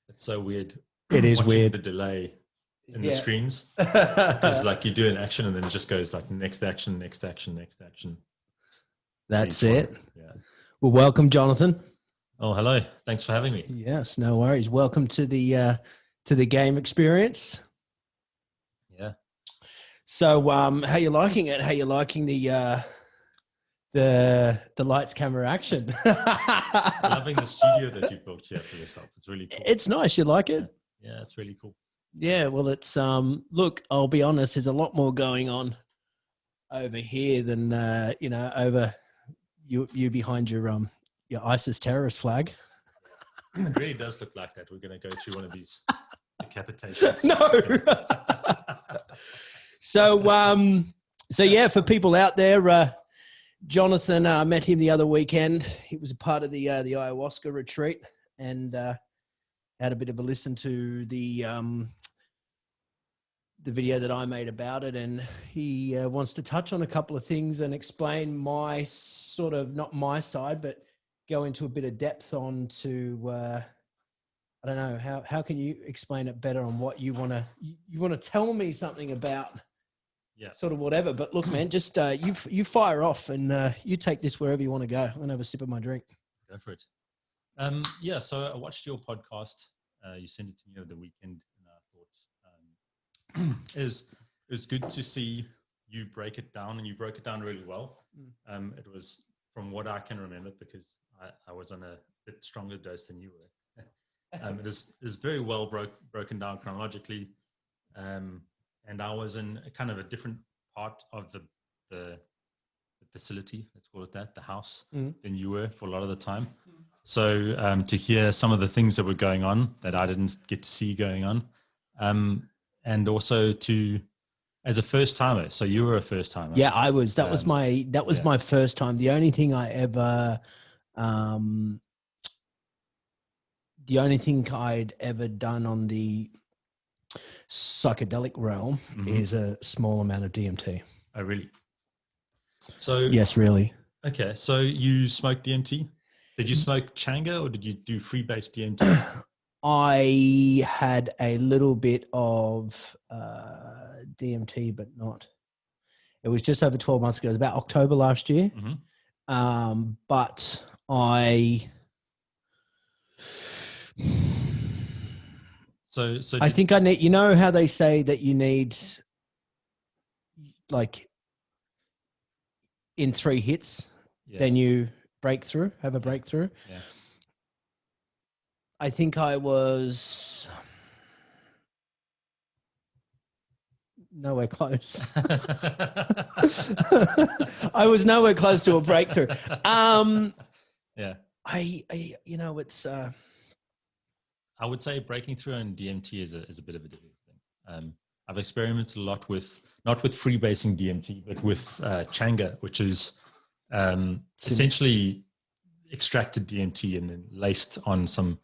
It's so weird. It is watching weird. the delay in the screens. Because like you do an action and then it just goes like next action, next action, next action. That's it. Yeah. Well, welcome, Jonathan. Oh, hello. Thanks for having me. Yes, no worries. Welcome to the game experience. Yeah. So, how you liking it? How you liking the lights, camera, action? Loving the studio that you built here for yourself. It's really cool. It's nice. You like it? Yeah, it's really cool. Yeah. Well, it's look, I'll be honest. There's a lot more going on over here than over you behind your ISIS terrorist flag. It really does look like that. We're going to go through one of these decapitations. No. So yeah, for people out there, Jonathan, met him the other weekend. He was a part of the Ayahuasca retreat, and had a bit of a listen to the video that I made about it, and he wants to touch on a couple of things and explain my sort of, not my side, but go into a bit of depth on to, I don't know, how can you explain it better on what you want to tell me something about? Yeah. Sort of whatever. But look, man, just you fire off and you take this wherever you want to go. I'm going to have a sip of my drink. Go for it. Yeah, so I watched your podcast. You sent it to me over the weekend, and I thought it was good to see you break it down, and you broke it down really well. It was, from what I can remember, because I was on a bit stronger dose than you were. It is very well broken down chronologically. And I was in a kind of a different part of the facility, let's call it that, the house, than you were for a lot of the time. So to hear some of the things that were going on that I didn't get to see going on, and also as a first timer. So you were a first timer. Yeah, I was. That was my first time. The only thing I'd ever done on the psychedelic realm is a small amount of DMT. Oh, really? So yes, really. Okay, so you smoked DMT. Did you smoke Changa, or did you do free-based DMT? I had a little bit of DMT, but not. It was just over 12 months ago. It was about October last year. But So I think I need, you know how they say that you need, like, in 3 hits, then you have a breakthrough. Yeah. I think I was nowhere close. I was nowhere close to a breakthrough. Yeah. It's I would say breaking through on DMT is a bit of a difficult thing. I've experimented a lot with, not with freebasing DMT, but with Changa, which is essentially extracted DMT and then laced on some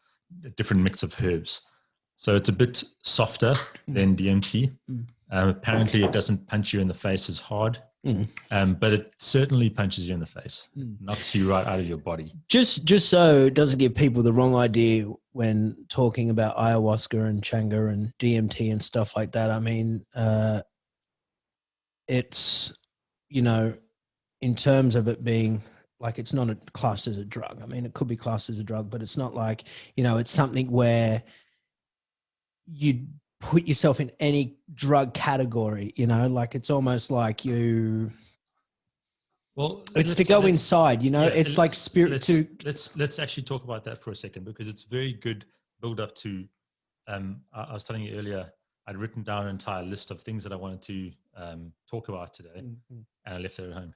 different mix of herbs. So it's a bit softer than DMT. Apparently it doesn't punch you in the face as hard, but it certainly punches you in the face, knocks you right out of your body. Just so it doesn't give people the wrong idea when talking about ayahuasca and Changa and DMT and stuff like that. I mean, it's, in terms of it being like, it's not classed as a drug. I mean, it could be classed as a drug, but it's not like, it's something where you put yourself in any drug category, like it's almost like it's to go inside, it's like spirit to. Let's actually talk about that for a second, because it's very good build up to, I was telling you earlier, I'd written down an entire list of things that I wanted to talk about today, and I left it at home.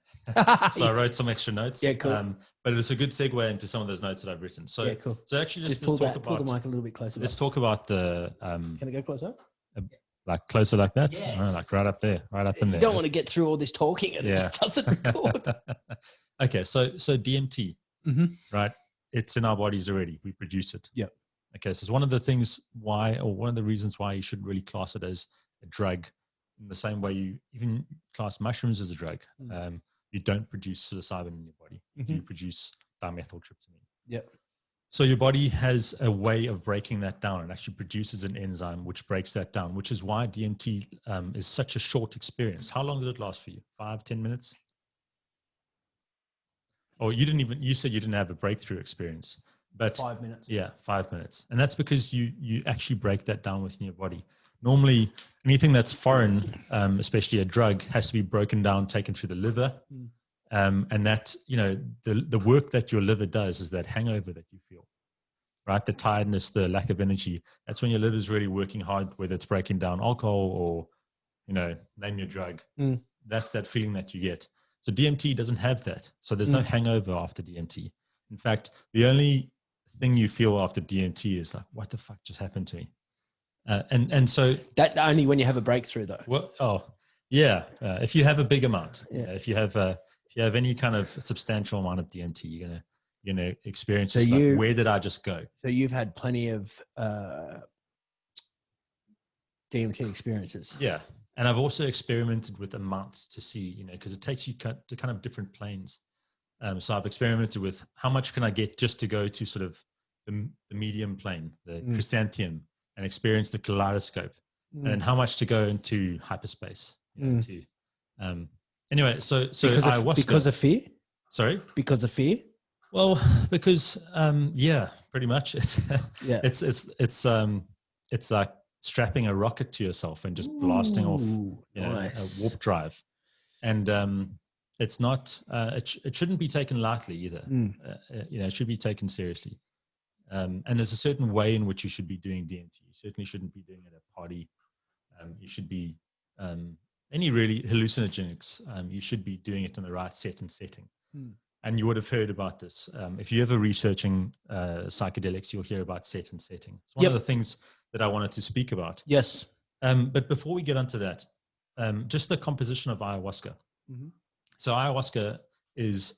So I wrote some extra notes. Yeah, cool. But it was a good segue into some of those notes that I've written. So, cool. So actually, let's pull talk about the mic a little bit closer. Let's talk about the. Can I go closer? Like closer, like that. Yes. Oh, like right up there, right up in there. You don't want to get through all this talking and it just doesn't record. Okay, so DMT, right? It's in our bodies already. We produce it. Yeah. Okay, so it's one of the things one of the reasons why you shouldn't really class it as a drug, in the same way you even class mushrooms as a drug. You don't produce psilocybin in your body. You produce dimethyltryptamine. Yep. So your body has a way of breaking that down. It actually produces an enzyme which breaks that down, which is why DMT is such a short experience. How long did it last for you? 5-10 minutes? Or you said you didn't have a breakthrough experience, but 5 minutes. Yeah, 5 minutes. And that's because you actually break that down within your body. Normally, anything that's foreign, especially a drug, has to be broken down, taken through the liver. And that, the work that your liver does is that hangover that you feel, right? The tiredness, the lack of energy. That's when your liver is really working hard, whether it's breaking down alcohol or, name your drug. That's that feeling that you get. So DMT doesn't have that. So there's no hangover after DMT. In fact, the only thing you feel after DMT is like, what the fuck just happened to me? And so that only when you have a breakthrough, though. Well, yeah. If you have a big amount, if you have any kind of substantial amount of DMT, you're gonna experience. So like, where did I just go? So you've had plenty of DMT experiences. Yeah, and I've also experimented with amounts to see, because it takes you to kind of different planes. So I've experimented with how much can I get just to go to sort of the medium plane, the chrysanthemum, and experience the kaleidoscope, and how much to go into hyperspace. Anyway, so ayahuasca, because of fear. Sorry, because of fear. Well, because pretty much it's like strapping a rocket to yourself and just blasting off, nice. a warp drive, and it's not. It shouldn't be taken lightly either. It should be taken seriously. And there's a certain way in which you should be doing DMT. You certainly shouldn't be doing it at a party. You should be any really hallucinogenics. You should be doing it in the right set and setting. And you would have heard about this. If you're ever researching psychedelics, you'll hear about set and setting. It's one of the things that I wanted to speak about. Yes. But before we get onto that, just the composition of ayahuasca. So ayahuasca is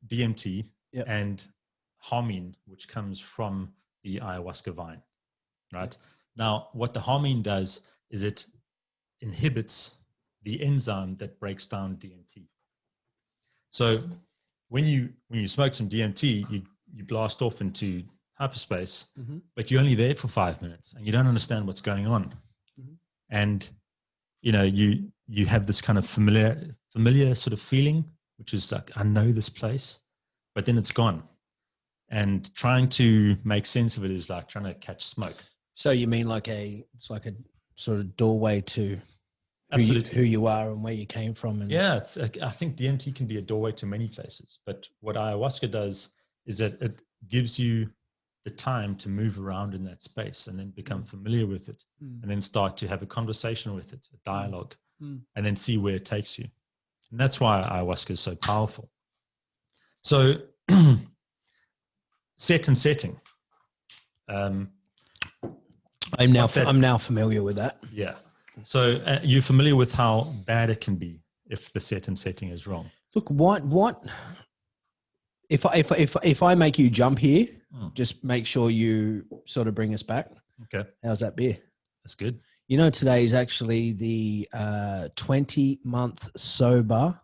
DMT and harmine, which comes from the ayahuasca vine, right? Now, what the harmine does is it inhibits the enzyme that breaks down DMT. So when you smoke some DMT, you blast off into hyperspace, but you're only there for 5 minutes and you don't understand what's going on. And you have this kind of familiar sort of feeling, which is like, I know this place, but then it's gone. And trying to make sense of it is like trying to catch smoke. So you mean it's like a sort of doorway to who you are and where you came from? And I think DMT can be a doorway to many places. But what ayahuasca does is that it gives you the time to move around in that space and then become familiar with it, and then start to have a conversation with it, a dialogue, and then see where it takes you. And that's why ayahuasca is so powerful. So set and setting. I'm now familiar with that. Yeah. So you're familiar with how bad it can be if the set and setting is wrong. Look, what if I make you jump here, just make sure you sort of bring us back. Okay. How's that beer? That's good. Today is actually the 20-month sober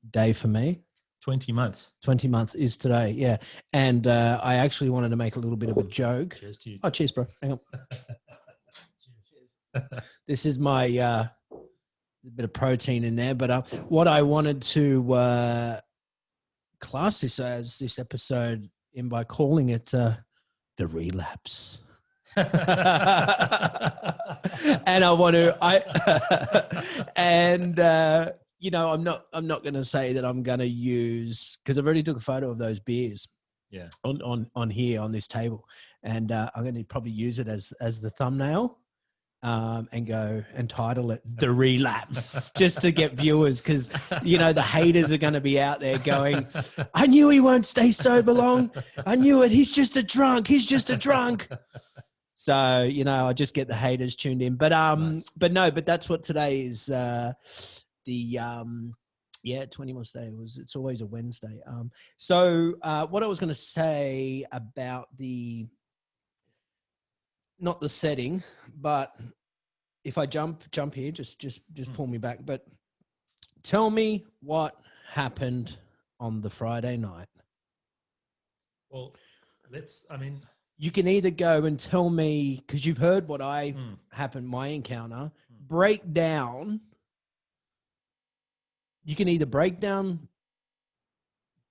day for me. 20 months. 20 months is today, yeah. And I actually wanted to make a little bit of a joke. Cheers to you. Oh, cheers, bro. Hang on. Cheers. This is my bit of protein in there. But what I wanted to class this as this episode in by calling it the relapse. And I want to, I'm not going to say that I'm going to use, because I've already took a photo of those beers. Yeah. On here on this table, and I'm going to probably use it as the thumbnail, and go and title it "The Relapse" just to get viewers, because the haters are going to be out there going, "I knew he won't stay sober long. I knew it. He's just a drunk. He's just a drunk." So I just get the haters tuned in, but Nice. but that's what today is. 20 months day it's always a Wednesday. So what I was going to say about not the setting, but if I jump here, just pull me back. But tell me what happened on the Friday night. Well, you can either go and tell me, because you've heard what happened, my encounter, break down. You can either break down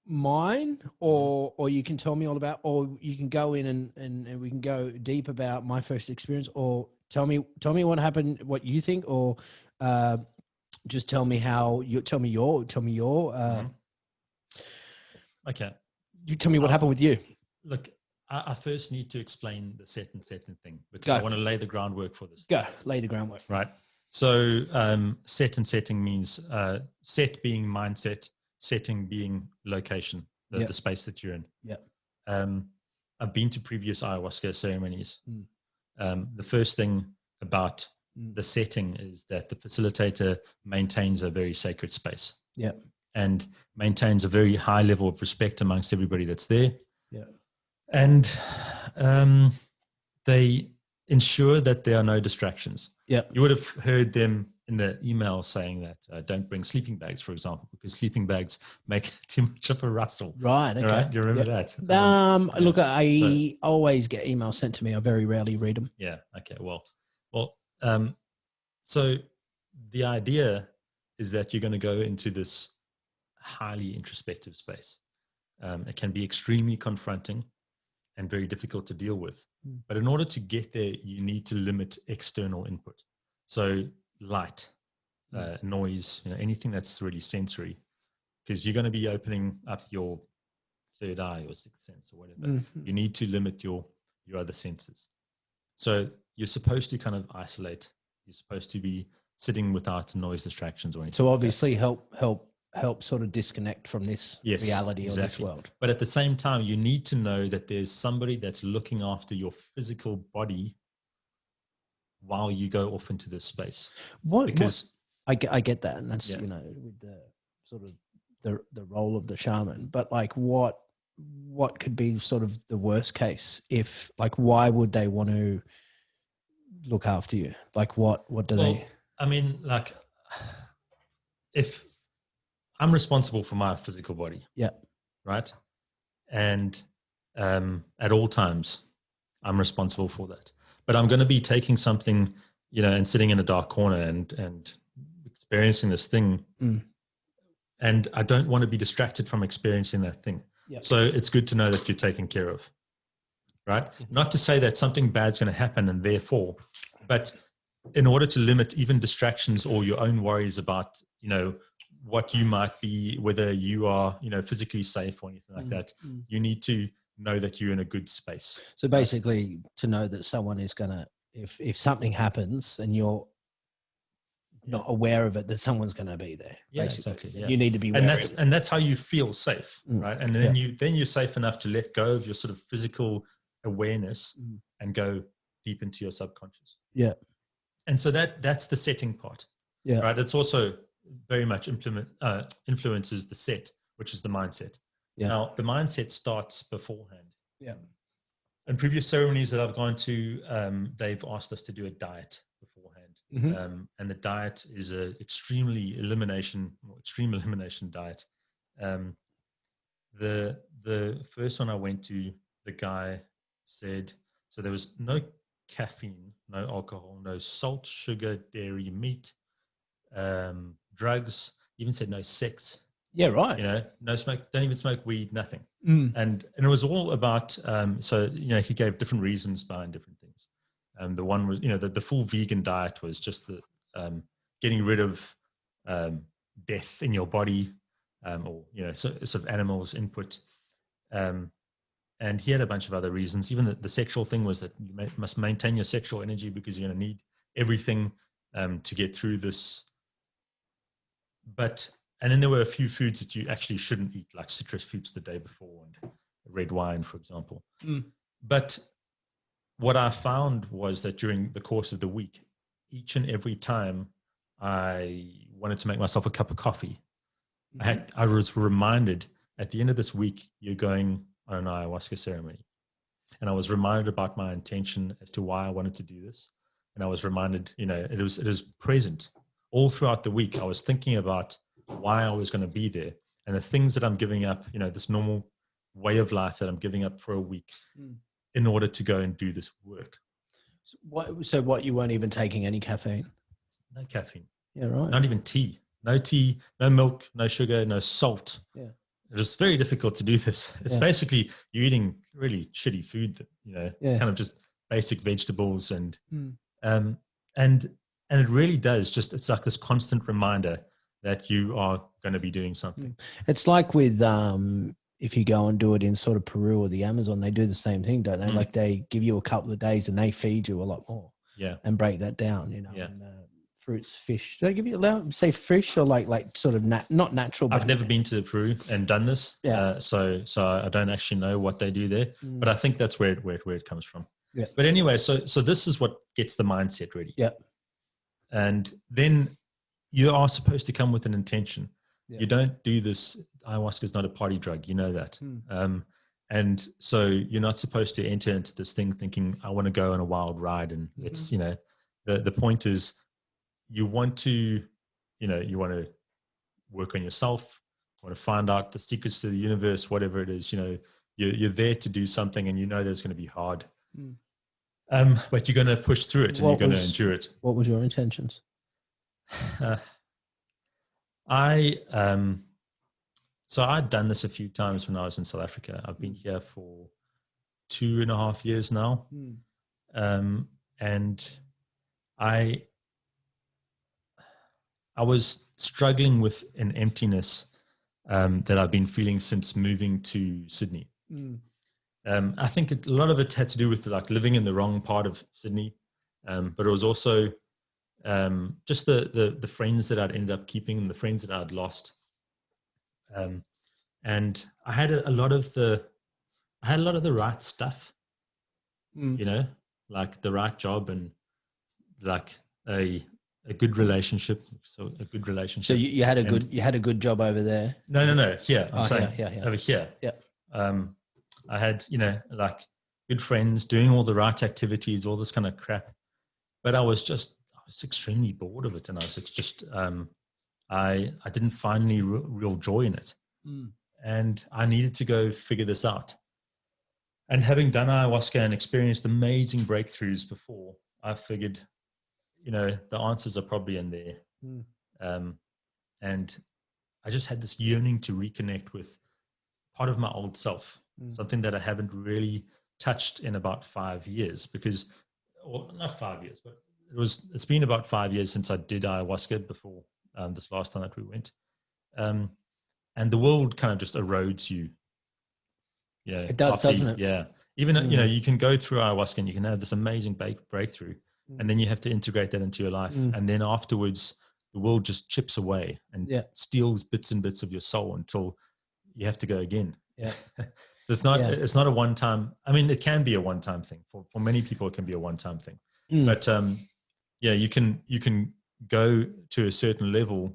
mine, or you can tell me all about, or you can go in and we can go deep about my first experience, or tell me what happened, what you think, or just tell me how you tell me your okay. You tell me what happened with you. Look, I first need to explain the set and setting thing, because Go. I want to lay the groundwork for this. Go, lay the groundwork. Right. So set and setting means set being mindset, setting being location, the space that you're in. Yeah. I've been to previous ayahuasca ceremonies. The first thing about the setting is that the facilitator maintains a very sacred space. Yeah. And maintains a very high level of respect amongst everybody that's there. Yeah. And they ensure that there are no distractions. Yeah. You would have heard them in the email saying that don't bring sleeping bags, for example, because sleeping bags make too much of a rustle. Right. Okay. Right? Do you remember that? Look, I always get emails sent to me. I very rarely read them. Yeah. Okay. Well. So the idea is that you're going to go into this highly introspective space. It can be extremely confronting and very difficult to deal with. But in order to get there, you need to limit external input. So light, noise, anything that's really sensory, because you're going to be opening up your third eye or sixth sense or whatever. You need to limit your other senses. So you're supposed to kind of isolate. You're supposed to be sitting without noise distractions or anything. So obviously help sort of disconnect from this reality or this world. But at the same time, you need to know that there's somebody that's looking after your physical body while you go off into this space. I get that, and that's with the sort of the role of the shaman. But like, what could be sort of the worst case? If like, why would they want to look after you? Like, what do they? I mean, like, if I'm responsible for my physical body. Yeah. Right. And at all times, I'm responsible for that. But I'm going to be taking something, and sitting in a dark corner and experiencing this thing. And I don't want to be distracted from experiencing that thing. Yep. So it's good to know that you're taken care of. Right. Not to say that something bad's going to happen and therefore, but in order to limit even distractions or your own worries about, what you might be, whether you are, physically safe or anything like that, you need to know that you're in a good space. So basically to know that someone is going to, if something happens and you're not aware of it, that someone's going to be there. Yeah, basically. exactly. Yeah. You need to be aware and that's how you feel safe, right? And then you're safe enough to let go of your sort of physical awareness and go deep into your subconscious. Yeah. And so that's the setting part. Yeah. Right. It's also very much influences the set, which is the mindset. Yeah. Now, the mindset starts beforehand. Yeah. In previous ceremonies that I've gone to, they've asked us to do a diet beforehand. And the diet is an extreme elimination diet. The first one I went to, the guy said, so there was no caffeine, no alcohol, no salt, sugar, dairy, meat, drugs, even said no sex. Yeah, right. No smoke, don't even smoke weed, nothing. And it was all about, he gave different reasons behind different things. The one was, the full vegan diet was just the getting rid of death in your body, or, sort of animals input. And he had a bunch of other reasons. Even the sexual thing was that you must maintain your sexual energy because you're going to need everything to get through this. And then there were a few foods that you actually shouldn't eat, like citrus fruits the day before and red wine, for example. But what I found was that during the course of the week, each and every time I wanted to make myself a cup of coffee, I was reminded at the end of this week, you're going on an ayahuasca ceremony. And I was reminded about my intention as to why I wanted to do this. And I was reminded, it was present all throughout the week. I was thinking about why I was going to be there and the things that I'm giving up, this normal way of life that I'm giving up for a week Mm. in order to go and do this work. So what, you weren't even taking any caffeine? No caffeine. Yeah, right. Not even tea. No tea, no milk, no sugar, no salt. Yeah. It was very difficult to do this. It's basically you're eating really shitty food that, kind of just basic vegetables and it really does it's like this constant reminder that you are going to be doing something. It's like with if you go and do it in sort of Peru or the Amazon, they do the same thing, don't they? Like they give you a couple of days and they feed you a lot more. Yeah. And break that down, Yeah. And, fruits, fish. Do they give you say fish or like sort of not natural? But I've never been to Peru and done this. Yeah. So I don't actually know what they do there, but I think that's where it comes from. Yeah. But anyway, so this is what gets the mindset ready. Yeah. And then you are supposed to come with an intention. Yeah. You don't do this. Ayahuasca is not a party drug. You know that. And so you're not supposed to enter into this thing thinking, I want to go on a wild ride. And it's, the point is you want to, you want to work on yourself, want to find out the secrets to the universe, whatever it is, you're there to do something and there's going to be hard. But you're going to push through it and you're going to endure it. What was your intentions? So I'd done this a few times when I was in South Africa. I've been here for 2.5 years now. And I was struggling with an emptiness that I've been feeling since moving to Sydney. I think a lot of it had to do with like living in the wrong part of Sydney, but it was also just the friends that I'd ended up keeping and the friends that I'd lost. And I had a lot of the right stuff, like the right job and like a good relationship. So a good relationship. So you had a good job over there. No. Here, I'm saying over here. Yeah. I had, like good friends doing all the right activities, all this kind of crap. But I was extremely bored of it. And I was just, I didn't find any real joy in it. And I needed to go figure this out. And having done ayahuasca and experienced amazing breakthroughs before, I figured, the answers are probably in there. And I just had this yearning to reconnect with part of my old self, something that I haven't really touched in about 5 years or not 5 years, but it's been about 5 years since I did ayahuasca before this last time that we went. And the world kind of just erodes you. Yeah, it does, doesn't it? Yeah. Even, you can go through ayahuasca and you can have this amazing breakthrough and then you have to integrate that into your life. And then afterwards, the world just chips away and steals bits and bits of your soul until you have to go again. Yeah. So it's not a one-time. I mean, it can be a one-time thing. For many people, it can be a one-time thing. But you can go to a certain level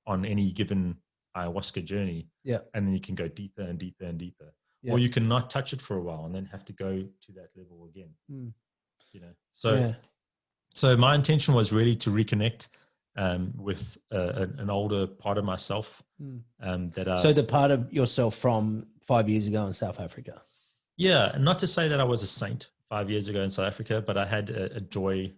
on any given ayahuasca journey. Yeah. And then you can go deeper and deeper and deeper. Yeah. Or you can not touch it for a while and then have to go to that level again. So my intention was really to reconnect with an older part of myself. So the part of yourself from 5 years ago in South Africa. Yeah, and not to say that I was a saint 5 years ago in South Africa, but I had a joy,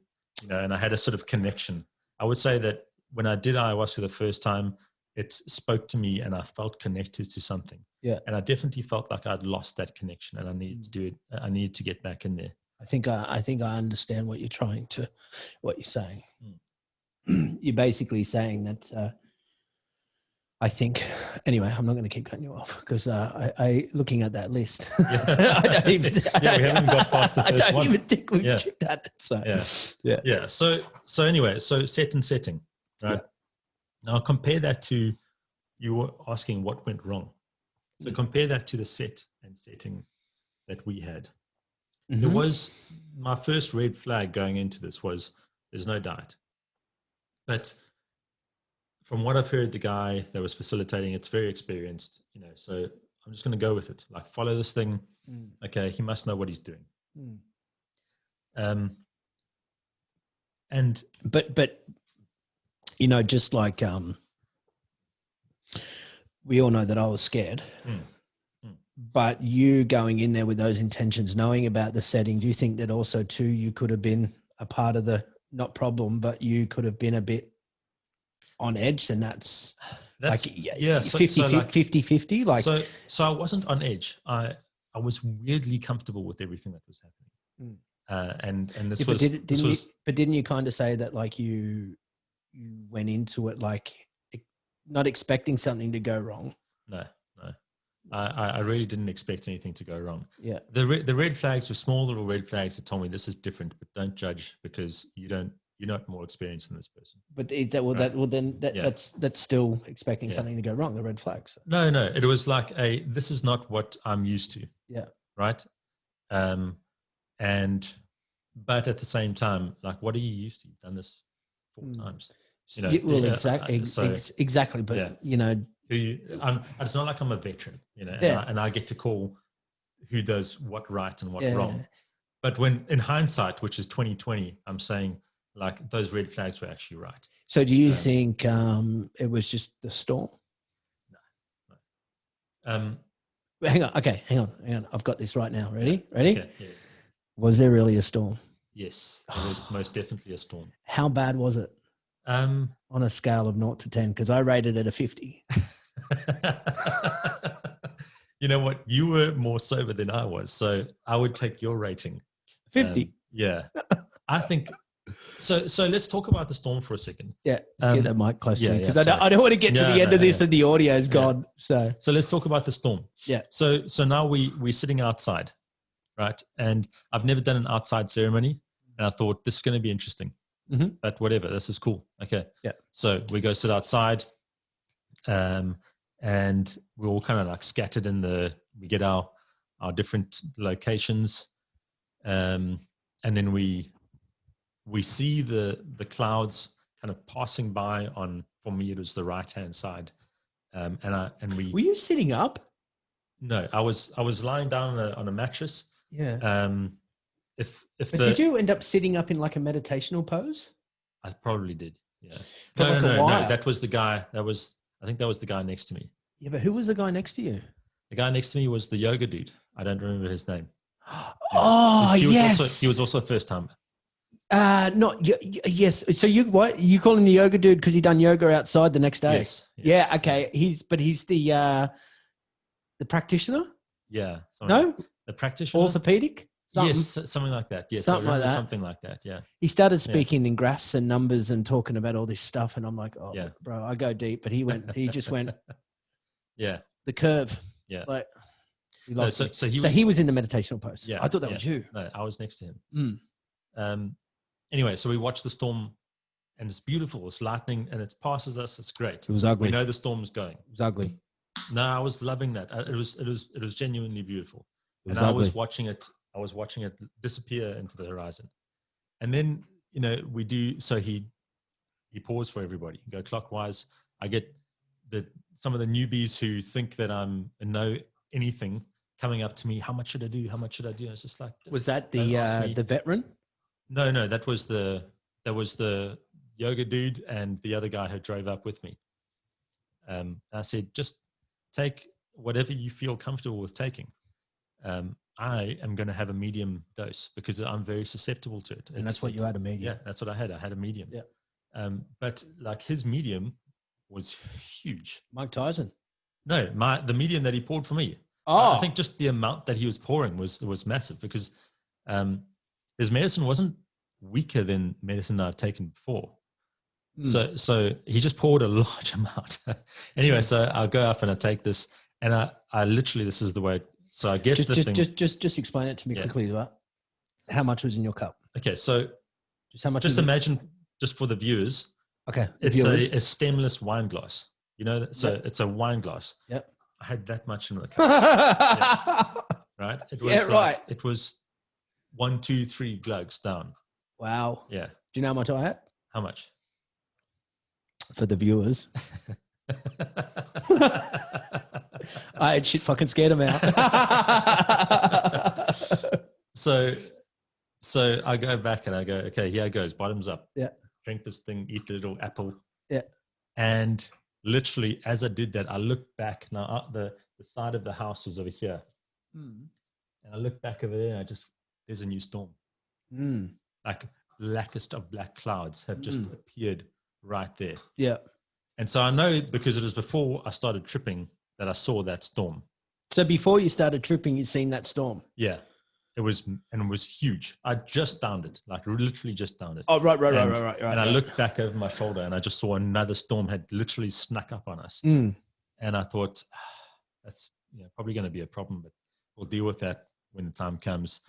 and I had a sort of connection. I would say that when I did ayahuasca the first time, it spoke to me and I felt connected to something. Yeah. And I definitely felt like I'd lost that connection and I needed to do it. I needed to get back in there. I think I understand what you're saying. You're basically saying that, I think, anyway, I'm not going to keep cutting you off because I looking at that list, I don't even, we haven't got past the first one. I don't even think we've chipped at it. So, yeah. So anyway, set and setting, right? Yeah. Now compare that to, you were asking what went wrong. So compare that to the set and setting that we had. There was, my first red flag going into this was there's no diet. But from what I've heard, the guy that was facilitating, it's very experienced, so I'm just going to go with it. Like, follow this thing. Okay. He must know what he's doing. But, just like, we all know that I was scared, But you going in there with those intentions, knowing about the setting, do you think that also too you could have been a part of the not problem, but you could have been a bit on edge, and that's like yeah. 50-50, like so I wasn't on edge. I was weirdly comfortable with everything that was happening. And this but didn't you kind of say that like you went into it like not expecting something to go wrong? No. I really didn't expect anything to go wrong. Yeah. The red flags were small little red flags that told me this is different, but don't judge because you're not more experienced than this person. But that's still expecting something to go wrong. The red flags. No, it was like this is not what I'm used to. Yeah. Right. But at the same time, like, what are you used to? You've done this 4 times. You know. Well, exactly. But you know. It's not like I'm a veteran, you know, and I get to call who does what right and what wrong. But when in hindsight, which is 2020, I'm saying like those red flags were actually right. So do you think it was just the storm? No. Hang on. Okay, hang on. I've got this right now. Ready? Okay, yes. Was there really a storm? Yes, it was most definitely a storm. How bad was it? On a scale of 0 to 10, because I rated it a 50. You know what? You were more sober than I was, so I would take your rating. 50. Yeah, I think so. So let's talk about the storm for a second. Yeah, let's get that mic close to you because I don't want to get to the end of this and the audio is gone. So let's talk about the storm. Yeah. So now we're sitting outside, right? And I've never done an outside ceremony, and I thought this is going to be interesting. Mm-hmm. But whatever, this is cool. Okay. Yeah. So we go sit outside. And we're all kind of like scattered we get our different locations. And then we see the clouds kind of passing by for me, it was the right-hand side. Were you sitting up? No, I was lying down on a mattress. Yeah. Did you end up sitting up in like a meditational pose? I probably did. Yeah. No. That was the guy. I think that was the guy next to me. Yeah, but who was the guy next to you? The guy next to me was the yoga dude. I don't remember his name. Oh, yes. He was also a first timer. Yes. So you call him the yoga dude because he done yoga outside the next day? Yes. Yeah. Okay. He's the practitioner. Yeah. No. The practitioner. Orthopedic. Something. Yes, something like that. Yes, something like that. Something like that. Yeah. He started speaking in graphs and numbers and talking about all this stuff, and I'm like, oh, yeah. bro, I go deep, but he just went, yeah, the curve. Yeah. Like he lost. So he was in the meditational pose. Yeah. I thought that was you. No, I was next to him. Anyway, so we watched the storm, and it's beautiful. It's lightning, and it passes us. It's great. It was ugly. We know the storm's going. It was ugly. No, I was loving that. It was genuinely beautiful, and ugly. I was watching it disappear into the horizon. And then, you know, we do, so he paused for everybody, go clockwise. I get some of the newbies who think that I'm know anything coming up to me. How much should I do? How much should I do? It's just like, was that the veteran? No, that was the yoga dude and the other guy who drove up with me. I said, just take whatever you feel comfortable with taking. I am going to have a medium dose because I'm very susceptible to it. And that's what you had, a medium. Yeah, that's what I had. I had a medium. Yeah. But like his medium was huge. Mike Tyson. No, the medium that he poured for me. Oh. I think just the amount that he was pouring was massive because his medicine wasn't weaker than medicine I've taken before. So he just poured a large amount. Anyway, so I'll go up and I take this, and I literally, this is the way. So I get the thing. Just explain it to me quickly. How much was in your cup? Okay, so just how much? Just imagine, just for the viewers. Okay, it's a stemless wine glass. You know, so it's a wine glass. Yep. I had that much in the cup. Right. It was right. It was 1, 2, 3 glugs down. Wow. Yeah. Do you know how much I had? How much? For the viewers. I had shit fucking scared him out. So I go back and I go, okay, here it goes, bottoms up. Yeah. Drink this thing, eat the little apple. Yeah. And literally, as I did that, I looked back. Now the the side of the house was over here. And I look back over there, and there's a new storm. Like blackest of black clouds have just appeared right there. Yeah. And so I know, because it was before I started tripping, that I saw that storm. So before you started tripping, you'd seen that storm? Yeah. It was huge. I just downed it, like literally just downed it. Oh, right. And I looked back over my shoulder, and I just saw another storm had literally snuck up on us. And I thought, that's probably going to be a problem, but we'll deal with that when the time comes.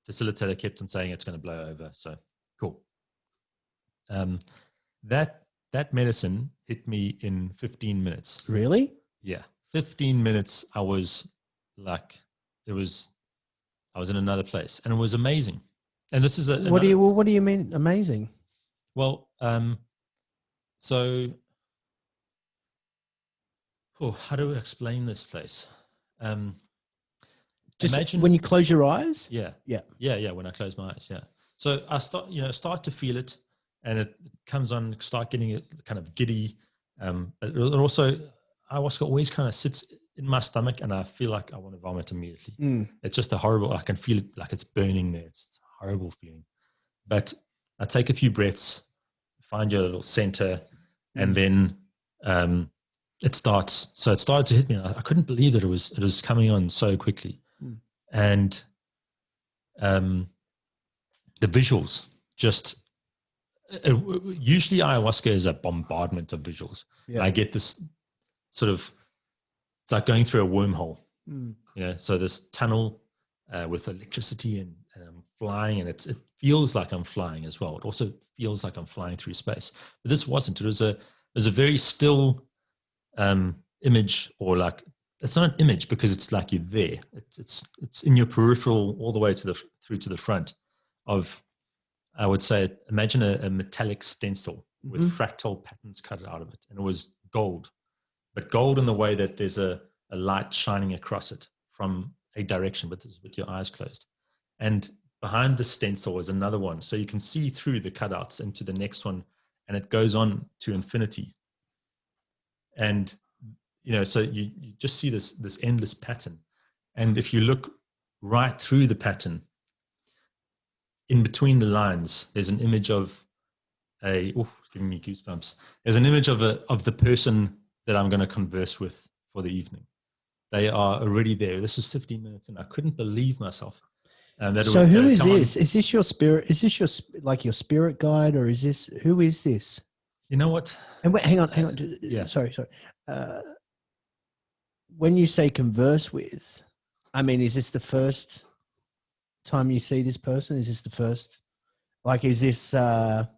Facilitator kept on saying it's going to blow over. So cool. That medicine hit me in 15 minutes. Really? Yeah. 15 minutes. I was in another place, and it was amazing. And this is what do you mean amazing? Well, so, how do we explain this place? Just imagine when you close your eyes. Yeah. When I close my eyes. Yeah. So I start to feel it, and it comes on, start getting it kind of giddy. But it also, ayahuasca always kind of sits in my stomach, and I feel like I want to vomit immediately. It's just I can feel it like it's burning there. It's a horrible feeling. But I take a few breaths, find your little center, and then it starts. So it started to hit me. I couldn't believe that it was coming on so quickly. And the visuals usually ayahuasca is a bombardment of visuals. Yeah. I get this sort of, it's like going through a wormhole, so this tunnel with electricity, and I'm flying, and it feels like I'm flying as well. It also feels like I'm flying through space, but this wasn't. It was a very still image, or like, it's not an image because it's like you're there. It's in your peripheral all the way through to the front of, I would say, imagine a metallic stencil with fractal patterns cut out of it. And it was gold, but gold in the way that there's a light shining across it from a direction, but this is with your eyes closed. And behind the stencil is another one. So you can see through the cutouts into the next one, and it goes on to infinity. And so you just see this endless pattern. And if you look right through the pattern, in between the lines, there's an image of it's giving me goosebumps. There's an image of the person that I'm going to converse with for the evening. They are already there. This is 15 minutes, and I couldn't believe myself. So who is this? Is this your spirit? Is this your spirit guide, or who is this? You know what? And wait, hang on. Yeah. Sorry. When you say converse with, I mean, is this the first time you see this person? Is this the first? Like, is this? Have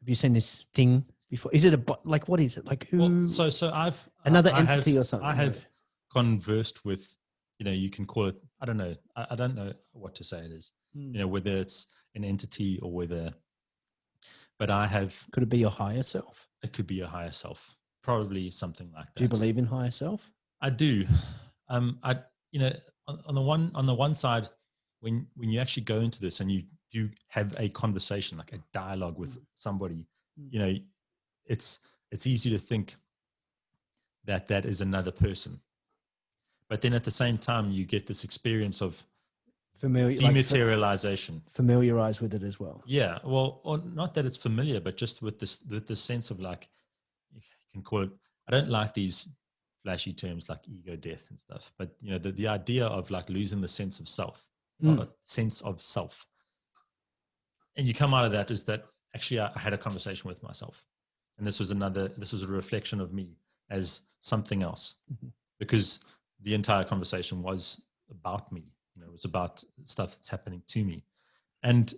you seen this thing before? Is it what is it? Like who? Well, so I've another entity or something. I have conversed with, you can call it. I don't know. I don't know what to say it is. Whether it's an entity or whether. But I have. Could it be your higher self? It could be your higher self. Probably something like that. Do you believe in higher self? I do. On the one side, when you actually go into this and you do have a conversation, like a dialogue with somebody, it's easy to think that is another person. But then at the same time, you get this experience of dematerialization. Familiarize with it as well. Yeah. Well, or not that it's familiar, but just with this sense of, like, you can call it, I don't like these flashy terms like ego death and stuff, but the idea of like losing the sense of self, or a sense of self. And you come out of that is that actually I had a conversation with myself, and this was a reflection of me as something else, because the entire conversation was about me. It was about stuff that's happening to me. And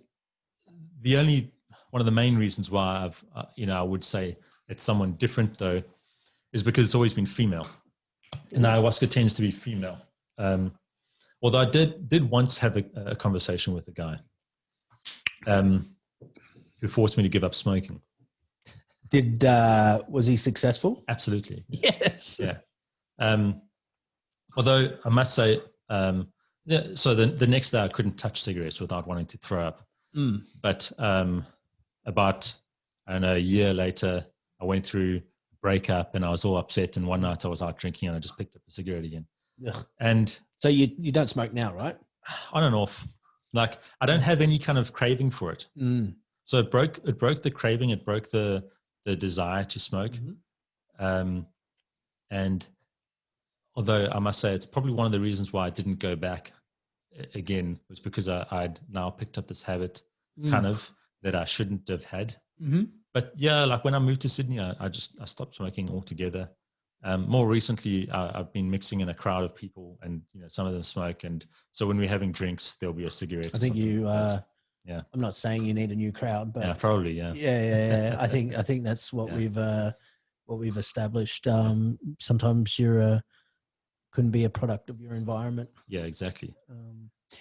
one of the main reasons why I would say it's someone different though, is because it's always been female, and ayahuasca tends to be female. Although I did once have a conversation with a guy who forced me to give up smoking. Was he successful? Absolutely. Yes. Yeah. Although I must say, so the next day I couldn't touch cigarettes without wanting to throw up. But about, I don't know, a year later, I went through a breakup, and I was all upset. And one night I was out drinking, and I just picked up a cigarette again. Ugh. And So you don't smoke now, right? on and off, like I don't have any kind of craving for it. So it broke the craving. It broke the desire to smoke. And although I must say it's probably one of the reasons why I didn't go back again was because I'd now picked up this habit kind of that I shouldn't have had. But yeah, like when I moved to Sydney, I stopped smoking altogether. More recently, I've been mixing in a crowd of people, and some of them smoke, and so when we're having drinks, there'll be a cigarette. I think you. Yeah, I'm not saying you need a new crowd, but yeah, probably, yeah. Yeah. I think that's what we've established. Sometimes you're couldn't be a product of your environment. Yeah, exactly.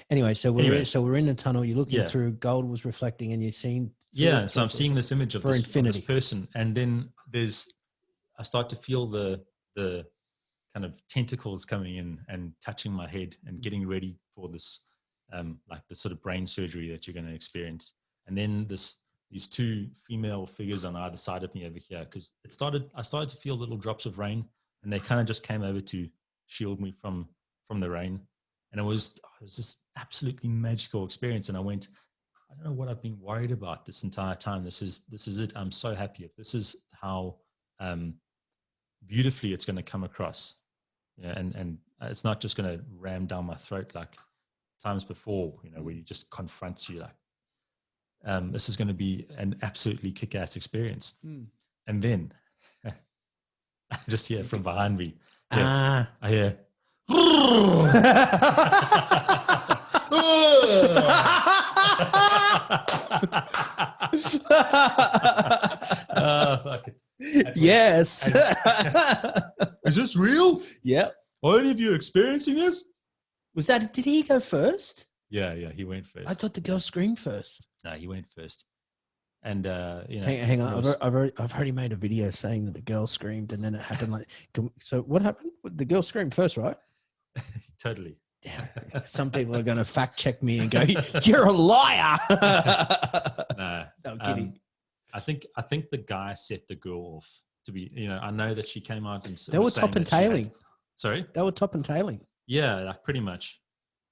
Anyway, so we're in the tunnel. You're looking through. Gold was reflecting, and you're seeing. Yeah, so I'm seeing this image of this person, and then I start to feel the kind of tentacles coming in and touching my head and getting ready for this, like the sort of brain surgery that you're going to experience. And then these two female figures on either side of me over here, because I started to feel little drops of rain, and they kind of just came over to shield me from the rain. And it was this absolutely magical experience. And I went, I don't know what I've been worried about this entire time. This is it. I'm so happy. If this is how beautifully it's going to come across, and it's not just going to ram down my throat like times before, where you just confronts you like, this is going to be an absolutely kick-ass experience. And then I just hear from behind me, I hear, oh, fuck it. Yes. Is this real? Yep. Are any of you experiencing this? Did he go first? Yeah, he went first. I thought the girl screamed first. No, he went first. And hang on, I've already made a video saying that the girl screamed, and then it happened like. So what happened? The girl screamed first, right? Totally. Damn. Some people are going to fact check me and go, "You're a liar." No, I'm kidding. I think the guy set the girl off to be. I know that she came out and they were top and tailing. Sorry, they were top and tailing. Yeah, like pretty much.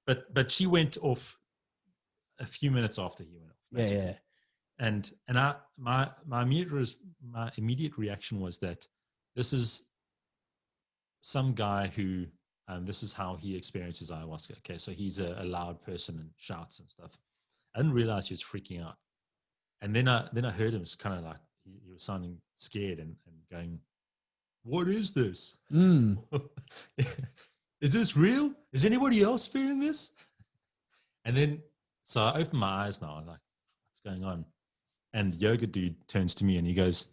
But she went off a few minutes after he went off. Basically. Yeah. And my immediate reaction was that this is some guy who this is how he experiences ayahuasca. Okay, so he's a loud person and shouts and stuff. I didn't realize he was freaking out, and then I heard him kind of like he was sounding scared and going, "What is this? Is this real? Is anybody else feeling this?" And then so I opened my eyes now. I'm like, "What's going on?" And the yoga dude turns to me and he goes,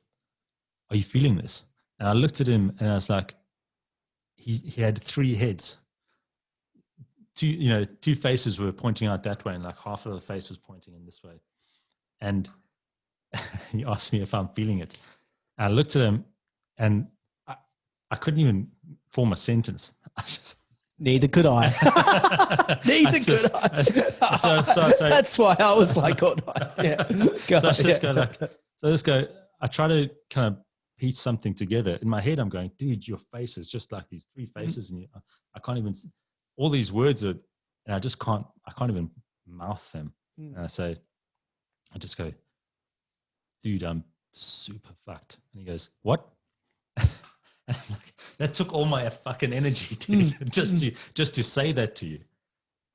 "Are you feeling this?" And I looked at him and I was like, he had three heads. Two faces were pointing out that way, and like half of the face was pointing in this way. And he asked me if I'm feeling it. And I looked at him and I couldn't even form a sentence. Neither could I. Neither could I. So that's why I was like, "Oh, yeah." I try to kind of piece something together in my head. I'm going, "Dude, your face is just like these three faces, and I can't even. All these words are, and I can't even mouth them." And I just go, "Dude, I'm super fucked." And he goes, "What?" And I'm like, that took all my fucking energy just to say that to you.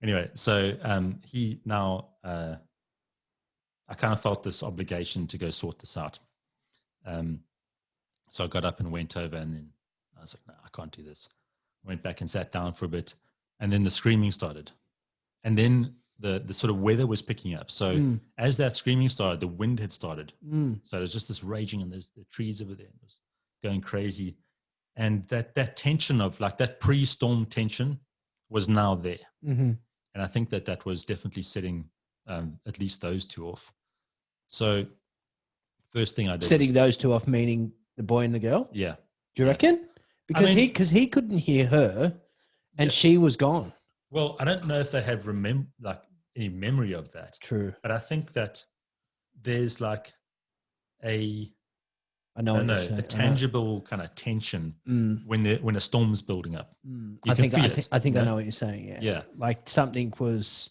Anyway, so he now I kind of felt this obligation to go sort this out. So I got up and went over, and then I was like, "No, I can't do this." Went back and sat down for a bit, and then the screaming started, and then the sort of weather was picking up. So as that screaming started, the wind had started. So there's just this raging, and there's the trees over there. It was going crazy. And that tension of like that pre-storm tension was now there. And I think that was definitely setting at least those two off. So first thing I did setting those two off, meaning the boy and the girl. Yeah. Do you reckon? Because he couldn't hear her, and she was gone. Well, I don't know if they have any memory of that. True. But I think that there's like I I know I what know you're saying. a tangible kind of tension Mm. when a storm's building up. I think You I know? know what you're saying. Yeah. Yeah. Like something was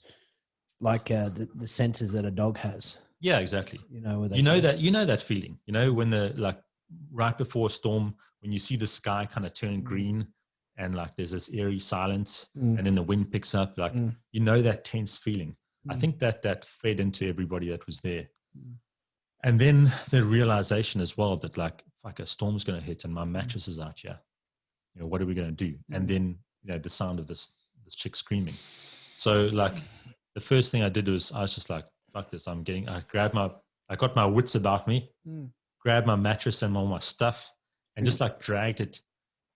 like the sensors that a dog has. Yeah, exactly. You know, where they you know that feeling. You know when the like right before a storm, when you see the sky kind of turn green, and like there's this eerie silence, and then the wind picks up. Like you know that tense feeling. I think that fed into everybody that was there. And then the realization as well that like a storm's going to hit and my mattress is out here. You know, what are we going to do? And then, you know, the sound of this chick screaming. So like the first thing I did was I was just like, fuck this. I got my wits about me, grabbed my mattress and all my stuff and just like dragged it.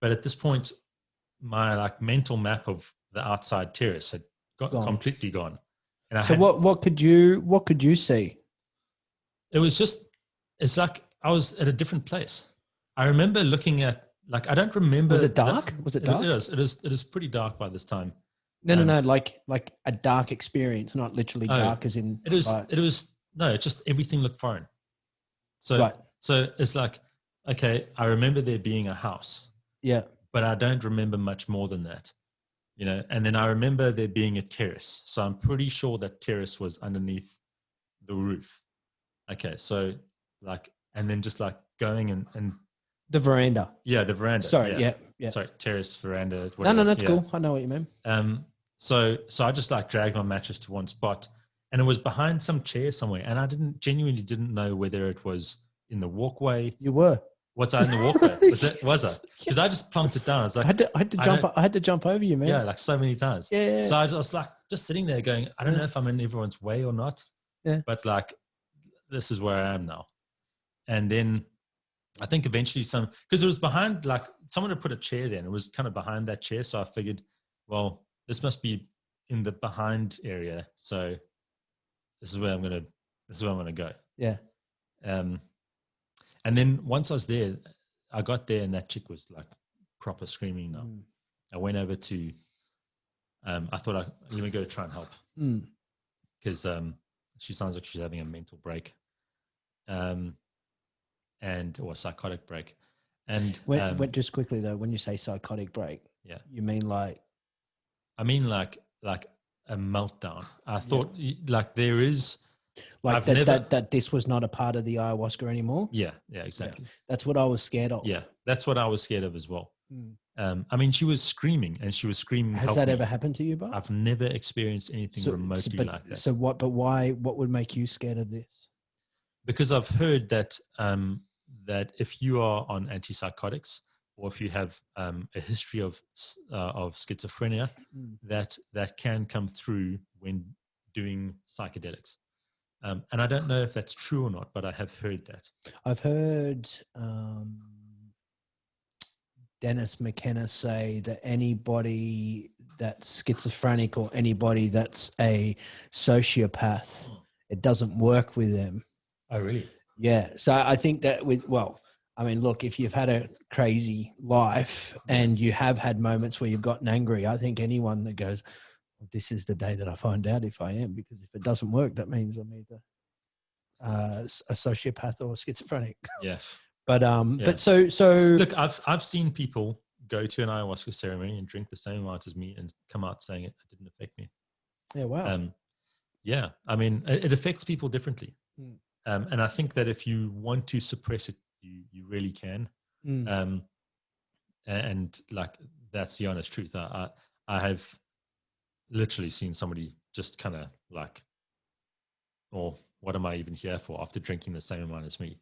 But at this point, my like mental map of the outside terrace had completely gone. And so what could you see? It's like I was at a different place. I remember looking at, like, I don't remember. Was it dark? Was it dark? It is pretty dark by this time. No. Like a dark experience, not literally dark as in. It just everything looked foreign. So it's like, okay, I remember there being a house. Yeah. But I don't remember much more than that, you know. And then I remember there being a terrace. So I'm pretty sure that terrace was underneath the roof. Okay, so like, and then just like going and the veranda. Yeah, the veranda. Sorry, yeah. Sorry, terrace, veranda. Whatever. No, that's cool. I know what you mean. So I just like dragged my mattress to one spot, and it was behind some chair somewhere, and I genuinely didn't know whether it was in the walkway. You were. Was I in the walkway? Was I? Because I just plunked it down. I was like, I had to jump over you, man. Yeah, like so many times. Yeah. So I was like just sitting there going, I don't know if I'm in everyone's way or not. Yeah. But like, this is where I am now. And then I think eventually because it was behind, like someone had put a chair there and it was kind of behind that chair. So I figured, well, this must be in the behind area. So this is where I'm going to go. Yeah. And then once I was there, I got there and that chick was like proper screaming now. I went over to, I thought let me go try and help. Because she sounds like she's having a mental break. Or a psychotic break. And just quickly though, when you say psychotic break, yeah, you mean like? I mean like a meltdown. I thought like there is like that this was not a part of the ayahuasca anymore. Yeah, exactly. Yeah. That's what I was scared of. Yeah, that's what I was scared of as well. I mean, she was screaming and she was screaming. Has that ever happened to you, Bob? I've never experienced anything remotely like that. So what? But why? What would make you scared of this? Because I've heard that that if you are on antipsychotics or if you have a history of schizophrenia, that can come through when doing psychedelics. And I don't know if that's true or not, but I have heard that. I've heard Dennis McKenna say that anybody that's schizophrenic or anybody that's a sociopath, it doesn't work with them. Oh, really? Yeah. So I think that look, if you've had a crazy life and you have had moments where you've gotten angry, I think anyone that goes, well, this is the day that I find out if I am, because if it doesn't work, that means I'm either a sociopath or schizophrenic. Yeah. But so look, I've seen people go to an ayahuasca ceremony and drink the same amount as me and come out saying it didn't affect me. Yeah. Wow. Yeah. I mean, it affects people differently. And I think that if you want to suppress it, you really can. And like, that's the honest truth. I have literally seen somebody just kind of like, oh, what am I even here for after drinking the same amount as me?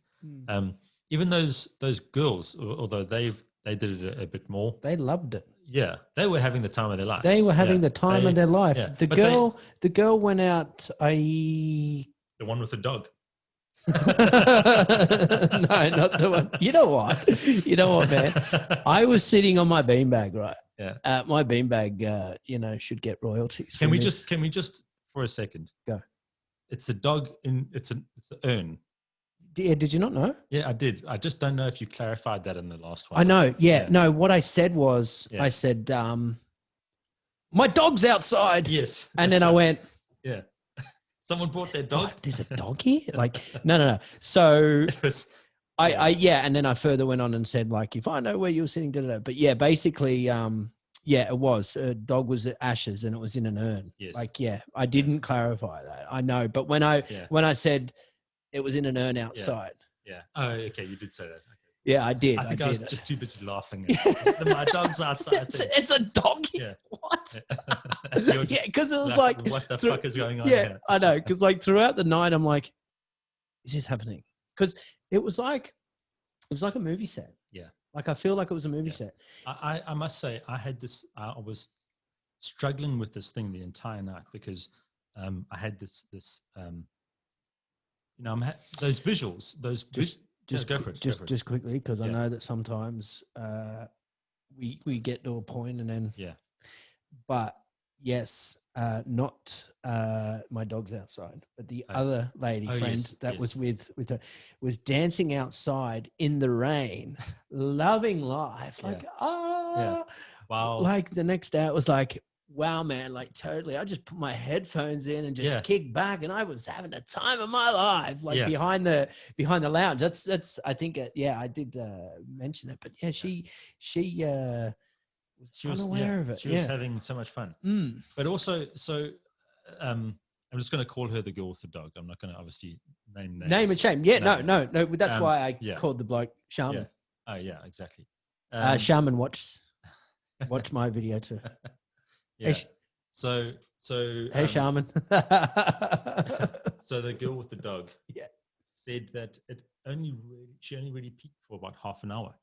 Even those girls, although they did it a bit more. They loved it. Yeah. They were having the time of their life. They were having the time of their life. Yeah. The girl went out, the one with the dog. No, not the one. You know what, man? I was sitting on my beanbag, right? Yeah. My beanbag, should get royalties. Can we just for a second go? It's a dog it's the urn. Yeah, did you not know? Yeah, I did. I just don't know if you clarified that in the last one. I know. Yeah. No, what I said was, I said, my dog's outside. Yes. And then I went, yeah. Someone brought their dog. There's a dog here? Like, no. So And then I further went on and said, like, if I know where you were sitting, but yeah, basically, it was a dog was at ashes and it was in an urn. Yes. Like, I didn't clarify that. I know, but when I said it was in an urn outside. Yeah. Oh, okay. You did say that. Okay. Yeah, I did. I think I was just too busy laughing. My dog's outside. It's a dog. Yeah. What? Yeah, because it was like, what the fuck is going on Yeah, here? I know. Because like throughout the night, I'm like, is this happening? Because it was like a movie set. Yeah. Like I feel like it was a movie set. I must say, I had this. I was struggling with this thing the entire night because I had this. Those visuals. Just go for it. Just quickly, because I know that sometimes we get to a point and then but yes, not my dog's outside, but the other lady friend that was with her was dancing outside in the rain, loving life. Like wow. Like the next day it was like, wow, man, like totally. I just put my headphones in and just kicked back, and I was having the time of my life, like behind the lounge. That's I think I did mention that, but she was unaware of it. She was having so much fun, but also I'm just going to call her the girl with the dog. I'm not going to obviously name names. Name and shame. Yeah, no. That's why I called the bloke Shaman. Yeah. Oh yeah, exactly. Shaman, watch my video too. Yeah. So hey, Shaman. So the girl with the dog said that she only really peaked for about half an hour.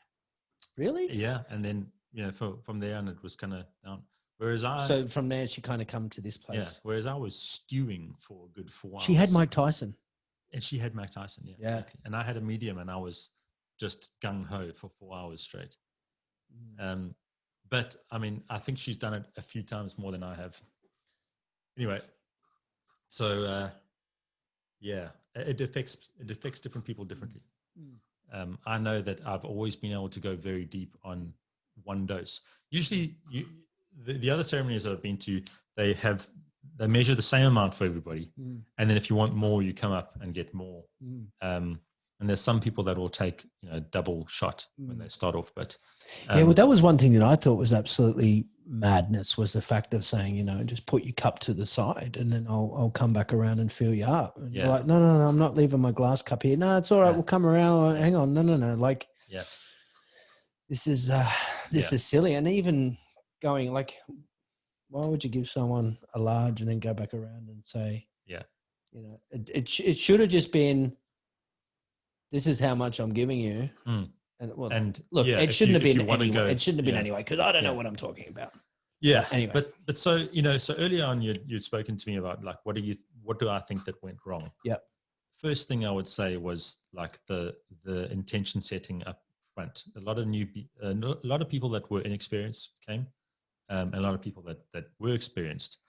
Really? Yeah, and then from there on it was kind of down. Whereas so from there she kind of come to this place. Yeah. Whereas I was stewing for a good 4 hours. She had Mike Tyson. And she had Mike Tyson. Yeah. Exactly. And I had a medium, and I was just gung ho for 4 hours straight. But I mean, I think she's done it a few times more than I have. Anyway, so it affects different people differently. I know that I've always been able to go very deep on one dose. Usually, the other ceremonies I've been to, they measure the same amount for everybody, and then if you want more, you come up and get more. And there's some people that will take double shot when they start off, but well, that was one thing that I thought was absolutely madness, was the fact of saying, just put your cup to the side and then I'll come back around and fill you up. And you're like, no, I'm not leaving my glass cup here. No, it's all right. We'll come around. Hang on. No. Like, this is silly. And even going like, why would you give someone a large and then go back around and say, it should have just been, this is how much I'm giving you. And look, it shouldn't have been anyway. It shouldn't have been anyway, because I don't know what I'm talking about. Yeah. Anyway, but so earlier on you'd spoken to me about like what do I think that went wrong? Yep. First thing I would say was like the intention setting up front. A lot of people that were inexperienced came, and a lot of people that were experienced,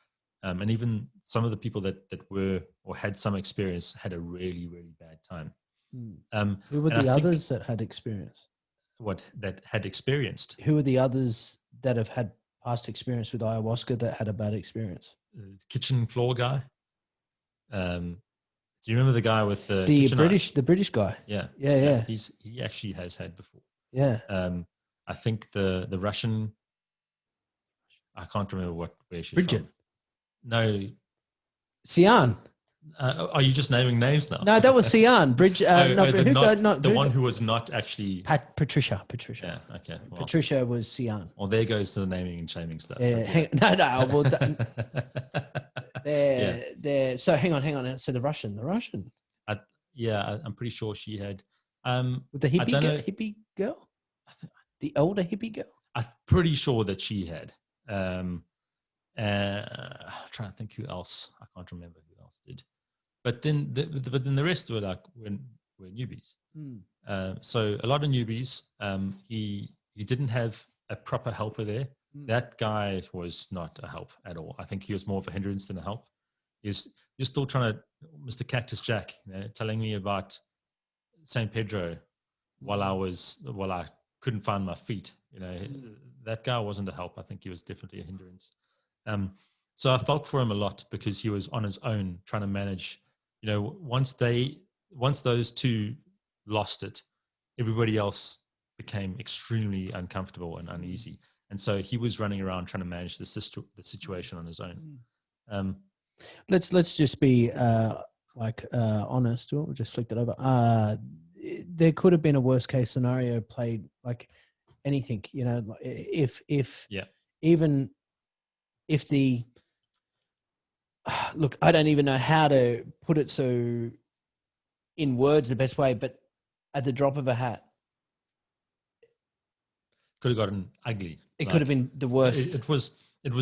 and even some of the people that were or had some experience had a really, really bad time. Who were the others that had experience? That had experienced? Who are the others that have had past experience with ayahuasca that had a bad experience? The kitchen floor guy. Do you remember the guy with the British guy? Yeah. He actually has had before. Yeah. I think the Russian. I can't remember where she's Bridget. from. No. Sian. Are you just naming names now? No, that was Sian. The one who was not actually Patricia. Yeah. Okay. Well, Patricia was Sian. Well, there goes the naming and shaming stuff. Yeah. No. Well, So hang on. So the Russian. I'm pretty sure she had. With the hippie girl. The older hippie girl. I'm pretty sure that she had. I'm trying to think who else. I can't remember who else did. But then the rest were were newbies. So a lot of newbies. He didn't have a proper helper there. That guy was not a help at all. I think he was more of a hindrance than a help. You're still trying to, Mr. Cactus Jack, telling me about St. Pedro while I couldn't find my feet. That guy wasn't a help. I think he was definitely a hindrance. So I felt for him a lot because he was on his own trying to manage. Once those two lost it, everybody else became extremely uncomfortable and uneasy. And so he was running around trying to manage the situation on his own. Let's just be honest. We'll just flick that over. There could have been a worst case scenario played, like anything, if even if the look, I don't even know how to put it so in words the best way, but at the drop of a hat, could have gotten ugly. It could have been the worst. It was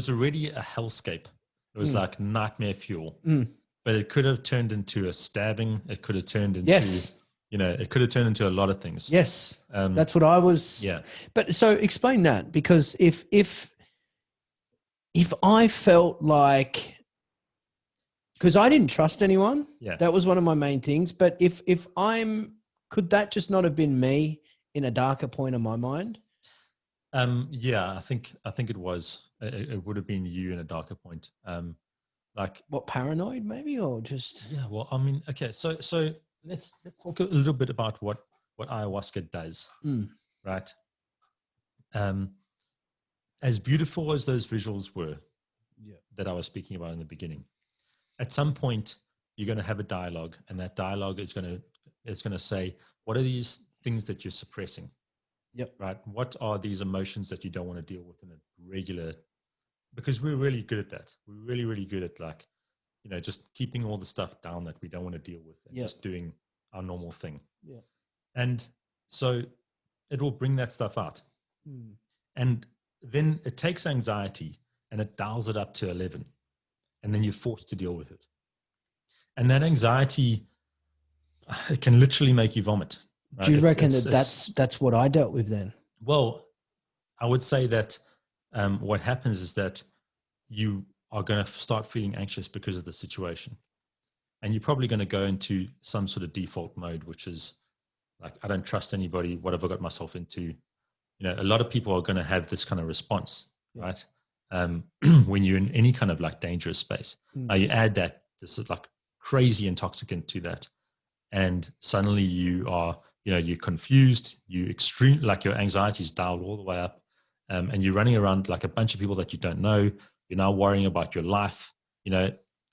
already a hellscape. It was like nightmare fuel. But it could have turned into a stabbing. It could have turned into it could have turned into a lot of things. Yes, that's what I was. Yeah. But so explain that, because if I felt like, because I didn't trust anyone, that was one of my main things. But if could that just not have been me in a darker point of my mind? I think it was. It would have been you in a darker point. Like what, paranoid maybe, or just Well, I mean, okay, so let's talk a little bit about what ayahuasca does, right? As beautiful as those visuals were, that I was speaking about in the beginning, at some point you're going to have a dialogue, and that dialogue is going to say, what are these things that you're suppressing? Yep. Right. What are these emotions that you don't want to deal with in a regular? Because we're really good at that. We're really, really good at just keeping all the stuff down that we don't want to deal with and just doing our normal thing. Yeah. And so it will bring that stuff out. And then it takes anxiety and it dials it up to 11. And then you're forced to deal with it. And that anxiety, it can literally make you vomit. Right? Do you reckon that's what I dealt with then? Well, I would say that what happens is that you are going to start feeling anxious because of the situation. And you're probably going to go into some sort of default mode, which is like, I don't trust anybody. What have I got myself into? A lot of people are going to have this kind of response, right? When you're in any kind of like dangerous space. Now you add this is like crazy intoxicant to that. And suddenly you are, you're confused, like your anxiety is dialed all the way up, and you're running around like a bunch of people that you don't know. You're now worrying about your life,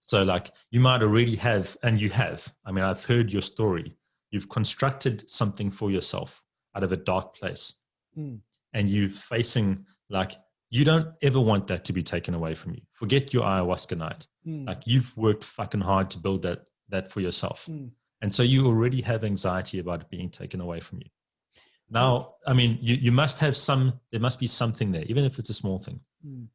so like you might already have, and you have, I mean, I've heard your story. You've constructed something for yourself out of a dark place, and you're facing, like, you don't ever want that to be taken away from you. Forget your ayahuasca night. Like, you've worked fucking hard to build that for yourself. And so you already have anxiety about it being taken away from you. Now, I mean, you must have there must be something there, even if it's a small thing.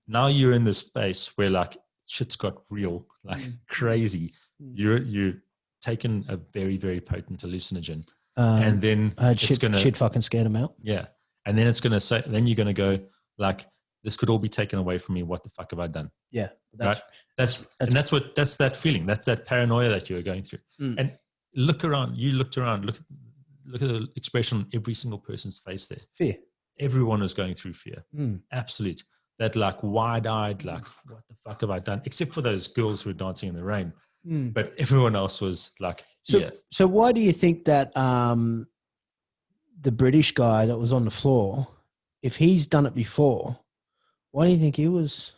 Now you're in this space where like shit's got real, like crazy. You're taking a very, very potent hallucinogen. And then shit fucking scared him out. Yeah. And then it's going to say, then you're going to go like, this could all be taken away from me. What the fuck have I done? Yeah. That's that feeling. That's that paranoia that you're going through. And look around. You looked around. Look at the expression on every single person's face there. Fear. Everyone was going through fear. Absolute. That like wide-eyed, like, what the fuck have I done? Except for those girls who were dancing in the rain. But everyone else was like, So why do you think that the British guy that was on the floor, if he's done it before, why do you think he was?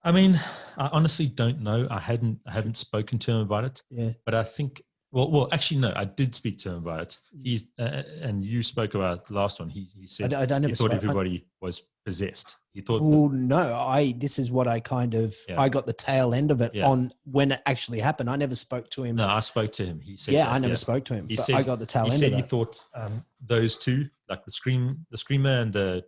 I mean, I honestly don't know. I haven't spoken to him about it. Yeah. But I think, well, actually, no, I did speak to him about it. He's, and you spoke about the last one. He said I never he thought everybody was possessed. He thought. Well, no, this is what I kind of, I got the tail end of it on when it actually happened. I never spoke to him. No, I spoke to him. He said, I never spoke to him. He said, I got the tail end of it. He said he thought those two, like the screamer and the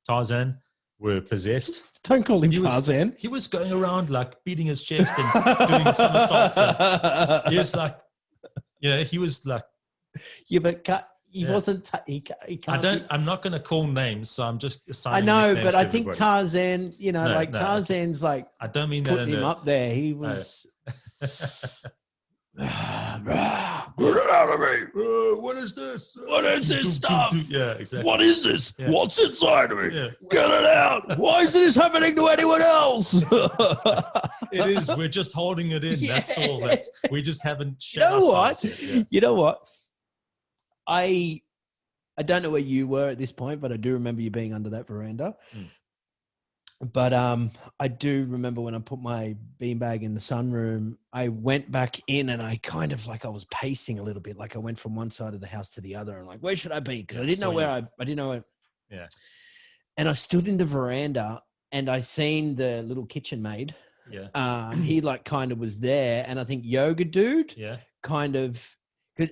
Tarzan, were possessed. Don't call him Tarzan. He was going around like beating his chest and doing somersaults. And he was like, he was like, yeah, but he wasn't. He can't. I'm not going to call names, so I'm just assigning. I know, but I think Tarzan. Tarzan's like. I don't mean putting him up there. He was. Get out of me! What is this? What is this stuff? Yeah, exactly. What is this? Yeah. What's inside of me? Yeah. Get it out! Why is this happening to anyone else? It is. We're just holding it in. That's all. We just haven't. You know what? You know what? I I don't know where you were at this point, but I do remember you being under that veranda. Mm. But I do remember when I put my beanbag in the sunroom, I went back in and I kind of like I was pacing a little bit. Like I went from one side of the house to the other and like, where should I be? Because I didn't know where I didn't know where. Yeah. And I stood in the veranda and I seen the little kitchen maid. Yeah. He like kind of was there. And I think Yoga Dude kind of,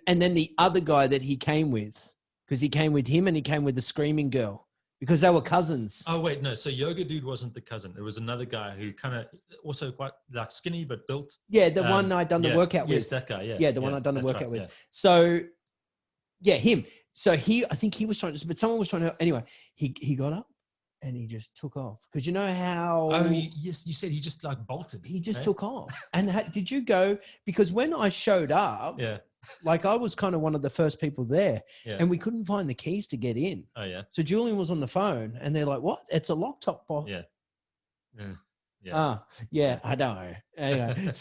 and then the other guy that he came with, because he came with him and he came with the screaming girl. Because they were cousins. Oh, wait, no. So Yoga Dude wasn't the cousin. It was another guy who kind of also quite like skinny, but built. Yeah, the one I'd done the workout with. Yes, that guy, yeah. Yeah, the one I'd done the workout right, with. Yeah. So, yeah, him. So I think he was trying to, but someone was trying to, anyway, he got up and he just took off. Because you know how. Oh, yes, you said he just like bolted. He just took off. And did you go, because when I showed up, like I was kind of one of the first people there and we couldn't find the keys to get in. Oh, yeah. So Julian was on the phone and they're like, what? It's a lock top box. Yeah. I don't know. Anyway,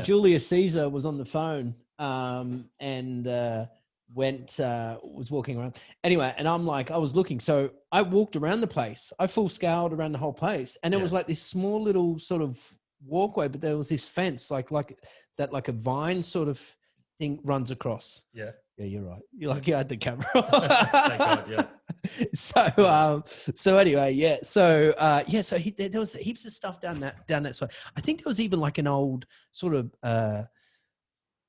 Julius Caesar was on the phone and was walking around. Anyway, and I'm like, I was looking. So I walked around the place. I full scaled around the whole place. And it was like this small little sort of walkway, but there was this fence like a vine sort of thing runs across. Yeah, you're right. You're lucky I had the camera. Thank God, yeah. So anyway, so there was heaps of stuff down that side. I think there was even like an old sort of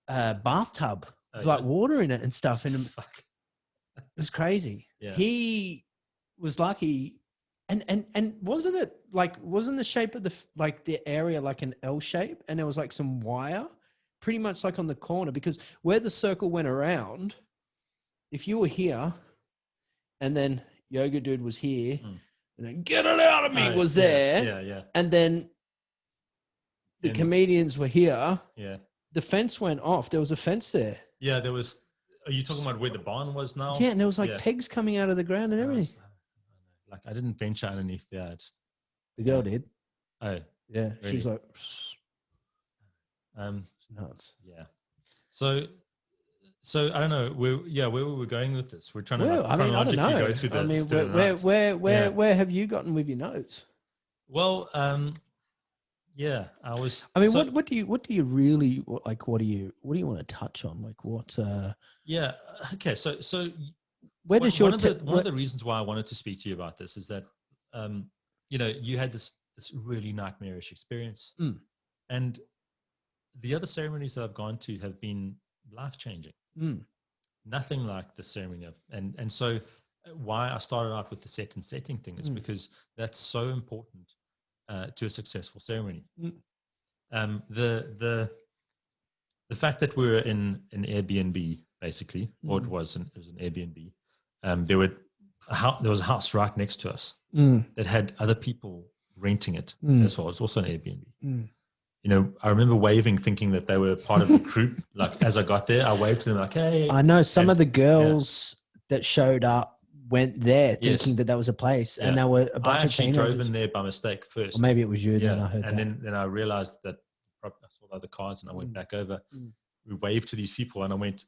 bathtub with like water in it and stuff, and it was crazy. Yeah. He was lucky. And wasn't the shape of the area like an L shape, and there was like some wire pretty much like on the corner, because where the circle went around, if you were here and then Yoga Dude was here and then get it out of me was there. Yeah. And then the comedians were here. Yeah. The fence went off. There was a fence there. Yeah, there was. Are you talking about where the barn was now? Yeah, and there was like pegs coming out of the ground and everything. Like I didn't venture underneath there. The girl did. Oh, yeah. Really? She was like, it's nuts. Yeah. So I don't know. Where were we going with this? We're trying to chronologically go through the. Where have you gotten with your notes? Well, yeah, I was. I mean, what do you really like? What do you want to touch on? Like what? Yeah. Okay. So. Where does one of the reasons why I wanted to speak to you about this is that, you had this really nightmarish experience, and the other ceremonies that I've gone to have been life-changing. Nothing like the ceremony and so why I started out with the set and setting thing is because that's so important to a successful ceremony. The fact that we're in an Airbnb basically, or it was an Airbnb. There was a house right next to us that had other people renting it as well. It's also an Airbnb. I remember waving, thinking that they were part of the group. Like as I got there, I waved to them like, "Hey." I know some of the girls that showed up went there thinking that was a place, and there were a bunch of teenagers. I actually drove in there by mistake first. Or maybe it was you. Then I heard that. And then I realized that I saw the other cars, and I went back over. We waved to these people, and I went,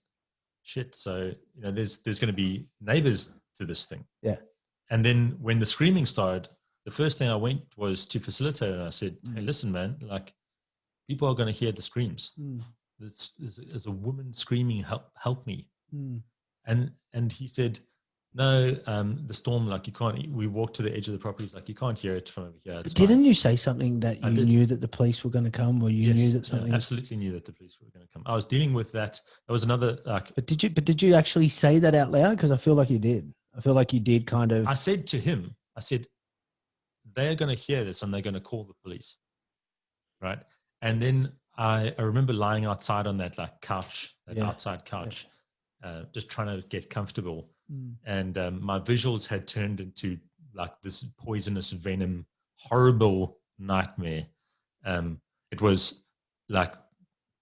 shit, so there's going to be neighbors to this thing. Yeah. And then when the screaming started, the first thing I went was to facilitate, and I said, "Hey, listen, man, like people are going to hear the screams. There's a woman screaming, help me." And he said, "No, the storm, like you can't." We walked to the edge of the property. He's like, "You can't hear it from over here." But didn't you say something that you knew that the police were going to come, or you knew that something? Absolutely knew that the police were going to come. I was dealing with that. There was another like. But did you actually say that out loud? Because I feel like you did. I feel like you did kind of. I said to him, I said, "They're going to hear this and they're going to call the police." Right. And then I remember lying outside on that like couch, outside couch, just trying to get comfortable. And my visuals had turned into like this poisonous venom, horrible nightmare. It was like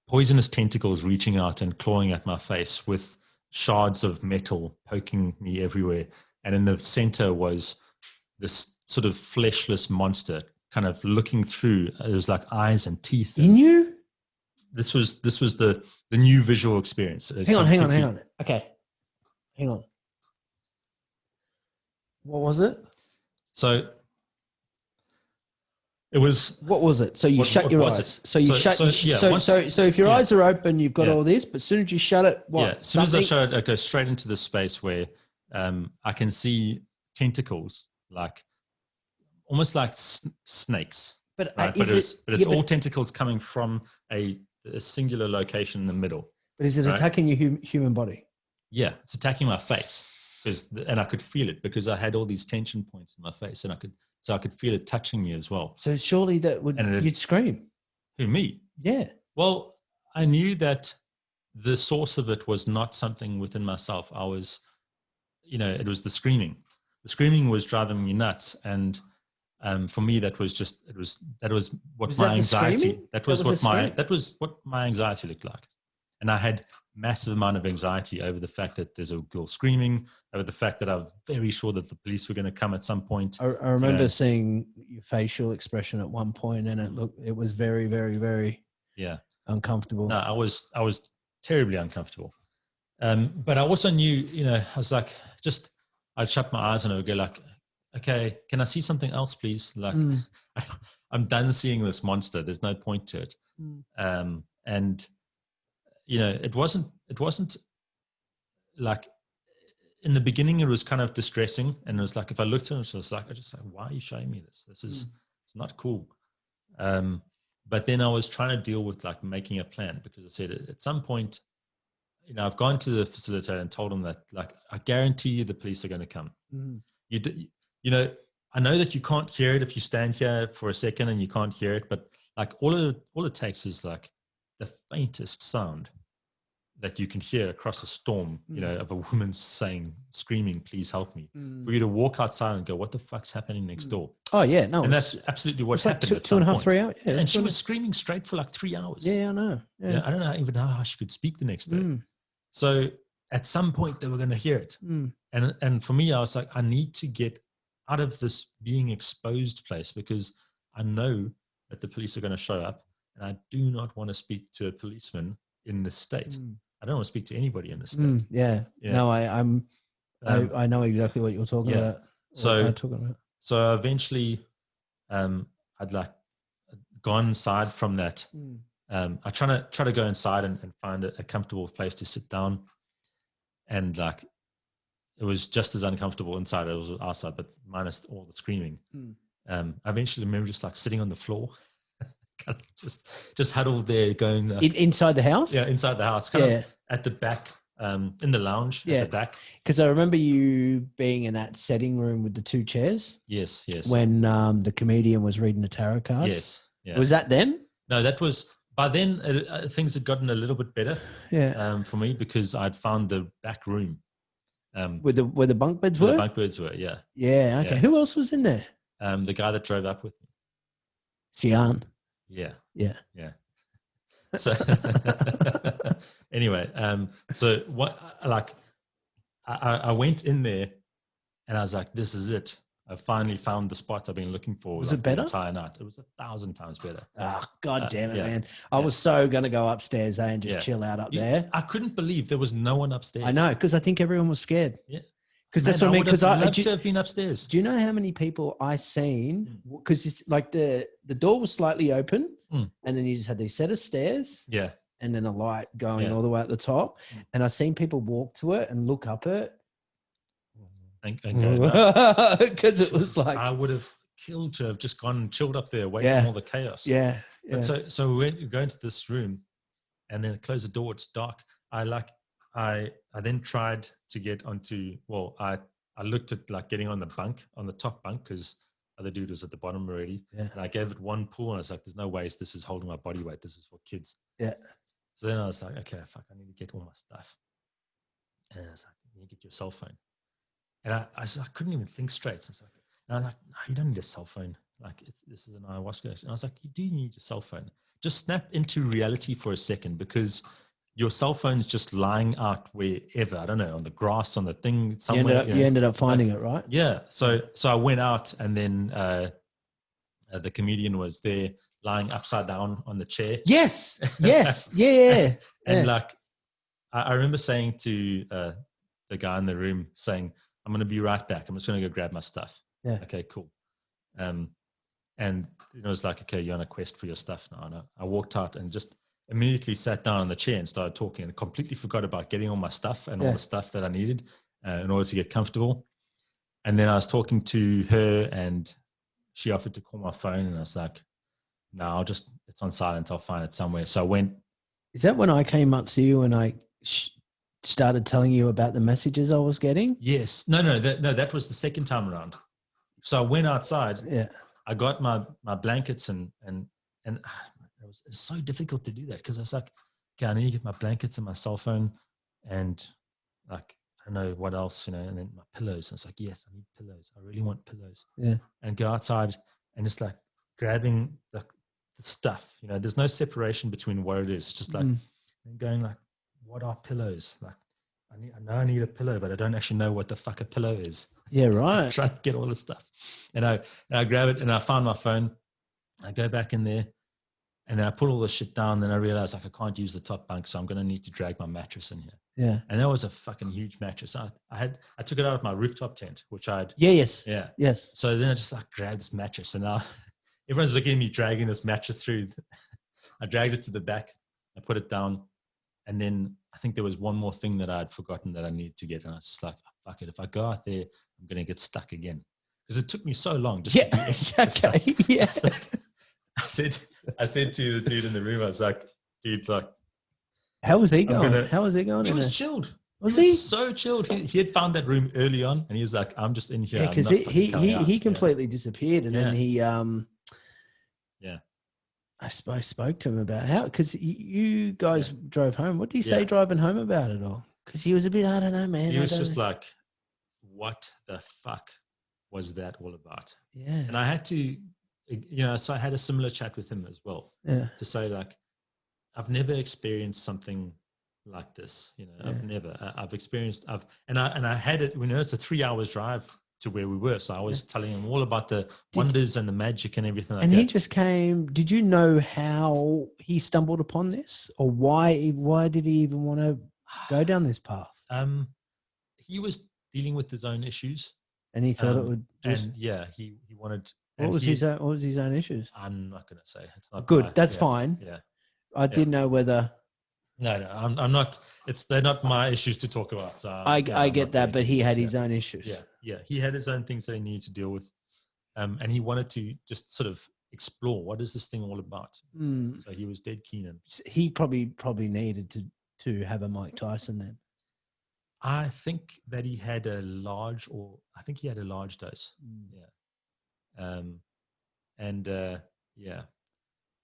poisonous tentacles reaching out and clawing at my face with shards of metal poking me everywhere. And in the center was this sort of fleshless monster kind of looking through. It was like eyes and teeth. In you? this was the new visual experience. Hang on. Okay, hang on. What was it? So it was. What was it? So you shut your eyes. So you shut. So if your eyes are open, you've got all this. But as soon as you shut it, what? Yeah. As soon as I shut it, I go straight into this space where I can see tentacles, like almost like snakes. But right? It's all tentacles coming from a singular location in the middle. But is it attacking your human body? Yeah, it's attacking my face and I could feel it because I had all these tension points in my face, and I could feel it touching me as well. So surely you'd scream. Who, me? Yeah. Well, I knew that the source of it was not something within myself. I was, it was the screaming. The screaming was driving me nuts, and for me, that was what my anxiety. That was what my anxiety looked like, and I had massive amount of anxiety over the fact that there's a girl screaming, over the fact that I'm very sure that the police were going to come at some point. I remember seeing your facial expression at one point, and it was very, very, very uncomfortable. No, I was terribly uncomfortable, but I also knew, I was like, I'd shut my eyes and I would go like, okay, can I see something else, please? Like, I'm done seeing this monster. There's no point to it. And it wasn't like, in the beginning, it was kind of distressing. And it was like, if I looked at it, I was like, why are you showing me this? It's not cool. But then I was trying to deal with like making a plan, because I said at some point, I've gone to the facilitator and told him that, like, I guarantee you the police are going to come. I know that you can't hear it if you stand here for a second and you can't hear it, but like all it takes is like the faintest sound that you can hear across a storm, of a woman screaming, please help me, for you to walk outside and go, what the fuck's happening next door? Oh yeah. No. And that's absolutely what happened. Like 2.5, 3 hours. Yeah, and she was screaming straight for like 3 hours. Yeah, I know. Yeah. I don't even know how she could speak the next day. So at some point they were going to hear it. And for me, I was like, I need to get out of this being exposed place, because I know that the police are going to show up, and I do not want to speak to a policeman in this state. I don't want to speak to anybody in this state. No, I know exactly what you're talking about. So eventually, I'd like gone inside from that. I try to go inside and find a comfortable place to sit down, and like, it was just as uncomfortable inside as it was outside, but minus all the screaming. I eventually remember just like sitting on the floor, kind of just huddled there, going inside the house. Yeah, inside the house, kind of at the back, in the lounge at the back. Because I remember you being in that setting room with the 2 chairs. Yes. When the comedian was reading the tarot cards. Yes. Yeah. Was that then? No, that was by then. Things had gotten a little bit better. Yeah. For me, because I'd found the back room. Where the bunk beds were? The bunk beds were, yeah. Yeah, okay. Yeah. Who else was in there? The guy that drove up with me. Sian. Yeah. Yeah. Yeah. So anyway, so what, like, I went in there and I was like, this is it. I finally found the spot I've been looking for. Was it better? The entire night. It was 1,000 times better. Oh, God damn it, man. I was so going to go upstairs and just chill out up there. I couldn't believe there was no one upstairs. I know, because I think everyone was scared. Yeah. Because that's what I mean. Because I'd love to have been upstairs. Do you know how many people I seen? Because it's like the door was slightly open, and then you just had these set of stairs. Yeah. And then a light going all the way at the top. And I seen people walk to it and look up it. Because it was like, I would have killed to have just gone and chilled up there, away from all the chaos. Yeah. But so we go into this room, and then close the door. It's dark. I then tried to get onto. Well, I looked at like getting on the top bunk, because other dude was at the bottom already. Yeah. And I gave it one pull, and I was like, "There's no ways this is holding my body weight. This is for kids." Yeah. So then I was like, "Okay, fuck, I need to get all my stuff." And I was like, "You need to get your cell phone." And I couldn't even think straight. And I was like, no, you don't need a cell phone. Like, this is an ayahuasca. And I was like, you do need your cell phone. Just snap into reality for a second, because your cell phone's just lying out wherever. I don't know, on the grass, on the thing somewhere. You ended up finding it, right? Yeah. So I went out, and then the comedian was there. lying upside down on the chair. Yes. Yes. Yeah. And Yeah. like, I remember saying to the guy in the room, saying, I'm going to be right back. I'm just going to go grab my stuff. Yeah. Okay, cool. And it was like, okay, you're on a quest for your stuff now. And I walked out and just immediately sat down on the chair and started talking, and completely forgot about getting all my stuff and all the stuff that I needed in order to get comfortable. And then I was talking to her, and she offered to call my phone, and I was like, no, it's on silent. I'll find it somewhere. So I went. Is that when I came up to you and I started telling you about the messages I was getting? Yes. No, that was the second time around. So I went outside. Yeah. I got my blankets and it was so difficult to do that, because I was like, okay, I need to get my blankets and my cell phone and like, I don't know what else, and then my pillows. And it's like, yes, I need pillows. I really want pillows. Yeah. And go outside and just like grabbing the stuff, there's no separation between what it is. It's just like going like, what are pillows? Like, I know I need a pillow, but I don't actually know what the fuck a pillow is. Yeah, right. Trying to get all this stuff. And I grab it and I found my phone. I go back in there and then I put all this shit down. Then I realized like I can't use the top bunk, so I'm going to need to drag my mattress in here. Yeah. And that was a fucking huge mattress. I took it out of my rooftop tent, which I'd. Yes. Yeah. Yes. So then I just like grabbed this mattress, and now everyone's looking at me dragging this mattress through. I dragged it to the back. I put it down. And then I think there was one more thing that I had forgotten that I needed to get. And I was just like, oh, fuck it. If I go out there, I'm going to get stuck again. Because it took me so long just to do okay. Yeah. I said to the dude in the room, I was like, dude, like. How was he going? How was he going? He was chilled. Was he? So chilled. He had found that room early on, and he was like, I'm just in here. Yeah, because he completely disappeared. And then he, I suppose spoke to him about how, because you guys drove home. What did he say driving home about it all? Because he was a bit, I don't know, man. He was just like, what the fuck was that all about? Yeah. And I had to, so I had a similar chat with him as well. Yeah. To say like, I've never experienced something like this. I've experienced, and I had it, it's a 3 hours drive to where we were. So I was telling him all about the wonders and the magic and everything like that. And he just came, did you know how he stumbled upon this, or why did he even want to go down this path? He was dealing with his own issues. And he thought it would just... And he wanted... What was his own issues? I'm not going to say. It's not good. That's fine. Yeah. I didn't know whether... No, I'm not. They're not my issues to talk about. So I get that, but he had his own issues. Yeah. He had his own things that he needed to deal with, and he wanted to just sort of explore what is this thing all about. So he was dead keen, and he probably needed to have a Mike Tyson then. I think that he had a large dose. Yeah.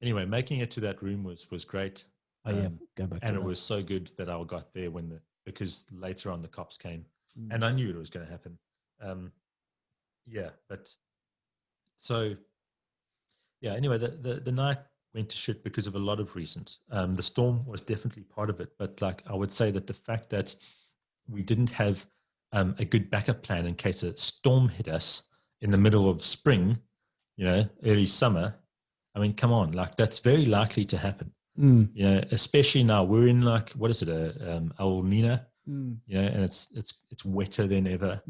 Anyway, making it to that room was great. Go back. And it was so good that I got there because later on the cops came, and I knew it was going to happen. Anyway, the night went to shit because of a lot of reasons. The storm was definitely part of it, but like I would say that the fact that we didn't have a good backup plan in case a storm hit us in the middle of spring, early summer. I mean, come on, like that's very likely to happen. Especially now we're in like, what is it, El Nino, and it's wetter than ever.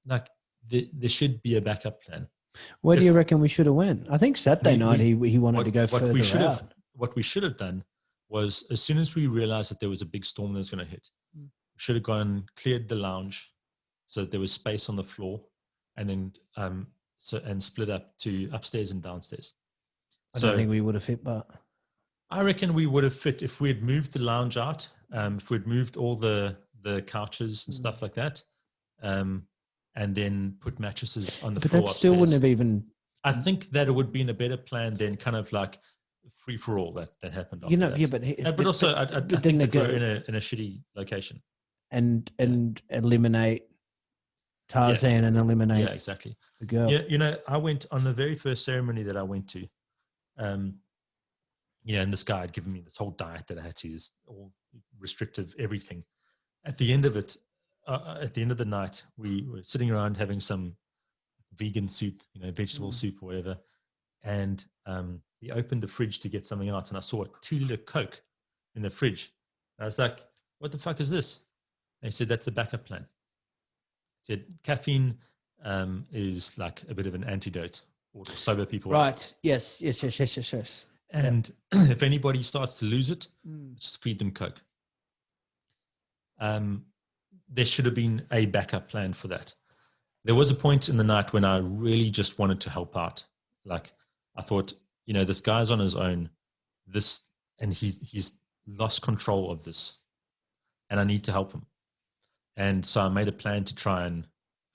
Like there should be a backup plan. Where do you reckon we should have went? I think Saturday night he wanted to go further out. What we should have done was, as soon as we realized that there was a big storm that was going to hit, we should have gone and cleared the lounge so that there was space on the floor, and then and split up to upstairs and downstairs. I don't think we would have fit, but I reckon we would have fit if we had moved the lounge out, if we'd moved all the couches and stuff like that, and then put mattresses on the floor. But that still wouldn't have even... I think that it would have been a better plan than kind of like free for all that happened after that. But also I think that we're in a shitty location. And eliminate Tarzan and eliminate exactly the girl. Yeah, I went on the very first ceremony that I went to. And this guy had given me this whole diet that I had to use, all restrictive, everything. At the end of it, at the end of the night, we were sitting around having some vegan soup, vegetable soup or whatever. and he opened the fridge to get something out, and I saw a 2-liter Coke in the fridge. I was like, what the fuck is this? And he said, that's the backup plan. He said, caffeine is like a bit of an antidote or to sober people. Right. Yes. And if anybody starts to lose it, just feed them Coke. There should have been a backup plan for that. There was a point in the night when I really just wanted to help out. Like I thought, this guy's on his own, and he's lost control of this, and I need to help him. And so I made a plan to try and,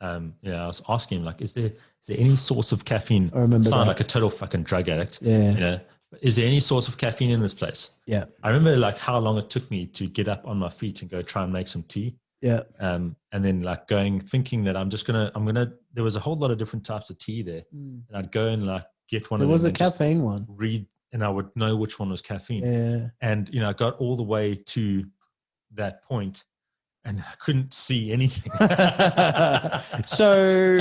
I was asking him, like, is there any source of caffeine? I remember sound that. like a total fucking drug addict. Yeah. Is there any source of caffeine in this place? Yeah. I remember like how long it took me to get up on my feet and go try and make some tea. Yeah. And then like thinking that there was a whole lot of different types of tea there. And I'd go and like get one of them. There was a caffeine one. Read, and I would know which one was caffeine. Yeah. And, I got all the way to that point and I couldn't see anything. So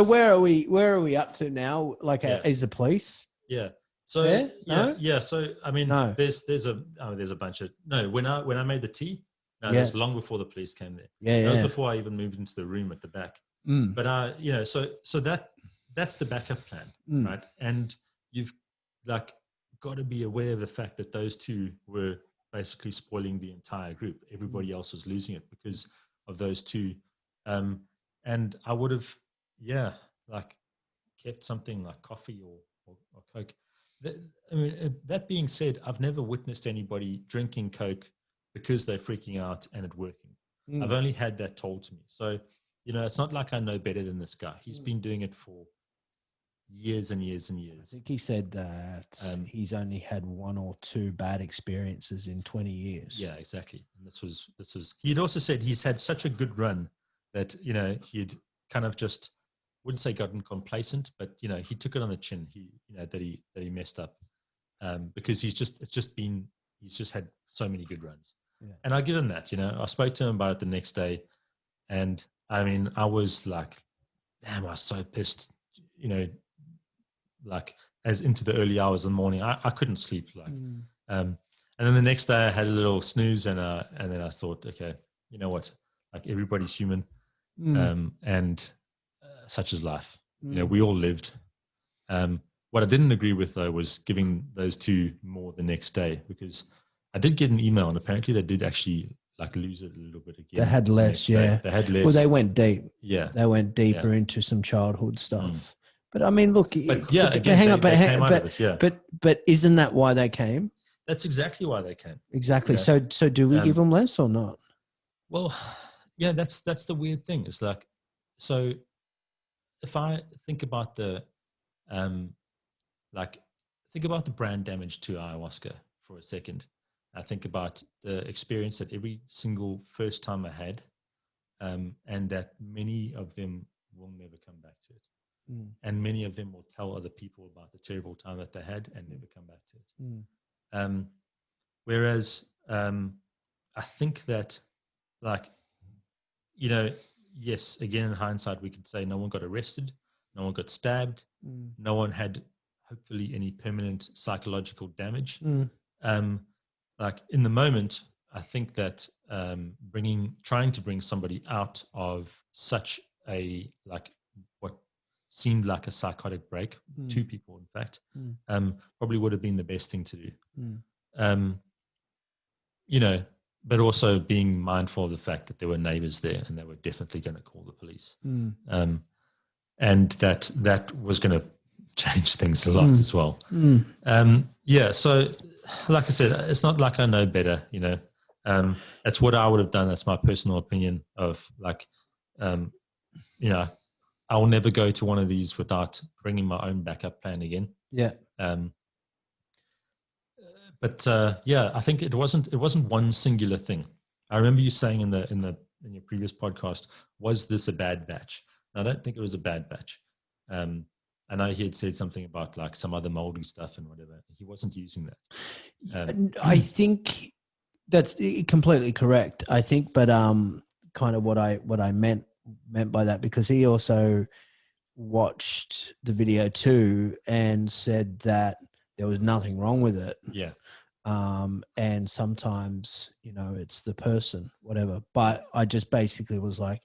where are we up to now? Like, is the police? Yeah. So So I mean, No. there's a bunch of when I made the tea. No, it was long before the police came there. Yeah. That was before I even moved into the room at the back. But so that's the backup plan, right? And you've like got to be aware of the fact that those two were basically spoiling the entire group. Everybody else was losing it because of those two. And I would have, like kept something like coffee or Coke. That being said, I've never witnessed anybody drinking Coke because they're freaking out and it working. I've only had that told to me. So, it's not like I know better than this guy. He's been doing it for years and years and years. I think he said that he's only had 1 or 2 bad experiences in 20 years. Yeah, exactly. And this was, he'd also said he's had such a good run that, he'd kind of just, wouldn't say gotten complacent, but, he took it on the chin. That he messed up because he's just had so many good runs. Yeah. And I give him that, I spoke to him about it the next day. And I mean, I was like, damn, I was so pissed, like as into the early hours of the morning, I couldn't sleep. Like, and then the next day I had a little snooze and then I thought, okay, you know what? Like everybody's human. And such is life. We all lived. What I didn't agree with though was giving those two more the next day, because I did get an email and apparently they did actually like lose it a little bit again. They had less, yeah. They had less. Well, they went deep. Yeah. They went deeper into some childhood stuff. But I mean, look, but isn't that why they came? That's exactly why they came. Exactly. So do we give them less or not? Well, yeah, that's the weird thing. It's like, so if I think about the brand damage to ayahuasca for a second, I think about the experience that every single first time I had, and that many of them will never come back to it. And many of them will tell other people about the terrible time that they had and never come back to it. Whereas I think that, like, yes, again, in hindsight, we could say no one got arrested, no one got stabbed, no one had hopefully any permanent psychological damage. Like in the moment, I think that trying to bring somebody out of such a, like, what seemed like a psychotic break, 2 people, in fact, probably would have been the best thing to do. But also being mindful of the fact that there were neighbors there and they were definitely going to call the police. And that was going to change things a lot as well. So like I said, it's not like I know better, that's what I would have done. That's my personal opinion of, like, I will never go to one of these without bringing my own backup plan again. Yeah. But I think it wasn't one singular thing. I remember you saying in your previous podcast, was this a bad batch? And I don't think it was a bad batch. I know he had said something about like some other moldy stuff and whatever. He wasn't using that. I think that's completely correct. I think, but kind of what I meant by that, because he also watched the video too and said that there was nothing wrong with it. Yeah. And sometimes, you know, it's the person, whatever. But I just basically was like,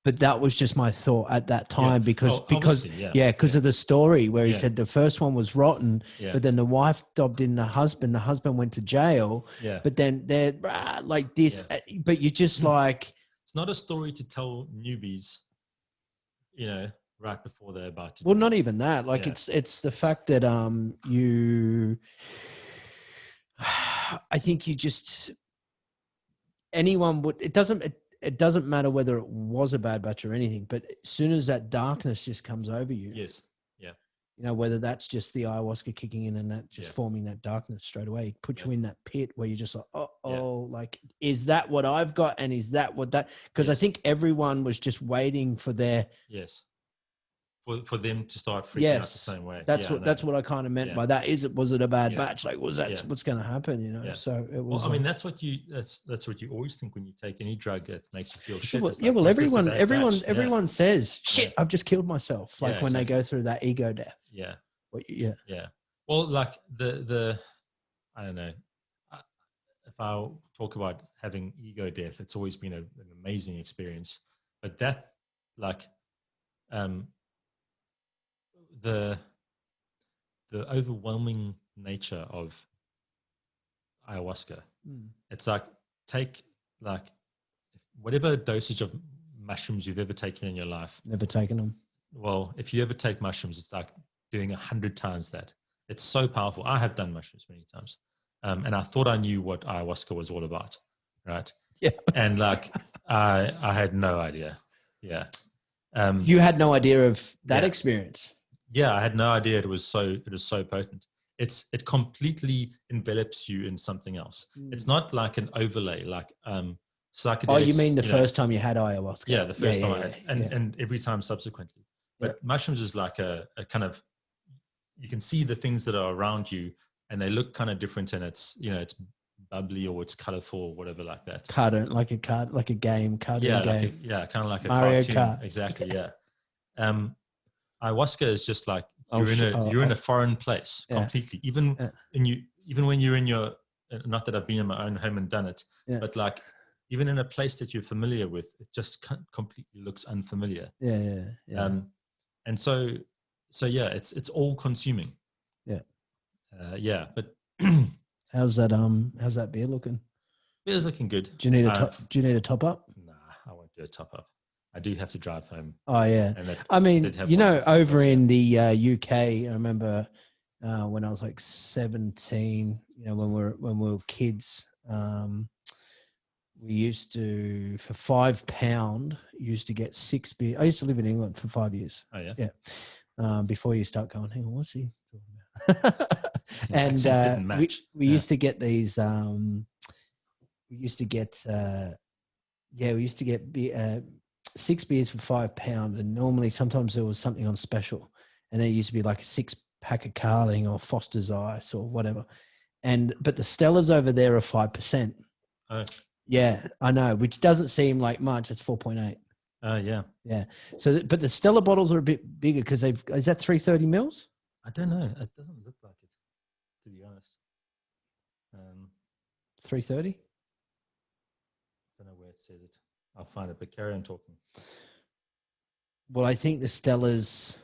but that was just my thought at that time because of the story where he said the first one was rotten, but then the wife dobbed in the husband went to jail, but then they're like this, but you're just like, it's not a story to tell newbies, you know, right before they're about to. Well, not even that. Like it's the fact that I think you just anyone would. It doesn't matter whether it was a bad batch or anything. But as soon as that darkness just comes over you, yes, yeah, you know, whether that's just the ayahuasca kicking in and that just forming that darkness straight away, put you in that pit where you're just like, like, is that what I've got? And is that what that? Because I think everyone was just waiting for their for them to start freaking out the same way. That's what I kind of meant by that. Was it a bad batch? Like, was that what's going to happen? You know. Yeah. So it was. Well, I mean, that's what you always think when you take any drug that makes you feel shit. Well, everyone says shit. I've just killed myself. Like when they go through that ego death. Yeah. Yeah. Well, like the I don't know. If I talk about having ego death, it's always been an amazing experience. But that, like, the overwhelming nature of ayahuasca, it's like take like whatever dosage of mushrooms you've ever taken in your life. Never taken them. Well, if you ever take mushrooms, it's like doing 100 times that. It's so powerful. I have done mushrooms many times. And I thought I knew what ayahuasca was all about. Right. Yeah. And like, I had no idea. Yeah. You had no idea of that experience. Yeah. I had no idea it was so potent. It completely envelops you in something else. It's not like an overlay, like, psychedelics. Oh, you mean the first time you had ayahuasca? Yeah. The first time I had, and every time subsequently. But mushrooms is like a kind of, you can see the things that are around you and they look kind of different, and it's, you know, it's bubbly or it's colorful or whatever like that. Like a game. Kind of like a Mario cartoon. Kart. Exactly. Yeah. Ayahuasca is just like you're in a foreign place completely. Even when you're in your, not that I've been in my own home and done it, but like even in a place that you're familiar with, it just completely looks unfamiliar. Yeah. And so yeah, it's all consuming. But how's that beer looking? Beer's looking good. Do you need a top up? Nah, I won't do a top up. I do have to drive home. Oh yeah. I mean, you know, over in the UK, I remember when I was like 17, you know, when we were kids, we used to, for £5, used to get 6 beer. I used to live in England for 5 years. Oh yeah. Yeah. Before you start going, hang on, what's he talking about? And we used to get these. We used to get 6 beers for £5, and normally sometimes there was something on special, and there used to be like a 6-pack of Carling or Foster's Ice or whatever. But the Stellas over there are 5%. Oh. Yeah, I know, which doesn't seem like much. It's 4.8. Yeah. So, but the Stella bottles are a bit bigger because is that 330 mils? I don't know. It doesn't look like it, to be honest. 330. I don't know where it says it. I'll find it, but carry on talking. Well, I think the Stellas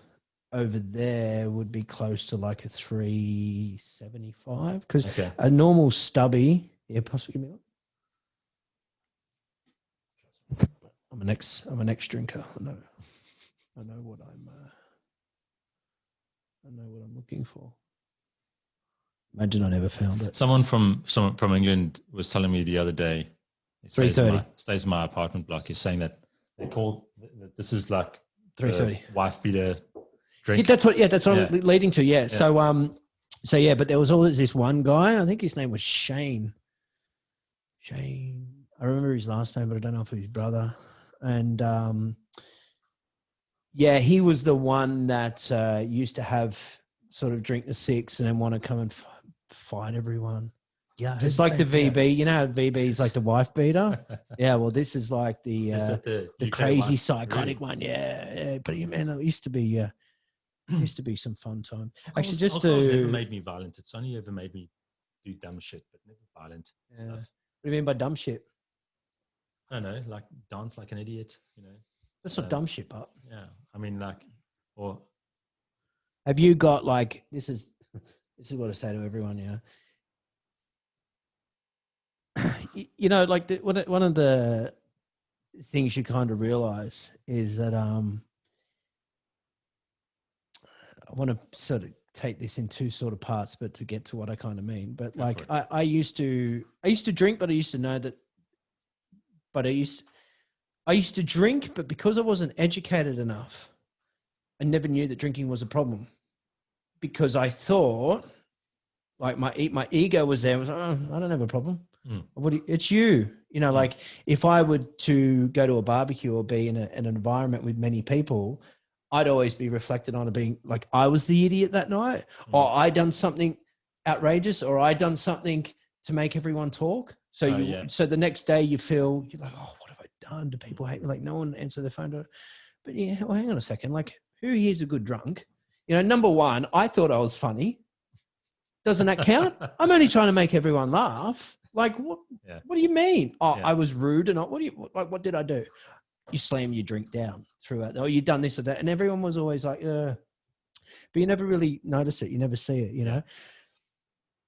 over there would be close to like a 375 because a normal stubby. Yeah, possibly give me one. I'm an ex drinker. I know what I'm looking for. Imagine I never found it. Someone from England was telling me the other day. 330 stays in my apartment block. He's saying that they call this is like 330 wife beater drink. Yeah, that's what I'm leading to. Yeah. So but there was always this one guy. I think his name was Shane. I remember his last name, but I don't know if it was his brother. And he was the one that used to have sort of drink the 6 and then want to come and fight everyone. Yeah, Just it's the like the same, VB. You know how VB is like the wife beater? yeah. Yeah, well, this is like the Is that the UK crazy one? psychotic Really? one. Yeah. But man, it used to be some fun time. Actually, just Alcohol's never to made me violent. It's only ever made me do dumb shit, but never violent what stuff. do you mean by dumb shit? I don't know, like dance like an idiot, you know. That's not dumb shit, but Yeah, I mean, like, or have you got like this is what I say to everyone, you know, like one of the things you kind of realize is that I want to sort of take this in two sort of parts, but to get to what I kind of mean. But like I used to drink, but I used to know that. But I used to drink, but because I wasn't educated enough, I never knew that drinking was a problem. Because I thought, like my ego was there. I was like, oh, I don't have a problem. It's you. You know, like if I were to go to a barbecue or be in an environment with many people, I'd always be reflected on it being like I was the idiot that night, or I done something outrageous, or I done something to make everyone talk. So so the next day you're like, oh, what have I done? Do people hate me? Like no one answer their phone. But yeah, well, hang on a second. Like who here's a good drunk? You know, number one, I thought I was funny. Doesn't that count? I'm only trying to make everyone laugh. Like what? Yeah. What do you mean? Oh, I was rude and what did I do? You slam your drink down throughout. Oh, you done this or that, and everyone was always like, but you never really notice it. You never see it. You know.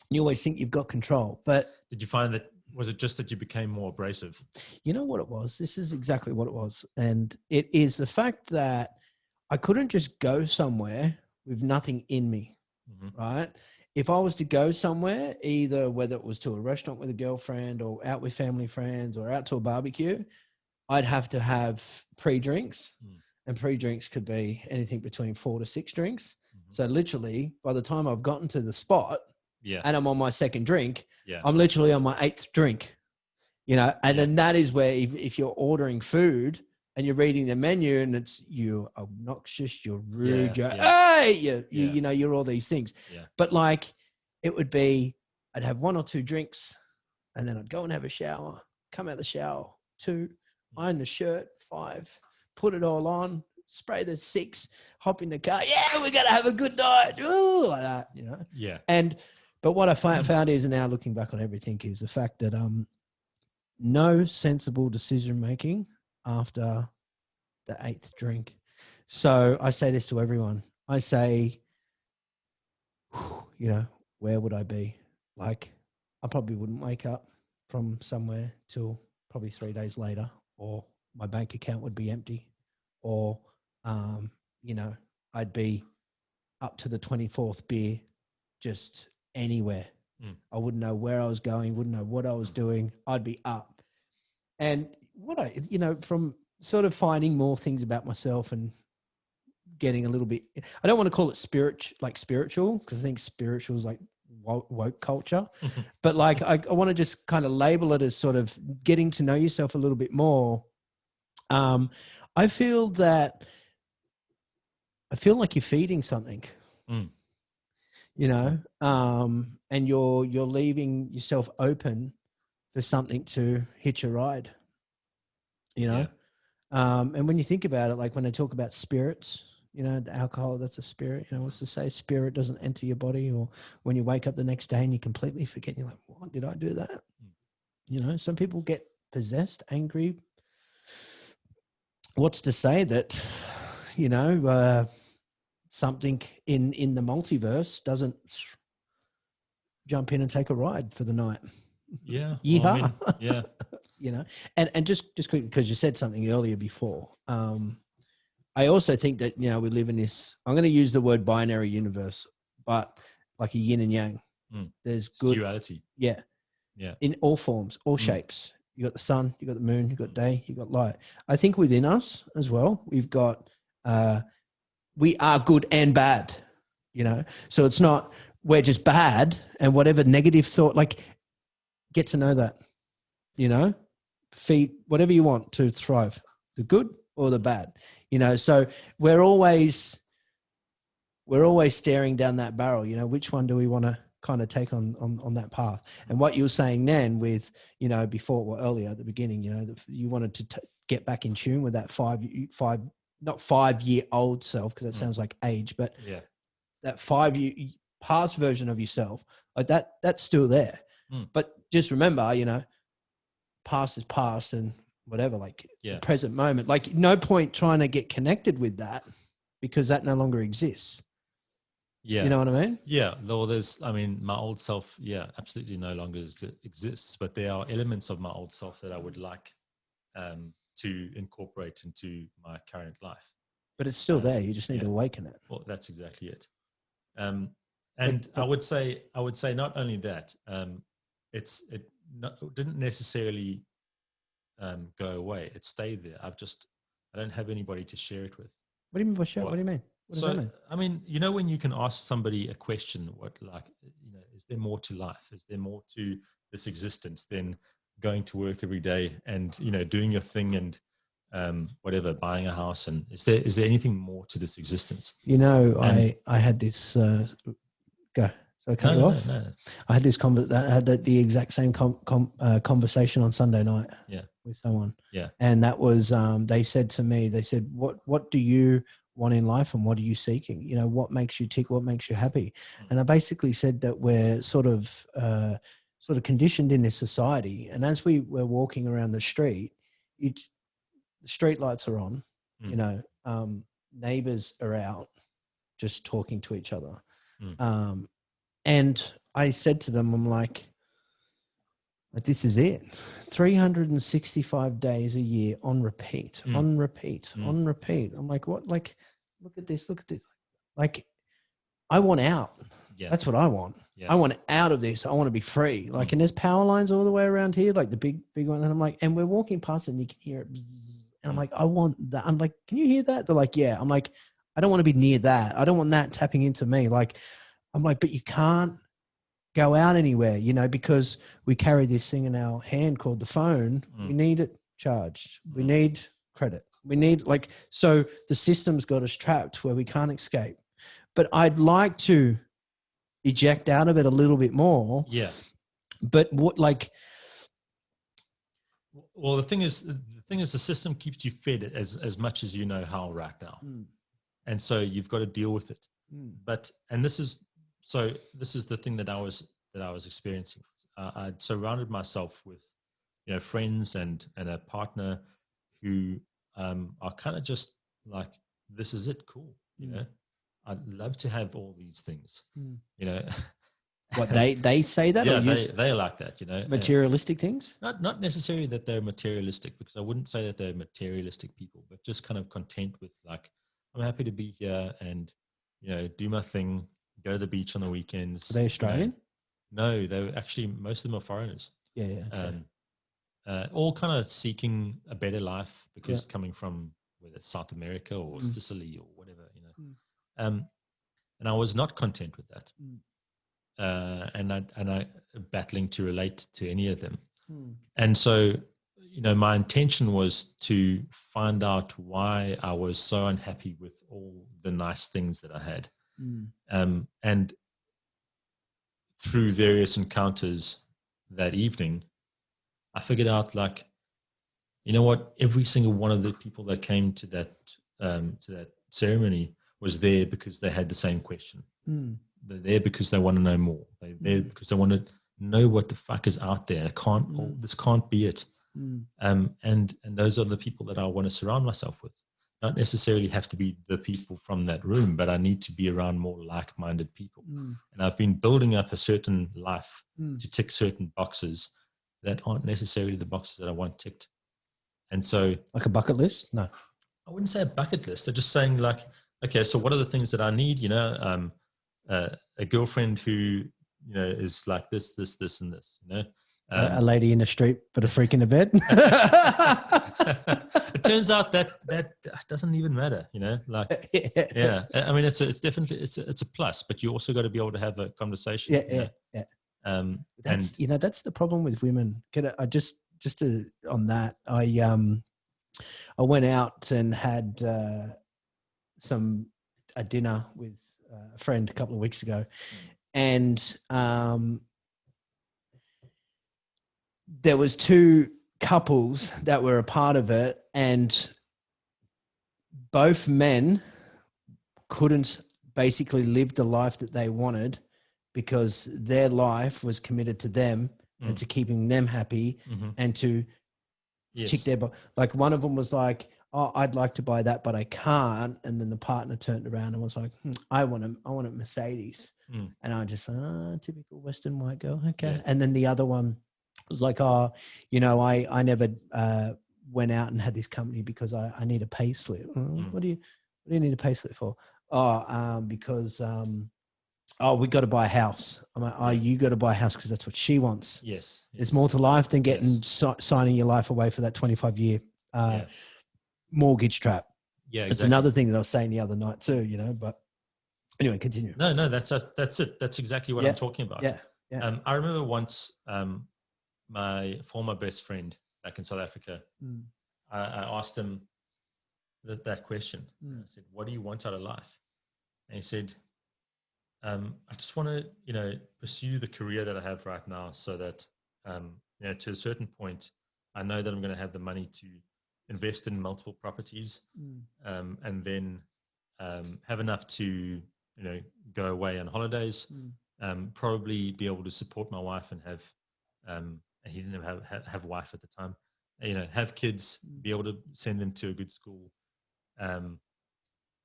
You always think you've got control, but did you find that? Was it just that you became more abrasive? You know what it was? This is exactly what it was, and it is the fact that I couldn't just go somewhere with nothing in me, right? If I was to go somewhere, either whether it was to a restaurant with a girlfriend or out with family friends or out to a barbecue, I'd have to have pre-drinks, and pre-drinks could be anything between 4 to 6 drinks. So literally by the time I've gotten to the spot and I'm on my second drink, I'm literally on my 8th drink, you know, and then that is where if you're ordering food and you're reading the menu and it's you're obnoxious, you're rude, you know, you're all these things. But like it would be, I'd have 1 or 2 drinks and then I'd go and have a shower, come out of the shower, 2, iron the shirt, 5, put it all on, spray the 6, hop in the car. Yeah, we're going to have a good night. Ooh, like that, you know? Yeah. But what I found is, and now looking back on everything, is the fact that no sensible decision-making after the 8th drink. So I say this to everyone. I say, you know, where would I be? Like, I probably wouldn't wake up from somewhere till probably 3 days later, or my bank account would be empty, or, you know, I'd be up to the 24th beer just anywhere. I wouldn't know where I was going, wouldn't know what I was doing. I'd be up. And what you know, from sort of finding more things about myself and getting a little bit, I don't want to call it spiritual, because I think spiritual is like woke culture, but like I want to just kind of label it as sort of getting to know yourself a little bit more. I feel like you're feeding something, you know, and you're leaving yourself open for something to hitch a ride, you know. And when you think about it, like when they talk about spirits, you know, the alcohol, that's a spirit, you know, what's to say spirit doesn't enter your body, or when you wake up the next day and you completely forget, you're like, what did I do that? You know, some people get possessed, angry. What's to say that, you know, something in the multiverse doesn't jump in and take a ride for the night? Yeah. Yeehaw. Well, I mean, yeah. You know, and just quickly, because you said something earlier before, I also think that, you know, we live in this, I'm going to use the word binary universe, but like a yin and yang. There's good duality. Yeah. In all forms, all shapes. You got the sun, you got the moon, you got day, you got light. I think within us as well, we've got, we are good and bad, you know? So it's not, we're just bad, and whatever negative thought, like get to know that, you know, feed whatever you want to thrive, the good or the bad, you know? So we're always staring down that barrel, you know, which one do we want to kind of take on that path. And what you were saying then with, before or earlier at the beginning, that you wanted to get back in tune with that not 5-year-old self, because that sounds like age, but that 5-year past version of yourself, like that's still there. But just remember, past is past, and whatever, like the present moment, like no point trying to get connected with that, because that no longer exists. Yeah. You know what I mean? Yeah. Though my old self, absolutely no longer exists, but there are elements of my old self that I would like to incorporate into my current life. But it's still there. You just need to awaken it. Well, that's exactly it. And I would say not only that, it didn't necessarily go away. It stayed there. I don't have anybody to share it with. What do you mean by share? What do you mean? What does that mean? I mean, when you can ask somebody a question, is there more to life? Is there more to this existence than going to work every day and, doing your thing and whatever, buying a house? And is there anything more to this existence? I had this, go. So I cut you off? No. I had this the exact same conversation on Sunday night with someone. Yeah. And that was, they said to me, what do you want in life, and what are you seeking? What makes you tick? What makes you happy? And I basically said that we're sort of conditioned in this society. And as we were walking around the street, the street lights are on, neighbors are out just talking to each other. And I said to them, I'm like, this is it. 365 days a year on repeat, on repeat, on repeat. I'm like, what? Like, look at this. Like, I want out. Yeah. That's what I want. Yeah. I want out of this. I want to be free. Like, and there's power lines all the way around here, like the big one. And I'm like, and we're walking past and you can hear it. And I'm like, I want that. I'm like, can you hear that? They're like, yeah. I'm like, I don't want to be near that. I don't want that tapping into me. Like, I'm like, but you can't go out anywhere, because we carry this thing in our hand called the phone. We need it charged. We need credit. We need so the system's got us trapped where we can't escape. But I'd like to eject out of it a little bit more. Yeah. But well, the thing is the system keeps you fed as much as you know how right now. And so you've got to deal with it. But this is the thing that I was experiencing. I'd surrounded myself with, friends and a partner who are kind of just like, this is it, cool. I'd love to have all these things. What they say that? Yeah, they like that. Materialistic things. Not necessarily that they're materialistic, because I wouldn't say that they're materialistic people, but just kind of content with like, I'm happy to be here and do my thing. Go to the beach on the weekends. Are they Australian? No, they're actually, most of them are foreigners. Yeah. Okay. All kind of seeking a better life, because coming from whether it's South America or Sicily or whatever, and I was not content with that. And I battling to relate to any of them. And so, my intention was to find out why I was so unhappy with all the nice things that I had. And through various encounters that evening, I figured out, like, what? Every single one of the people that came to that ceremony was there because they had the same question. They're there because they want to know more. They're there because they want to know what the fuck is out there. This can't be it. And those are the people that I want to surround myself with. Not necessarily have to be the people from that room, but I need to be around more like-minded people. And I've been building up a certain life to tick certain boxes that aren't necessarily the boxes that I want ticked. And so, like a bucket list? No, I wouldn't say a bucket list. They're just saying, like, okay, so what are the things that I need? A girlfriend who, is like this, and this, a lady in the street, but a freak in the bed. It turns out that doesn't even matter, like, yeah. I mean, it's definitely, it's a plus, but you also got to be able to have a conversation. Yeah. That's the problem with women. On that, I went out and had a dinner with a friend a couple of weeks ago, and there was two couples that were a part of it, and both men couldn't basically live the life that they wanted because their life was committed to them and to keeping them happy and to tick their box. Like one of them was like, oh, I'd like to buy that, but I can't. And then the partner turned around and was like, I want a Mercedes. And I just, typical Western white girl. Okay. Yeah. And then the other one was like, oh, you know, I never went out and had this company because I need a pay slip. What do you need a pay slip for? Because we got to buy a house. I'm like, you got to buy a house because that's what she wants. Yes. There's more to life than getting signing your life away for that 25-year mortgage trap. Yeah, exactly. It's another thing that I was saying the other night too, you know, but anyway, continue. No, that's it. That's exactly what I'm talking about. Yeah. I remember once my former best friend back in South Africa, I asked him that question. I said, what do you want out of life? And he said, I just want to, you know, pursue the career that I have right now so that, you know, to a certain point, I know that I'm going to have the money to invest in multiple properties and then have enough to, you know, go away on holidays, probably be able to support my wife and have, and he didn't have a wife at the time, you know, have kids, be able to send them to a good school,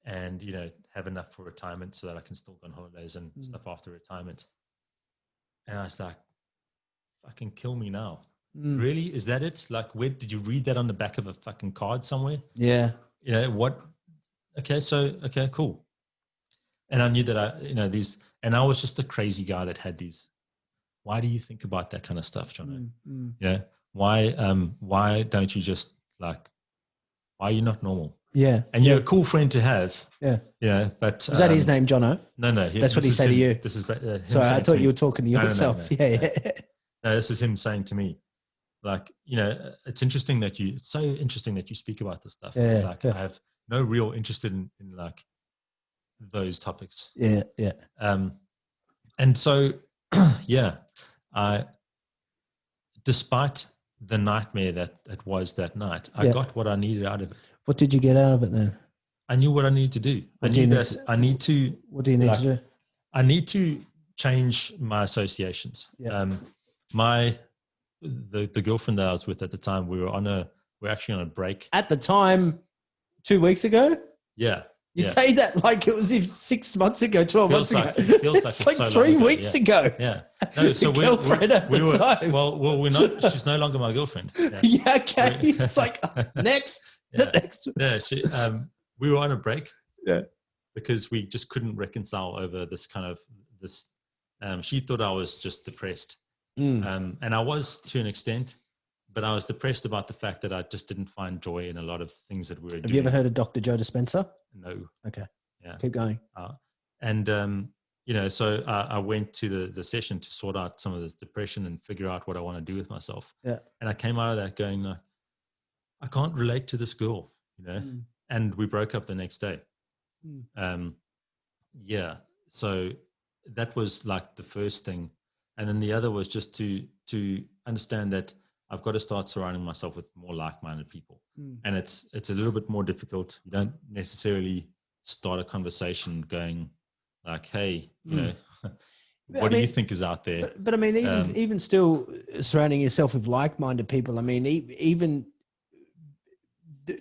and, you know, have enough for retirement so that I can still go on holidays and stuff after retirement. And I was like, fucking kill me now. Really? Is that it? Like, where did you read that on the back of a fucking card somewhere? Yeah. You know, what? Okay, cool. And I knew that and I was just a crazy guy that had these. Why do you think about that kind of stuff, Jono? You know, why don't you just like, why are you not normal? Yeah. And you're a cool friend to have. Yeah. Yeah. But was that his name, Jono? No. That's what he said to you. This is him. Sorry, I thought you were talking to yourself. No. Yeah. No, this is him saying to me, like, you know, it's so interesting that you speak about this stuff. Yeah. Like, I have no real interest in like those topics. Yeah. And so, despite the nightmare that it was that night, I got what I needed out of it. What did you get out of it then? I knew what I needed to do. What do you need to do? I need to change my associations. Yeah. The girlfriend that I was with at the time, we're actually on a break. At the time, 2 weeks ago? Yeah. You say that like it was 6 months ago, 12 months ago. It feels like it's like so 3 weeks ago. Yeah. No, so we're time. Well, we're not. She's no longer my girlfriend. Yeah. Okay. It's like next. Next. Yeah. We were on a break. Yeah. Because we just couldn't reconcile over this kind of this. She thought I was just depressed, and I was to an extent, but I was depressed about the fact that I just didn't find joy in a lot of things that we were doing. Have you ever heard of Dr. Joe Dispenza? No. Okay. Yeah. Keep going. You know, so I went to the session to sort out some of this depression and figure out what I want to do with myself. Yeah. And I came out of that going, like, I can't relate to this girl, you know, and we broke up the next day. So that was like the first thing. And then the other was just to understand that I've got to start surrounding myself with more like-minded people. And it's a little bit more difficult. You don't necessarily start a conversation going like, hey, you know, what do you think is out there? But I mean, even still surrounding yourself with like-minded people, I mean, even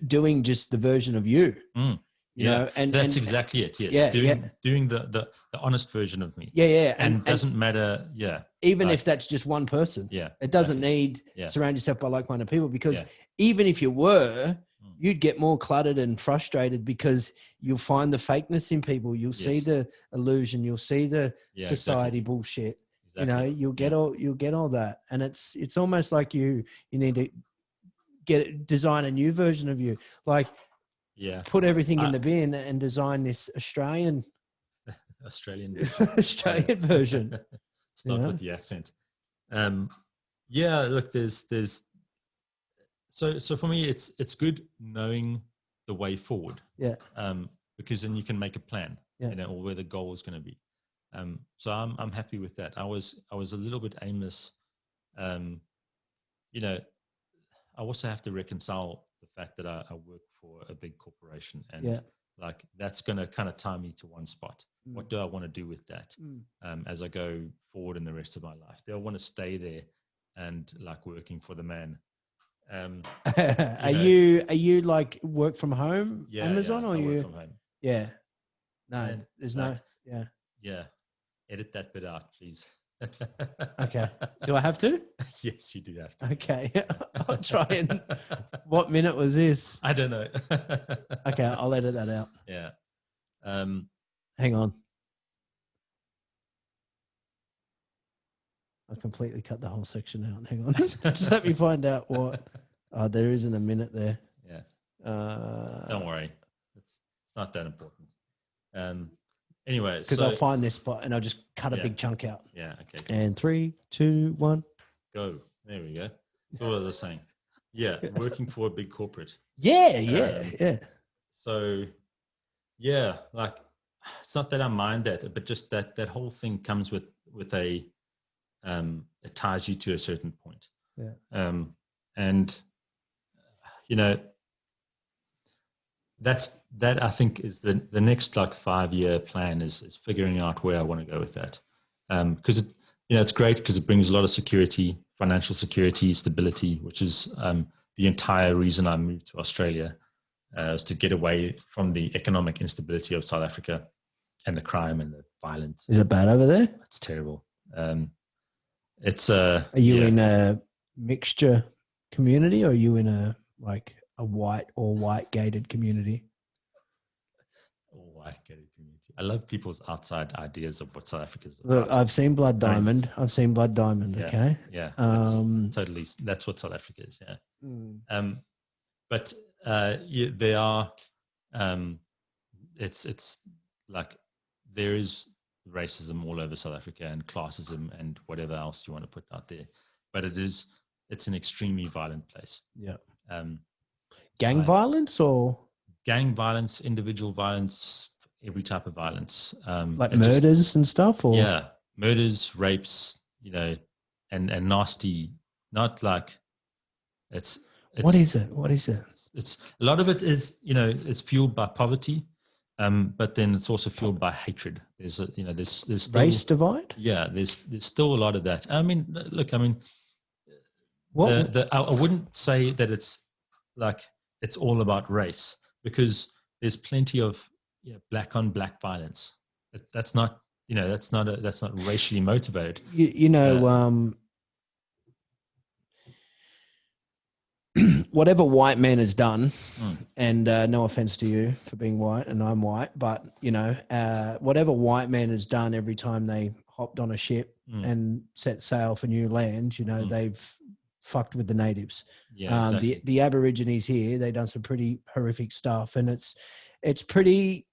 doing just the version of you. You know, and that's exactly it. Yes. Doing the honest version of me. Yeah. And doesn't matter. Yeah. Even if that's just one person. Yeah. It doesn't need surround yourself by like-minded people, because even if you were, you'd get more cluttered and frustrated because you'll find the fakeness in people. You'll see the illusion. You'll see the society bullshit. Exactly. You know, you'll get all that. And it's almost like you need to design a new version of you. Like, put everything in the bin and design this Australian version. Start with the accent. Look, there's so for me it's good knowing the way forward. Yeah. Because then you can make a plan, you know, or where the goal is going to be. So I'm happy with that. I was a little bit aimless. You know, I also have to reconcile the fact that I work for a big corporation, and like that's going to kind of tie me to one spot. What do I want to do with that as I go forward in the rest of my life? Do I want to stay there and like working for the man? Are you like work from home, Amazon, or I you? work from home. Yeah. No, And there's like, no. Yeah. Edit that bit out, please. Okay. Do I have to? Yes, you do have to. Okay. I'll try and. What minute was this? I don't know. Okay, I'll edit that out. Yeah. Hang on. I completely cut the whole section out. Hang on. Just let me find out what. Oh, there isn't a minute there. Yeah. Don't worry. It's not that important. Anyway, because I'll find this spot and I'll just cut a big chunk out. Yeah. Okay. And 3, 2, 1. Go. There we go. That's what I was saying. Yeah, working for a big corporate. Yeah. So, yeah, like it's not that I mind that, but just that whole thing comes with a it ties you to a certain point. Yeah. And you know, that I think is the next like 5-year plan is figuring out where I want to go with that. Because it's great because it brings a lot of security, financial security, stability, which is the entire reason I moved to Australia, is to get away from the economic instability of South Africa and the crime and the violence. Is it bad over there? It's terrible. It's Are you in a mixture community, or are you in a white gated community? All white gated community. I love people's outside ideas of what South Africa is about. Look, I've seen Blood Diamond. Yeah, okay. Yeah. That's what South Africa is. Yeah. But there are. It's like there is racism all over South Africa and classism and whatever else you want to put out there, but it's an extremely violent place. Yeah. Gang violence or gang violence, individual violence, every type of violence, like murders and stuff, or murders, rapes, and nasty. Not like it's what is it? It's a lot of it is it's fueled by poverty. But then it's also fueled by hatred. There's still race divide. Yeah, there's still a lot of that. I mean, look, I wouldn't say that it's like it's all about race, because there's plenty of black on black violence. That's not racially motivated. Whatever white man has done, and no offense to you for being white, and I'm white, but whatever white man has done every time they hopped on a ship and set sail for new land, they've fucked with the natives. Yeah, exactly. The Aborigines here, they've done some pretty horrific stuff, and it's pretty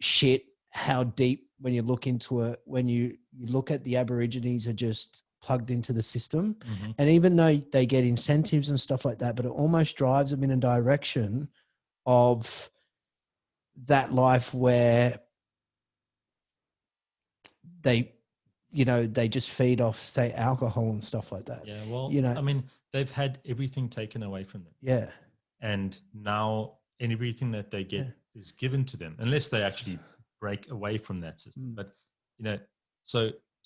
shit how deep when you look into it. When you look at the Aborigines are just plugged into the system, and even though they get incentives and stuff like that, but it almost drives them in a direction of that life where they just feed off, say, alcohol and stuff like that. Yeah, well, I mean, they've had everything taken away from them. Yeah. And now everything that they get is given to them, unless they actually break away from that system. But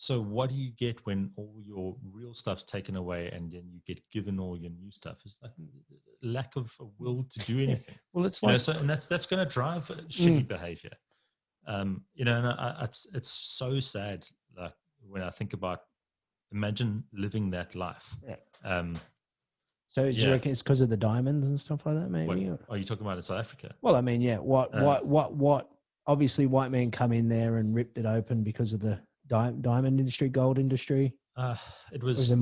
so what do you get when all your real stuff's taken away and then you get given all your new stuff? It's like lack of a will to do anything. Well, it's like, and that's going to drive shitty behavior. And it's so sad. Like when I think about, imagine living that life. Yeah. So do you reckon it's because of the diamonds and stuff like that? Maybe. Are you talking about in South Africa? Well, I mean, yeah. What? Obviously, white men come in there and ripped it open because of the diamond industry, gold industry. It was.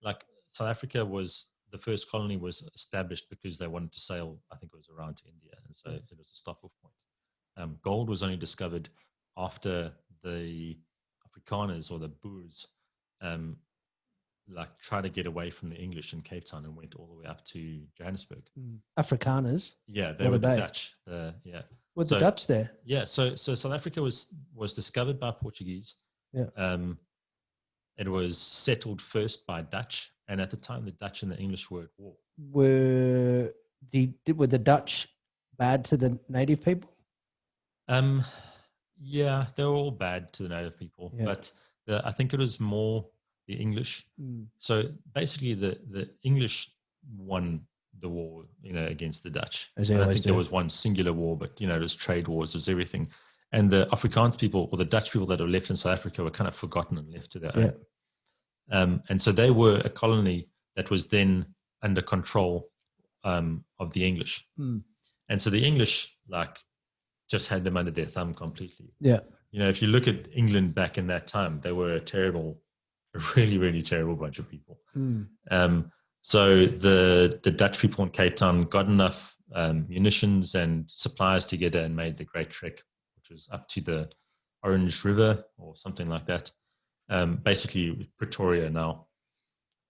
Like South Africa was the first colony was established because they wanted to sail. I think it was around to India, and so it was a stop-off point. Gold was only discovered after the Afrikaners or the Boers, try to get away from the English in Cape Town and went all the way up to Johannesburg. Afrikaners. Yeah, they were the Dutch. Were the Dutch there? Yeah, so South Africa was discovered by Portuguese. Yeah. It was settled first by Dutch, and at the time, the Dutch and the English were at war. Were the Dutch bad to the native people? Yeah, they were all bad to the native people, but I think it was more the English. So basically, the English won the war, against the Dutch. I don't think there was one singular war, but it was trade wars, it was everything. And the Afrikaans people, or the Dutch people that were left in South Africa, were kind of forgotten and left to their own. And so they were a colony that was then under control of the English. And so the English, just had them under their thumb completely. Yeah. If you look at England back in that time, they were a really, really terrible bunch of people. So the Dutch people in Cape Town got enough munitions and supplies together and made the Great Trek, which was up to the Orange River or something like that. Basically Pretoria now.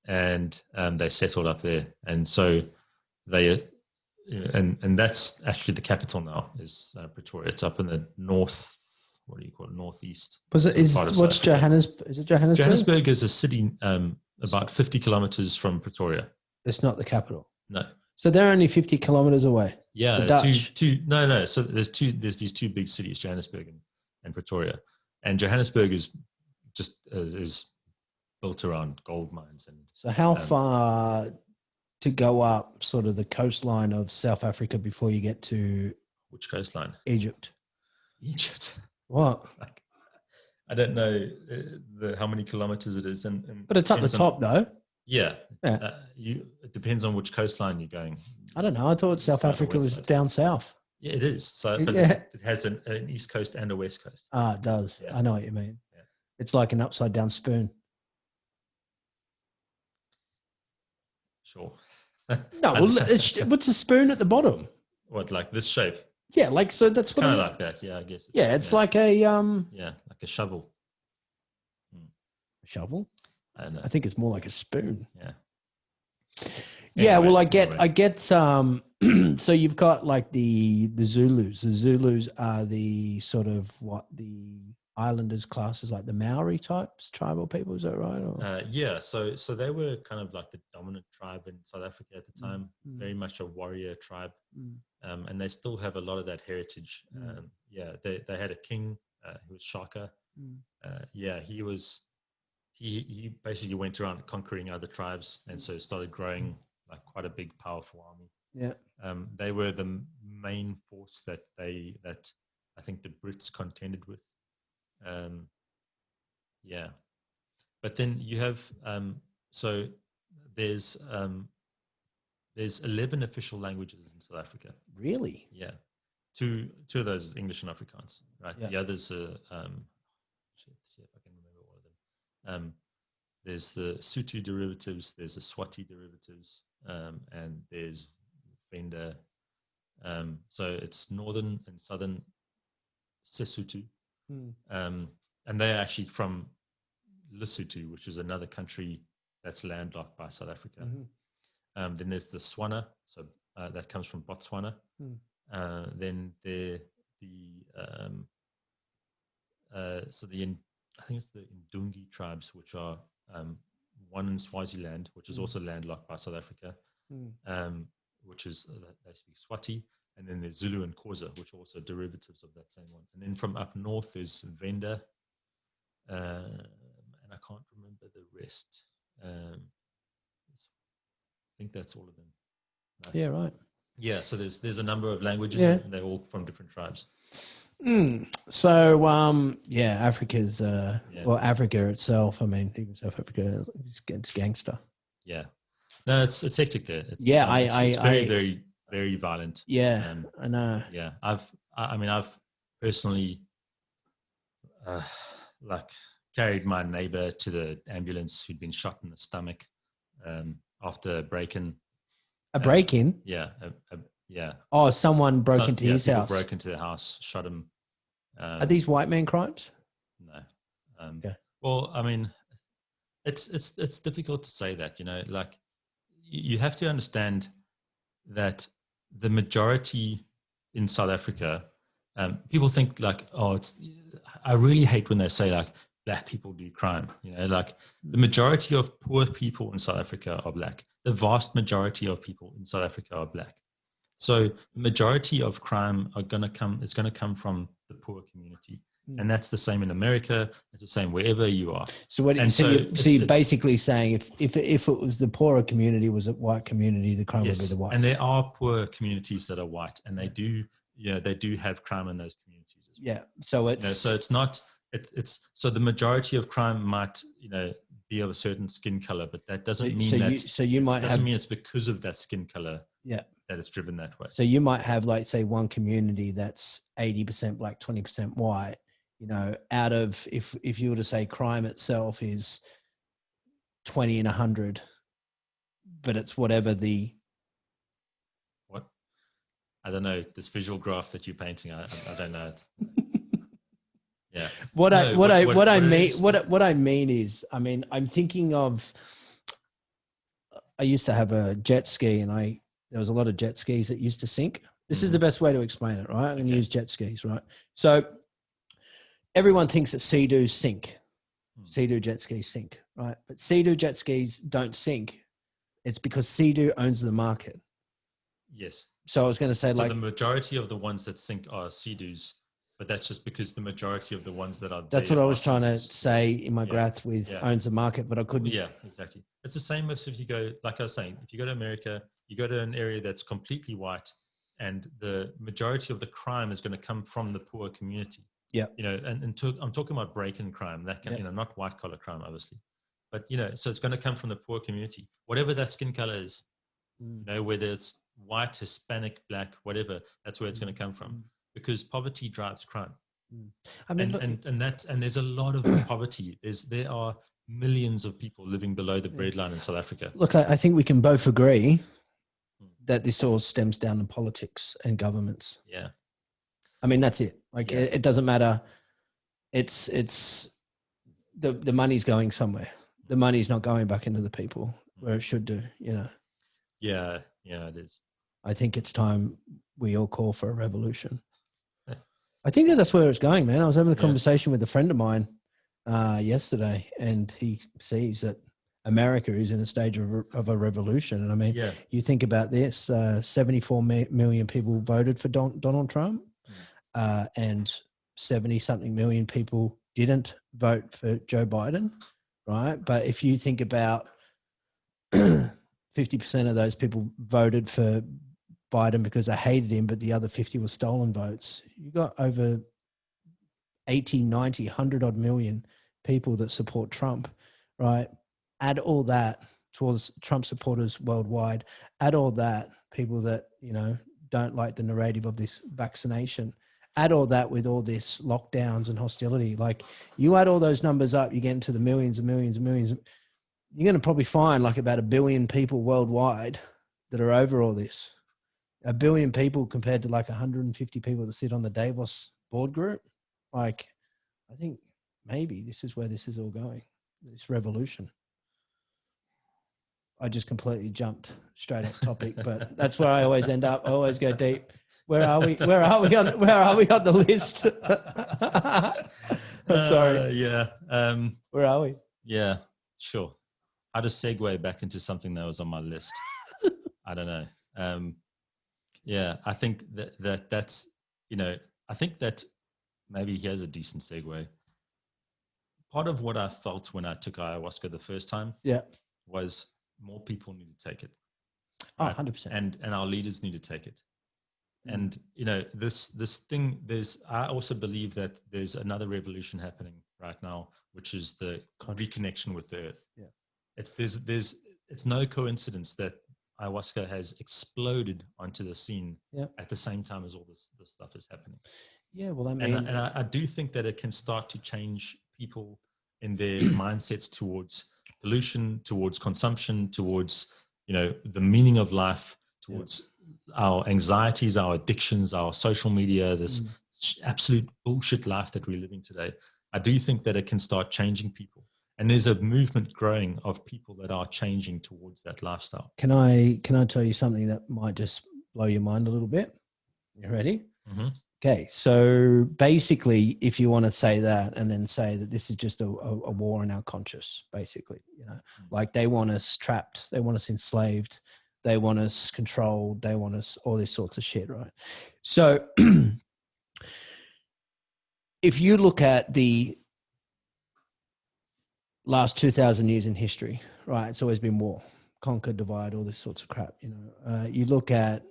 And they settled up there. And so and that's actually the capital now, is Pretoria. It's up in the north. What do you call it? Northeast. What's Johannesburg? Is it Johannesburg? Johannesburg is a city about 50 kilometers from Pretoria. It's not the capital. No. So they're only 50 kilometers away. Yeah. The Dutch. No. So there's these two big cities, Johannesburg and Pretoria. And Johannesburg is built around gold mines. And so how far to go up sort of the coastline of South Africa before you get to which coastline? Egypt. What? I don't know how many kilometers it is, but it's up the top though. Yeah. It depends on which coastline you're going. I don't know. I thought South Africa was down south. Yeah, it is. So, but it has an east coast and a west coast. Ah, it does. Yeah. I know what you mean. Yeah. It's like an upside down spoon. Sure. No, what's a spoon at the bottom? What, like this shape? Yeah, so that's kind of like that. Yeah, I guess. It's like a yeah, like a shovel. A shovel? I don't know. I think it's more like a spoon. Yeah. Yeah, well, I get. So you've got like the Zulus. The Zulus are the sort of what the Islanders class is, like the Maori types, tribal people. Is that right? Or? Yeah. So they were kind of like the dominant tribe in South Africa at the time. Very much a warrior tribe, and they still have a lot of that heritage. They had a king who was Shaka. He basically went around conquering other tribes, and so started growing like quite a big, powerful army. Yeah. They were the main force that I think the Brits contended with. But then you have so there's 11 official languages in South Africa. Really? Yeah. Two of those is English and Afrikaans, right? Yeah. The others are see if I can remember all of them. There's the Sotho derivatives, there's the Swati derivatives, and there's Venda. So it's northern and southern Sesotho. And they're actually from Lesotho, which is another country that's landlocked by South Africa. Then there's the Swana, so that comes from Botswana. Then I think it's the Ndungi tribes, which are one in Swaziland, which is also landlocked by South Africa, which is they speak Swati. And then there's Zulu and Xhosa, which are also derivatives of that same one. And then from up north there's Venda, and I can't remember the rest. I think that's all of them. No. Yeah, right. Yeah, so there's a number of languages, and they're all from different tribes. So Africa's well, Africa itself. I mean, even South Africa, it's gangster. Yeah, no, it's hectic there. It's very, very, very violent. Yeah, I know. Yeah, I've personally carried my neighbor to the ambulance who'd been shot in the stomach after a break-in. A break-in? Yeah. Yeah. Oh, someone broke into his house. Broke into the house, shot him. Are these white man crimes? No. Okay. Well, I mean, it's difficult to say that, like you have to understand that the majority in South Africa people think like, oh, I really hate when they say like black people do crime. Like the majority of poor people in South Africa are black. The vast majority of people in South Africa are black. So the majority of crime is going to come from the poor community. And that's the same in America. It's the same wherever you are. So you're basically saying if it was the poorer community, was a white community, the crime would be the white. And there are poor communities that are white, and they do have crime in those communities as well. Yeah. So it's so the majority of crime might be of a certain skin color, but that doesn't mean mean it's because of that skin color. Yeah. That it's driven that way. So you might have, like, say, one community that's 80% black, 20% white. Out of if you were to say crime itself is 20 and 100, but it's whatever the what I don't know, this visual graph that you're painting. I don't know it. Yeah. What I mean is, I'm thinking of. I used to have a jet ski, and there was a lot of jet skis that used to sink. This is the best way to explain it, right? I'm going to use jet skis, right? So everyone thinks that Sea-Doo sink. Sea-Doo jet skis sink, right? But Sea-Doo jet skis don't sink. It's because Sea-Doo owns the market. Yes. So I was going to say, the majority of the ones that sink are Sea-Doos, but that's just because the majority of the ones that are. That's what I was trying to say in my graph with owns the market, but I couldn't. Yeah, exactly. It's the same as if you go, like I was saying, if you go to America, you go to an area that's completely white, and the majority of the crime is going to come from the poor community. Yeah. I'm talking about break-in crime, that can, not white collar crime, obviously, but so it's going to come from the poor community, whatever that skin color is, whether it's white, Hispanic, black, whatever, that's where it's going to come from, because poverty drives crime. And there's a lot of poverty. There are millions of people living below the breadline in South Africa. Look, I think we can both agree that this all stems down to politics and governments. Yeah. That's it. Like, it doesn't matter. It's the money's going somewhere. The money's not going back into the people where it should do, Yeah, it is. I think it's time we all call for a revolution. I think that's where it's going, man. I was having a conversation with a friend of mine yesterday, and he sees that America is in a stage of a revolution. And you think about this, 74 million people voted for Donald Trump, and 70-something million people didn't vote for Joe Biden, right? But if you think about 50% of those people voted for Biden because they hated him, but the other 50 were stolen votes. You got over 80, 90, 100 odd million people that support Trump, right? Add all that towards Trump supporters worldwide. Add all that, people that, don't like the narrative of this vaccination. Add all that with all this lockdowns and hostility. Like, you add all those numbers up, you get into the millions and millions and millions. You're going to probably find like about 1 billion people worldwide that are over all this. 1 billion people compared to like 150 people that sit on the Davos board group. Like, I think maybe this is where this is all going, this revolution. I just completely jumped straight off topic, but that's where I always end up. I always go deep. Where are we on the list? Sorry. Where are we? Yeah, sure. How to segue back into something that was on my list? I don't know. I think that's, I think that maybe here's a decent segue. Part of what I felt when I took ayahuasca the first time was more people need to take it. Right? 100%. And our leaders need to take it. And, this thing, I also believe that there's another revolution happening right now, which is the reconnection with the earth. Yeah. It's no coincidence that ayahuasca has exploded onto the scene at the same time as all this stuff is happening. Yeah, well, and I do think that it can start to change people in their mindsets towards pollution, towards consumption, towards the meaning of life, towards our anxieties, our addictions, our social media, this absolute bullshit life that we're living today. I do think that it can start changing people. And there's a movement growing of people that are changing towards that lifestyle. Can I tell you something that might just blow your mind a little bit? You ready? Mm-hmm. Okay, so basically, if you want to say that and then say that this is just a war in our conscious, basically, like they want us trapped, they want us enslaved, they want us controlled, they want us all this sorts of shit, right? So if you look at the last 2,000 years in history, right, it's always been war, conquer, divide, all this sorts of crap, you look at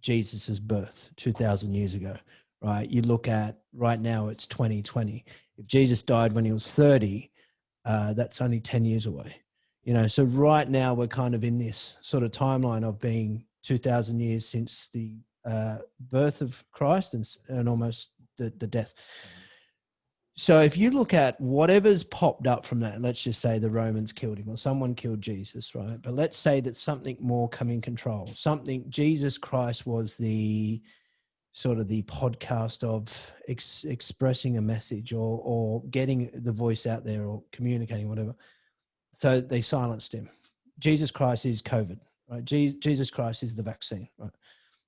Jesus's birth 2,000 years ago, right? You look at right now, it's 2020. If Jesus died when he was 30, that's only 10 years away. So right now we're kind of in this sort of timeline of being 2,000 years since the birth of Christ and almost the death. So if you look at whatever's popped up from that, let's just say the Romans killed him or someone killed Jesus, right? But let's say that something more come in control. Jesus Christ was the sort of the podcast of expressing a message or getting the voice out there or communicating, whatever. So they silenced him. Jesus Christ is COVID, right? Jesus Christ is the vaccine, right?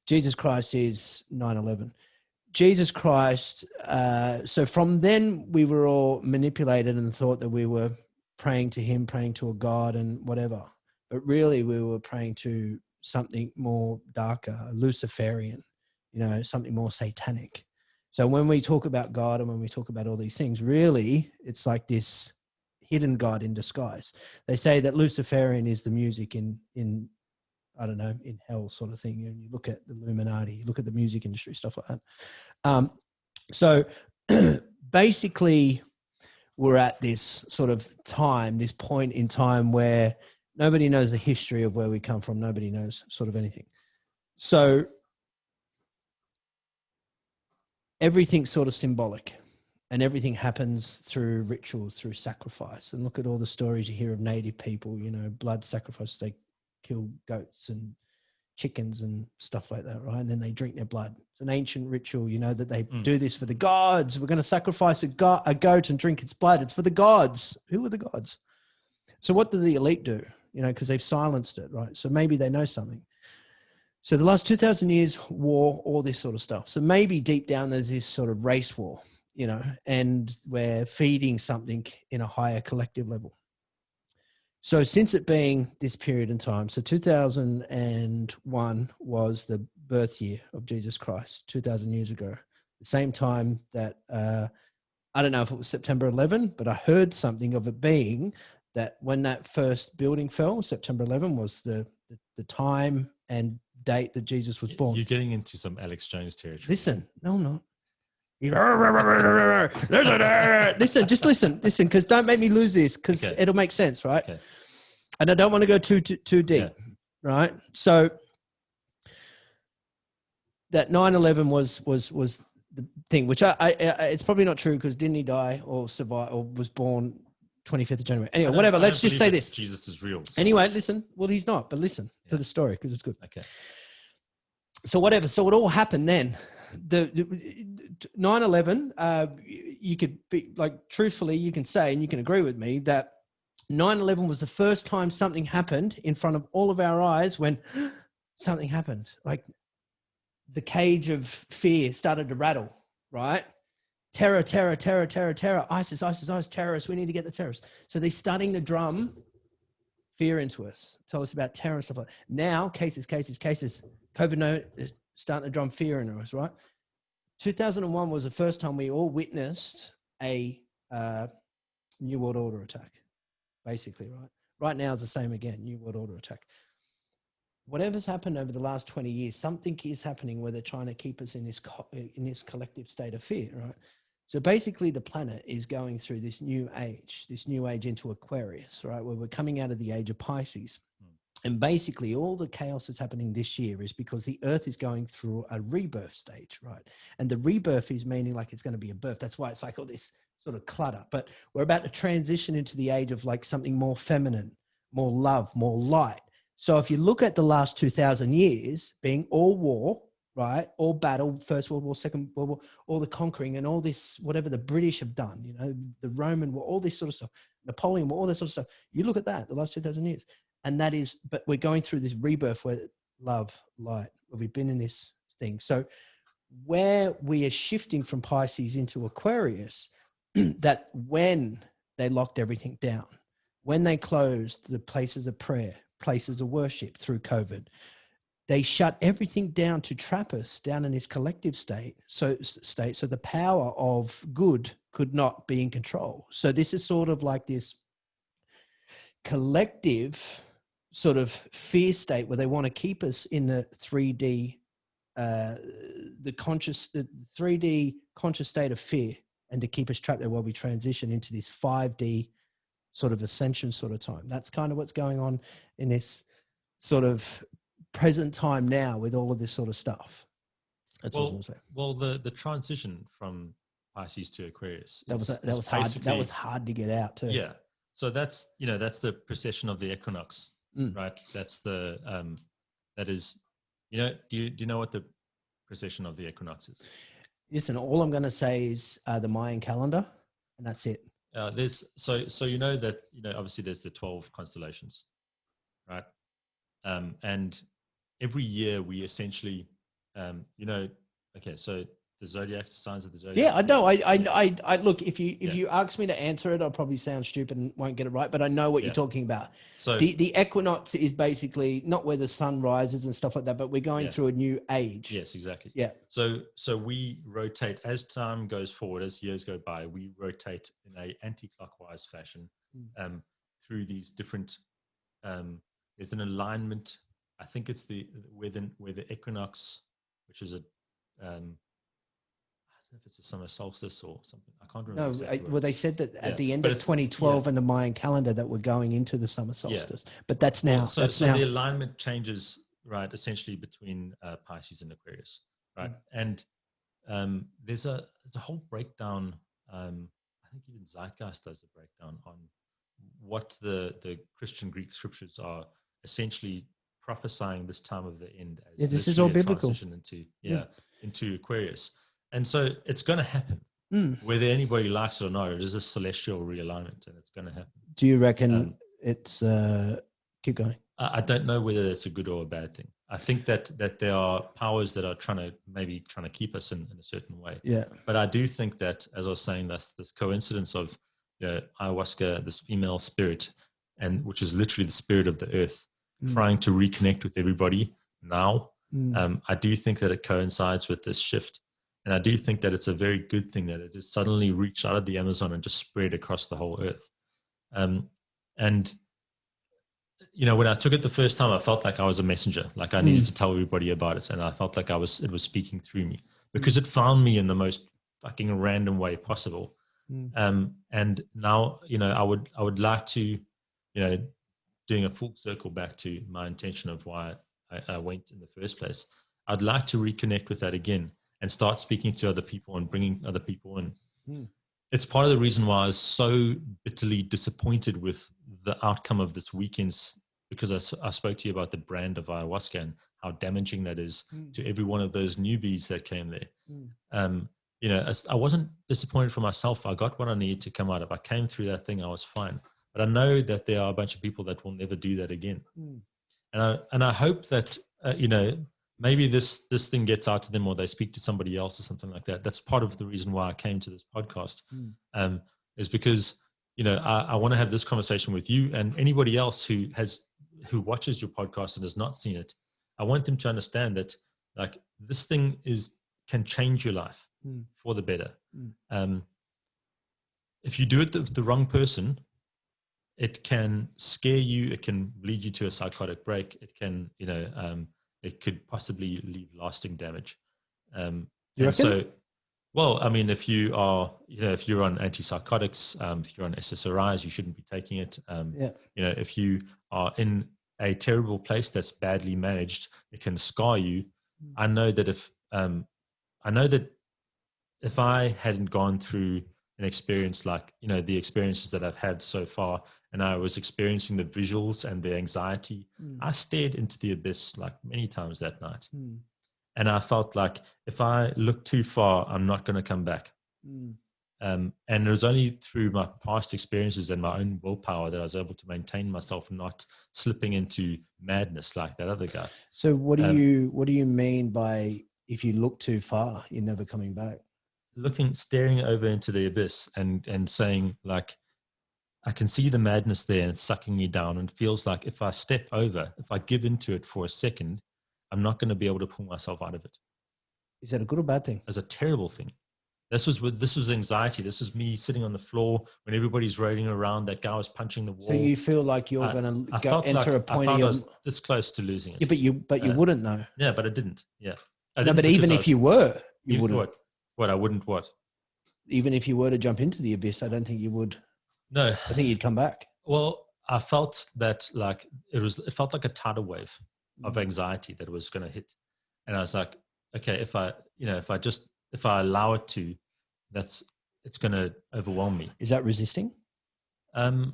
Jesus Christ is 9/11. Jesus Christ, so from then we were all manipulated and thought that we were praying to him, praying to a God and whatever. But really we were praying to something more darker, Luciferian, something more satanic. So when we talk about God and when we talk about all these things, really it's like this hidden God in disguise. They say that Luciferian is the music in I don't know, in hell sort of thing. And you look at the Illuminati, you look at the music industry, stuff like that. So basically we're at this sort of time, this point in time where nobody knows the history of where we come from. Nobody knows sort of anything. So everything's sort of symbolic and everything happens through rituals, through sacrifice. And look at all the stories you hear of native people, blood sacrifice. They kill goats and chickens and stuff like that, right? And then they drink their blood. It's an ancient ritual, that they do this for the gods. We're going to sacrifice a goat and drink its blood. It's for the gods. Who are the gods? So what do the elite do? Because they've silenced it, right? So maybe they know something. So the last 2,000 years, war, all this sort of stuff. So maybe deep down there's this sort of race war, and we're feeding something in a higher collective level. So since it being this period in time, so 2001 was the birth year of Jesus Christ, 2,000 years ago. The same time that, I don't know if it was September 11, but I heard something of it being that when that first building fell, September 11 was the time and date that Jesus was born. You're getting into some Alex Jones territory. Listen, no, I'm not. Listen, just listen, because don't make me lose this, because it'll make sense, right? Okay. And I don't want to go too deep, right? So that 9/11 was the thing, which I it's probably not true, because didn't he die or survive or was born 25th of January? Anyway, whatever. Let's just say this: Jesus is real. So. Anyway, listen. Well, he's not, but listen to the story because it's good. Okay. So whatever. So it all happened then. The 9/11, you could be like, truthfully, you can say, and you can agree with me, that 9/11 was the first time something happened in front of all of our eyes, when something happened. Like the cage of fear started to rattle, right? Terror, terror, terror, terror, terror. ISIS, ISIS, ISIS, terrorists. We need to get the terrorists. So they're starting to drum fear into us, tell us about terror and stuff like that. Now, cases. COVID is starting to drum fear into us, right? 2001 was the first time we all witnessed a New World Order attack, basically, right? Right now is the same again, New World Order attack. Whatever's happened over the last 20 years, something is happening where they're trying to keep us in this collective state of fear, right? So basically the planet is going through this new age into Aquarius, right? Where we're coming out of the age of Pisces. And basically all the chaos that's happening this year is because the earth is going through a rebirth stage, right? And the rebirth is meaning like it's going to be a birth. That's why it's like all this sort of clutter. But we're about to transition into the age of like something more feminine, more love, more light. So if you look at the last 2,000 years being all war, right? All battle, First World War, Second World War, all the conquering and all this, whatever the British have done, the Roman War, all this sort of stuff, Napoleon War, all that sort of stuff. You look at that, the last 2,000 years. And that is, but we're going through this rebirth where love, light, where we've been in this thing. So where we are shifting from Pisces into Aquarius, that when they locked everything down, when they closed the places of prayer, places of worship through COVID, they shut everything down to trap us down in this collective state. So the power of good could not be in control. So this is sort of like this collective sort of fear state where they want to keep us in the 3D, the 3D conscious state of fear, and to keep us trapped there while we transition into this 5D sort of ascension sort of time. That's kind of what's going on in this sort of present time now with all of this sort of stuff. That's what I'm saying. Well, the transition from Pisces to Aquarius that was hard. That was hard to get out too. Yeah. So that's the precession of the equinox, right? That's the that is, do you know what the precession of the equinox is? Listen, all I'm going to say is the Mayan calendar, and that's it. There's so that obviously there's the 12 constellations, right? And every year we essentially, okay, so the zodiac, the signs of the zodiac. Yeah, I know. I look, if you ask me to answer it, I'll probably sound stupid and won't get it right, but I know what you're talking about. So the equinox is basically not where the sun rises and stuff like that, but we're going through a new age. Yes, exactly. Yeah. So we rotate as time goes forward, as years go by, we rotate in a anti-clockwise fashion through these different. There's an alignment. I think it's where the equinox, which is I don't know if it's a summer solstice or something. I can't remember. No, well, they said that at the end of 2012 in the Mayan calendar that we're going into the summer solstice, but that's now. So the alignment changes, right? Essentially between Pisces and Aquarius, right? And there's a whole breakdown. I think even Zeitgeist does a breakdown on what the Christian Greek scriptures are essentially prophesying this time of the end. As this is all biblical. Transition into Aquarius. And so it's going to happen, whether anybody likes it or not. It is a celestial realignment, and it's going to happen. Do you reckon it's keep going? I don't know whether it's a good or a bad thing. I think that there are powers that are trying to keep us in a certain way. Yeah. But I do think that, as I was saying, that's this coincidence of ayahuasca, this female spirit, and which is literally the spirit of the earth, trying to reconnect with everybody now. I do think that it coincides with this shift. And I do think that it's a very good thing that it just suddenly reached out of the Amazon and just spread across the whole earth. And, when I took it the first time, I felt like I was a messenger, like I needed to tell everybody about it. And I felt like it was speaking through me because it found me in the most fucking random way possible. And now, I would like to, doing a full circle back to my intention of why I went in the first place. I'd like to reconnect with that again and start speaking to other people and bringing other people in. It's part of the reason why I was so bitterly disappointed with the outcome of this weekend's, because I spoke to you about the brand of ayahuasca and how damaging that is to every one of those newbies that came there. I wasn't disappointed for myself. I got what I needed to come out of. I came through that thing. I was fine. But I know that there are a bunch of people that will never do that again. And I hope that, maybe this thing gets out to them, or they speak to somebody else or something like that. That's part of the reason why I came to this podcast, is because, I want to have this conversation with you and anybody else who watches your podcast and has not seen it. I want them to understand that like this thing can change your life for the better. If you do it with the wrong person, it can scare you. It can lead you to a psychotic break. It can, it could possibly leave lasting damage. And so, well, I mean, if you are, if you're on antipsychotics, if you're on SSRIs, you shouldn't be taking it. If you are in a terrible place that's badly managed, it can scar you. I know that if I hadn't gone through an experience like, the experiences that I've had so far, and I was experiencing the visuals and the anxiety, I stared into the abyss like many times that night. And I felt like if I look too far, I'm not going to come back. And it was only through my past experiences and my own willpower that I was able to maintain myself, not slipping into madness like that other guy. So what do you mean by if you look too far, you're never coming back. Staring over into the abyss and saying like, I can see the madness there and it's sucking me down, and it feels like if I step over, if I give into it for a second, I'm not going to be able to pull myself out of it. Is that a good or bad thing? As a terrible thing. This was anxiety. This was me sitting on the floor when everybody's rolling around. That guy was punching the wall. So you feel like you're going to enter a point. I was this close to losing it. Yeah, but you wouldn't know. Yeah, but I didn't. Yeah. No, but even if you were, you wouldn't. What? I wouldn't what? Even if you were to jump into the abyss, I don't think you would. No. I think you'd come back. Well, I felt that like it felt like a tidal wave of anxiety that was going to hit. And I was like, okay, if I allow it to, it's going to overwhelm me. Is that resisting? If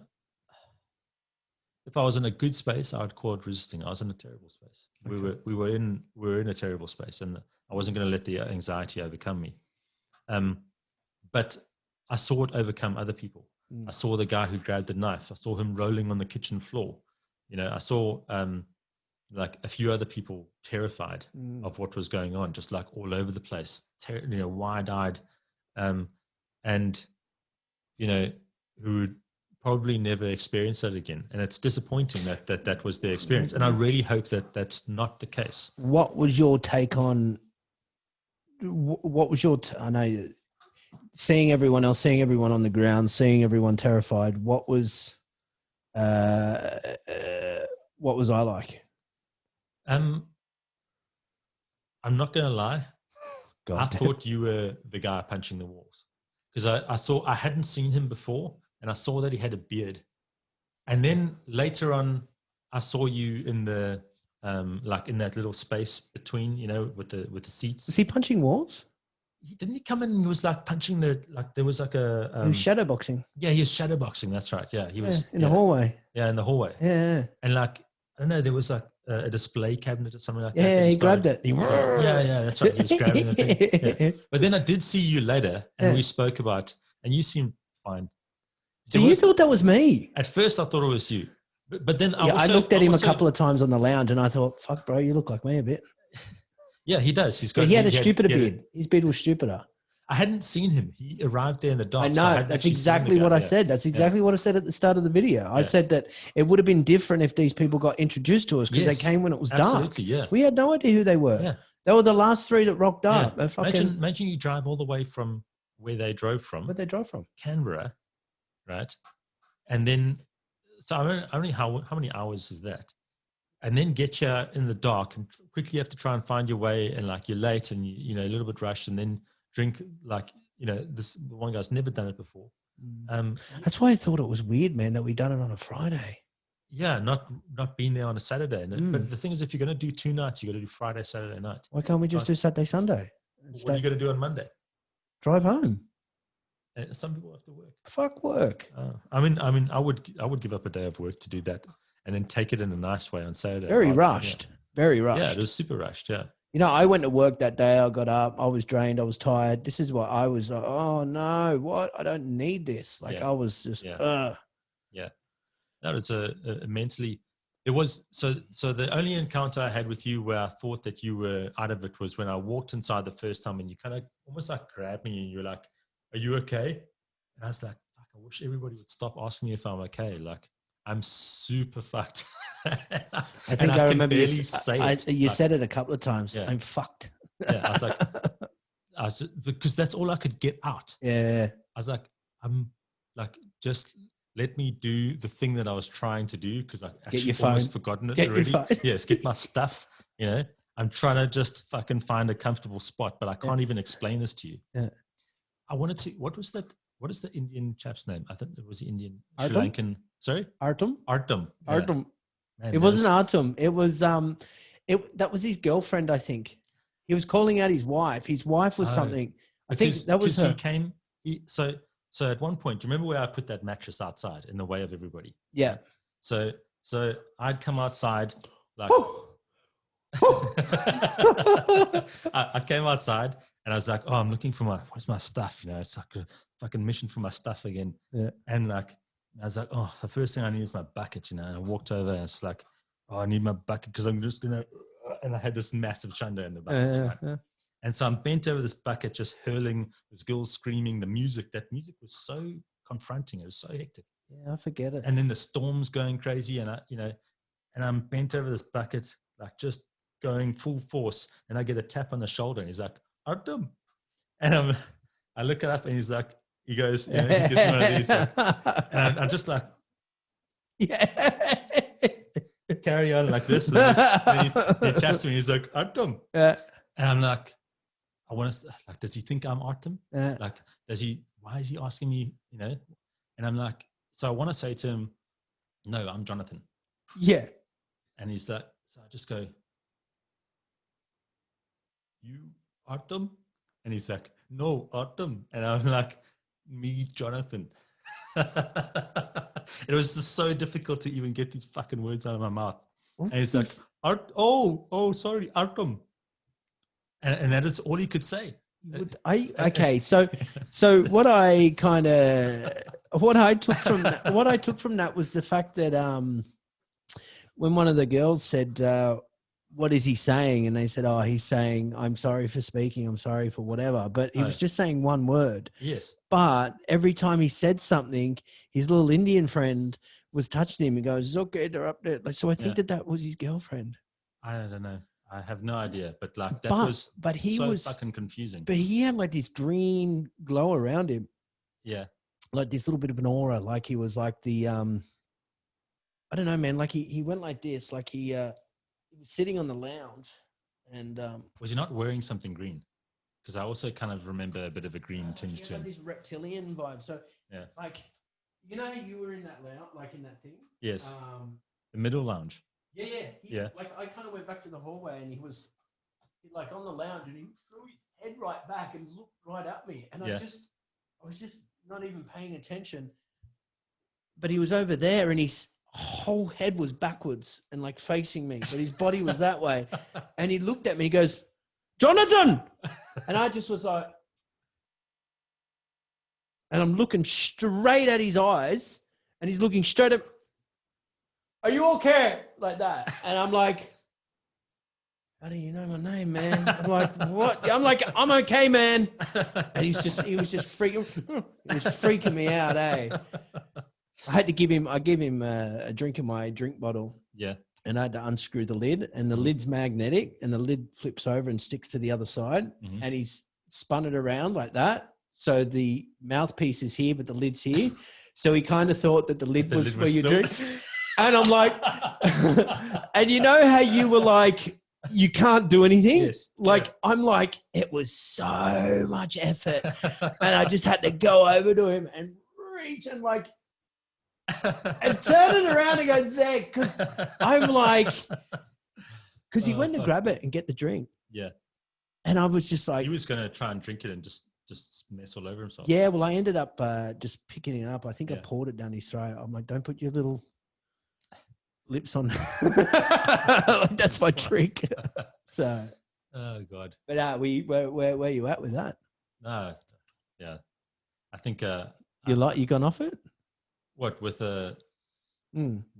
I was in a good space, I would call it resisting. I was in a terrible space. Okay. We were in a terrible space, and I wasn't going to let the anxiety overcome me. But I saw it overcome other people. I saw the guy who grabbed the knife. I saw him rolling on the kitchen floor. I saw like a few other people terrified of what was going on, just like all over the place, wide-eyed, and who would probably never experience that again. And it's disappointing that was their experience. And I really hope that that's not the case. What was your take on? What was your? I know. Seeing everyone on the ground, seeing everyone terrified. What was I like? I'm not going to lie. I thought you were the guy punching the walls, because I hadn't seen him before, and I saw that he had a beard. And then later on, I saw you in the like in that little space between, with the seats. Was he punching walls? Didn't he come in and he was like punching there was like a... he was shadowboxing. Yeah, he was shadowboxing. That's right. Yeah, he was... In the hallway. Yeah, in the hallway. Yeah. And like, I don't know, there was like a display cabinet or something like that. Yeah, he grabbed it. Yeah, that's right. He was grabbing the thing. Yeah. But then I did see you later, and we spoke about, and you seemed fine. So you thought that was me? At first I thought it was you. But then I looked at him a couple of times on the lounge, and I thought, fuck, bro, you look like me a bit. Yeah, he does. He had a stupider beard. His beard was stupider. I hadn't seen him. He arrived there in the dark. I know. That's exactly what I said. That's exactly what I said at the start of the video. I said that it would have been different if these people got introduced to us, because they came when it was dark. Absolutely, yeah. We had no idea who they were. Yeah. They were the last three that rocked up. Imagine you drive all the way from where they drove from. Where'd they drive from? Canberra, right? And then, so how many hours is that? And then get you in the dark and quickly have to try and find your way, and like you're late and you a little bit rushed, and then drink like this one guy's never done it before. That's why I thought it was weird, man, that we done it on a Friday. Yeah, not being there on a Saturday. But the thing is, if you're going to do 2 nights, you got to do Friday, Saturday night. Why can't we just do Saturday, Sunday? What are you going to do on Monday? Drive home. And some people have to work. Fuck work. I mean, I would give up a day of work to do that, and then take it in a nice way on Saturday. Very rushed. Yeah, it was super rushed. Yeah. I went to work that day. I got up. I was drained. I was tired. This is what I was like, oh no, what? I don't need this. I was just, Yeah. That was a mentally, it was, so the only encounter I had with you where I thought that you were out of it was when I walked inside the first time, and you kind of almost like grabbed me and you were like, are you okay? And I was like, fuck, I wish everybody would stop asking me if I'm okay. Like, I'm super fucked. I think I remember you said it a couple of times. Yeah. I'm fucked. Yeah, I was because that's all I could get out. Yeah. I was like, I'm like, just let me do the thing that I was trying to do, because I actually almost forgotten it already. Yes, get my stuff. I'm trying to just fucking find a comfortable spot, but I can't even explain this to you. Yeah. I wanted to. What was that? What is the Indian chap's name? I think it was the Indian Artum? Sri Lankan. Sorry, Artum. Artum. Yeah. Artum. Man, it wasn't Artum. It was that was his girlfriend, I think. He was calling out his wife. His wife was something. I think that was her. He came. So at one point, do you remember where I put that mattress outside in the way of everybody? Yeah. So I'd come outside like. I came outside and I was like, oh, I'm looking for where's my stuff? It's like a fucking mission for my stuff again. Yeah. And like, I was like, oh, the first thing I need is my bucket, and I walked over and it's like, oh, I need my bucket because I'm just going to, and I had this massive chunder in the bucket. Right? And so I'm bent over this bucket, just hurling, this girl screaming, that music was so confronting. It was so hectic. Yeah, I forget it. And then the storm's going crazy, and I'm bent over this bucket, like just going full force. And I get a tap on the shoulder, and he's like, Artem. And I look it up, and he goes, he gives me one of these, and I'm just like, yeah. carry on like this. And then he taps me, and he's like, Artem. Yeah. And I'm like, I want to, like, does he think I'm Artem? Yeah. Like, why is he asking me, And I'm like, so I want to say to him, no, I'm Jonathan. Yeah. And he's like, so I just go, you Artem? And he's like, no, Artem. And I'm like, me, Jonathan. It was just so difficult to even get these fucking words out of my mouth. And he's like, sorry, Artem. And that is all he could say. Okay, so what I took from that was the fact that when one of the girls said, what is he saying? And they said, oh, he's saying, I'm sorry for speaking, I'm sorry for whatever. But he was just saying one word. Yes. But every time he said something, his little Indian friend was touching him and goes, it's okay, they're up there. Like, so I think that was his girlfriend. I don't know. I have no idea. But like that was fucking confusing. But he had like this green glow around him. Yeah. Like this little bit of an aura. Like he was like the I don't know, man. Like he went like this. Like he was sitting on the lounge and was he not wearing something green? Because I also kind of remember a bit of a green tinge to him. This reptilian vibe. So yeah, like you were in that lounge, like in that thing. Yes. The middle lounge. Yeah. Like I kind of went back to the hallway and he was like on the lounge and he threw his head right back and looked right at me. And I was just not even paying attention. But he was over there and his whole head was backwards and like facing me, but his body was that way. And he looked at me, he goes, Jonathan! And I just was like, and I'm looking straight at his eyes and he's looking straight at, are you okay? Like that. And I'm like, how do you know my name, man? I'm like, what? I'm like, I'm okay, man. And he was just freaking me out, eh? I gave him a drink in my drink bottle. Yeah. And I had to unscrew the lid, and the lid's magnetic, and the lid flips over and sticks to the other side. Mm-hmm. And he's spun it around like that. So the mouthpiece is here, but the lid's here. So he kind of thought that the lid was where you drink. And I'm like, and you know how you were like, you can't do anything? Yes. Like, yeah. I'm like, it was so much effort. And I just had to go over to him and reach and like, and turn it around and go there. Because I'm like, because he went to grab it and get the drink. Yeah. And I was just like. He was going to try and drink it and just mess all over himself. Yeah, well, I ended up just picking it up. I think I poured it down his throat. I'm like, don't put your little lips on. That's my trick. So. Oh God. But where you at with that? No. Yeah. I think. You gone off it? What with the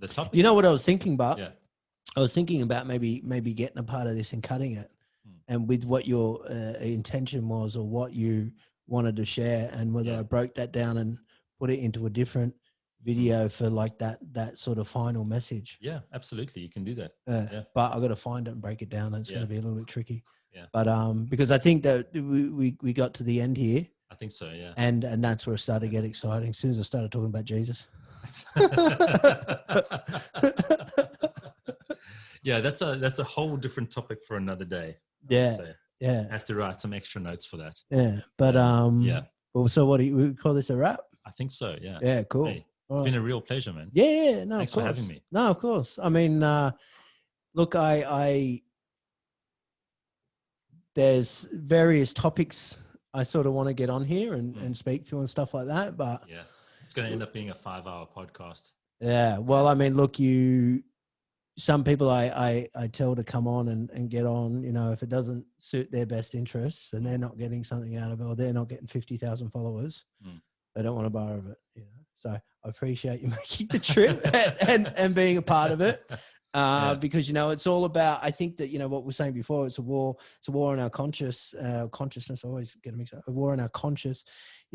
topic? You know what I was thinking about? Yeah. I was thinking about maybe getting a part of this and cutting it, and with what your intention was or what you wanted to share, and whether I broke that down and put it into a different video for like that sort of final message. Yeah, absolutely. You can do that. But I got to find it and break it down. It's going to be a little bit tricky. Yeah. But because I think that we got to the end here. I think so. Yeah. And that's where it started to get exciting. As soon as I started talking about Jesus. Yeah, that's a whole different topic for another day. Yeah. I have to write some extra notes for that. Yeah. But well, so what do you call this, a wrap? I think so. Yeah. Yeah. Cool. Hey, it's been a real pleasure, man. Yeah. No. Thanks for having me. No, of course. I mean, look, I there's various topics I sort of want to get on here and speak to and stuff like that. But yeah, it's going to end up being a 5-hour podcast. Yeah. Well, I mean, look, some people I tell to come on and get on, if it doesn't suit their best interests and they're not getting something out of it or they're not getting 50,000 followers, they don't want to borrow it, So I appreciate you making the trip and being a part of it. because, it's all about, I think that, what we're saying before, it's a war on our consciousness. I always get mixed up. A war on our conscious,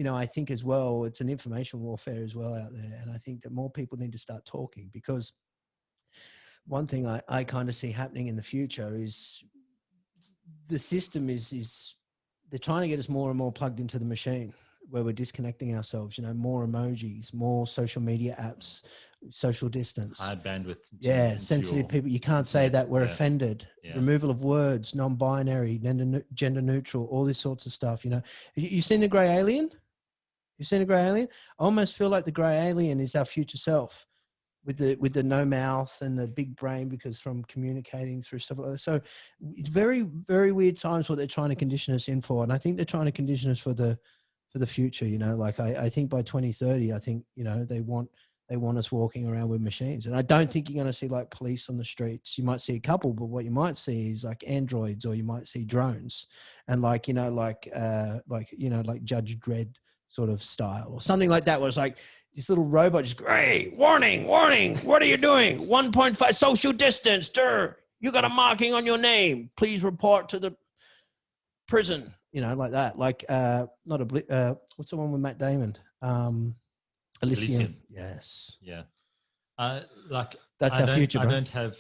I think as well, it's an information warfare as well out there. And I think that more people need to start talking, because one thing I kind of see happening in the future is the system is they're trying to get us more and more plugged into the machine, where we're disconnecting ourselves, more emojis, more social media apps, social distance. High bandwidth. Sensitive people. You can't say that, we're offended. Yeah. Removal of words, non-binary, gender neutral, all these sorts of stuff. You seen the grey alien? You've seen a grey alien? I almost feel like the grey alien is our future self, with the no mouth and the big brain, because from communicating through stuff like that. So it's very, very weird times what they're trying to condition us in for. And I think they're trying to condition us for the future, I think by 2030, I think, they want us walking around with machines. And I don't think you're going to see like police on the streets. You might see a couple, but what you might see is like androids, or you might see drones, and like Judge Dredd sort of style, or something like that, where it's like this little robot just, hey, warning, what are you doing? 1.5 social distance, you got a marking on your name, please report to the prison, like that. Like not a what's the one with Matt Damon? Elysium. Yes. Yeah. That's our future, bro. I don't have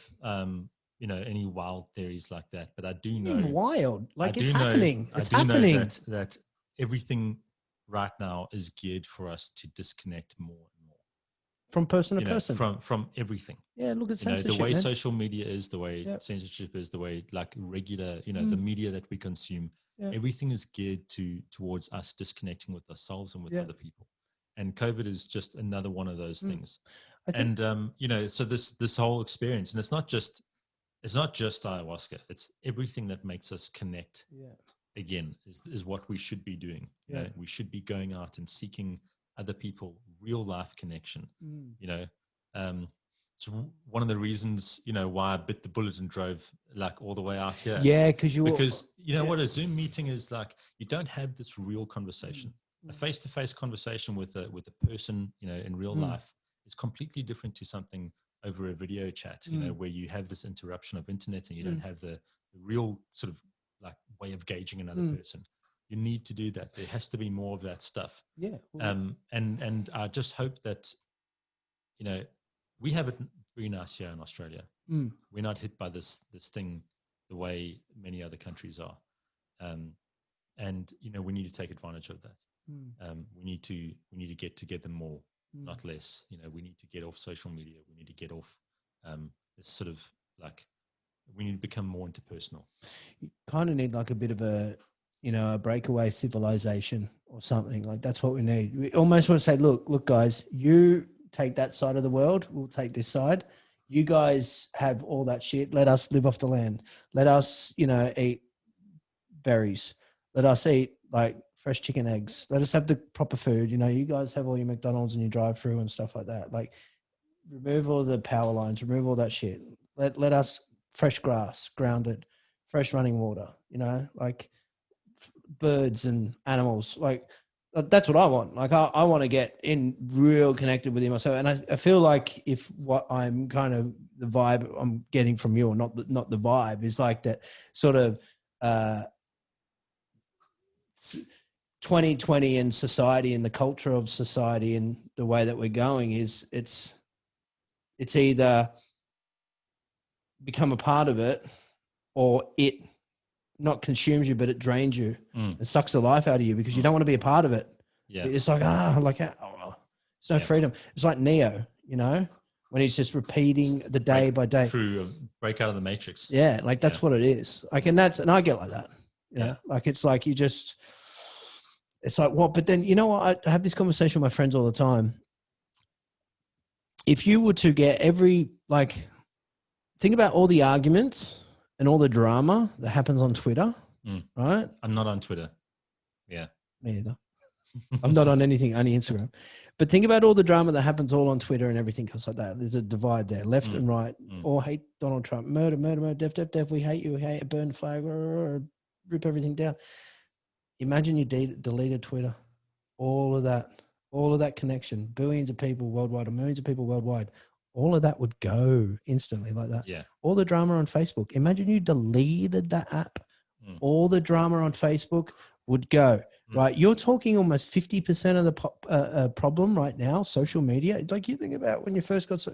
any wild theories like that, but I do know wild. Like, it's happening. It's happening. That everything right now is geared for us to disconnect more and more from person to person, from everything. Yeah, look at censorship, the way man. social media is, the way censorship is, the way like regular, the media that we consume, everything is geared towards us disconnecting with ourselves and with other people. And COVID is just another one of those things. And so this whole experience, and it's not just ayahuasca, it's everything that makes us connect. Again, is what we should be doing. We should be going out and seeking other people, real life connection. It's one of the reasons, why I bit the bullet and drove like all the way out here. Yeah, because what a Zoom meeting is like. You don't have this real conversation. A face-to-face conversation with a person, in real life is completely different to something over a video chat. Where you have this interruption of internet and you don't have the real sort of like way of gauging another person. You need to do that. There has to be more of that stuff. And I just hope that, we have it very nice here in Australia. We're not hit by this thing the way many other countries are. And, we need to take advantage of that. We need to get together more, not less. We need to get off social media. We need to get off this sort of like, we need to become more interpersonal. You kind of need like a bit of a breakaway civilization or something. Like, that's what we need. We almost want to say, look, guys, you take that side of the world, we'll take this side. You guys have all that shit. Let us live off the land. Let us, eat berries. Let us eat like fresh chicken eggs. Let us have the proper food. You guys have all your McDonald's and your drive-through and stuff like that. Like, remove all the power lines, remove all that shit. Let us fresh grass, grounded, fresh running water, like birds and animals. Like, that's what I want. Like, I want to get in real connected with myself. And I feel like if what I'm kind of the vibe I'm getting from you, or not the vibe, is like that sort of 2020 in society and the culture of society and the way that we're going is it's either become a part of it, or it not consumes you, but it drains you. It sucks the life out of you because you don't want to be a part of it. It's like, it's no freedom. It's like Neo, when he's just repeating the day by day through a break out of the matrix. Like that's what it is. Like, and I get like that, like, it's like it's like what, but then, what, I have this conversation with my friends all the time. If you were to get think about all the arguments and all the drama that happens on Twitter, right? I'm not on Twitter. Yeah. Me either. I'm not on anything, only Instagram. But think about all the drama that happens all on Twitter and everything else like that. There's a divide there, left and right. All hate Donald Trump. Murder, death. We hate you. We hate it. Burn the flag. Rip everything down. Imagine you deleted Twitter. All of that connection. Billions of people worldwide, or millions of people worldwide, all of that would go instantly like that. Yeah. All the drama on Facebook. Imagine you deleted that app. All the drama on Facebook would go, right? You're talking almost 50% of the problem right now, social media. Like you think about when you first got,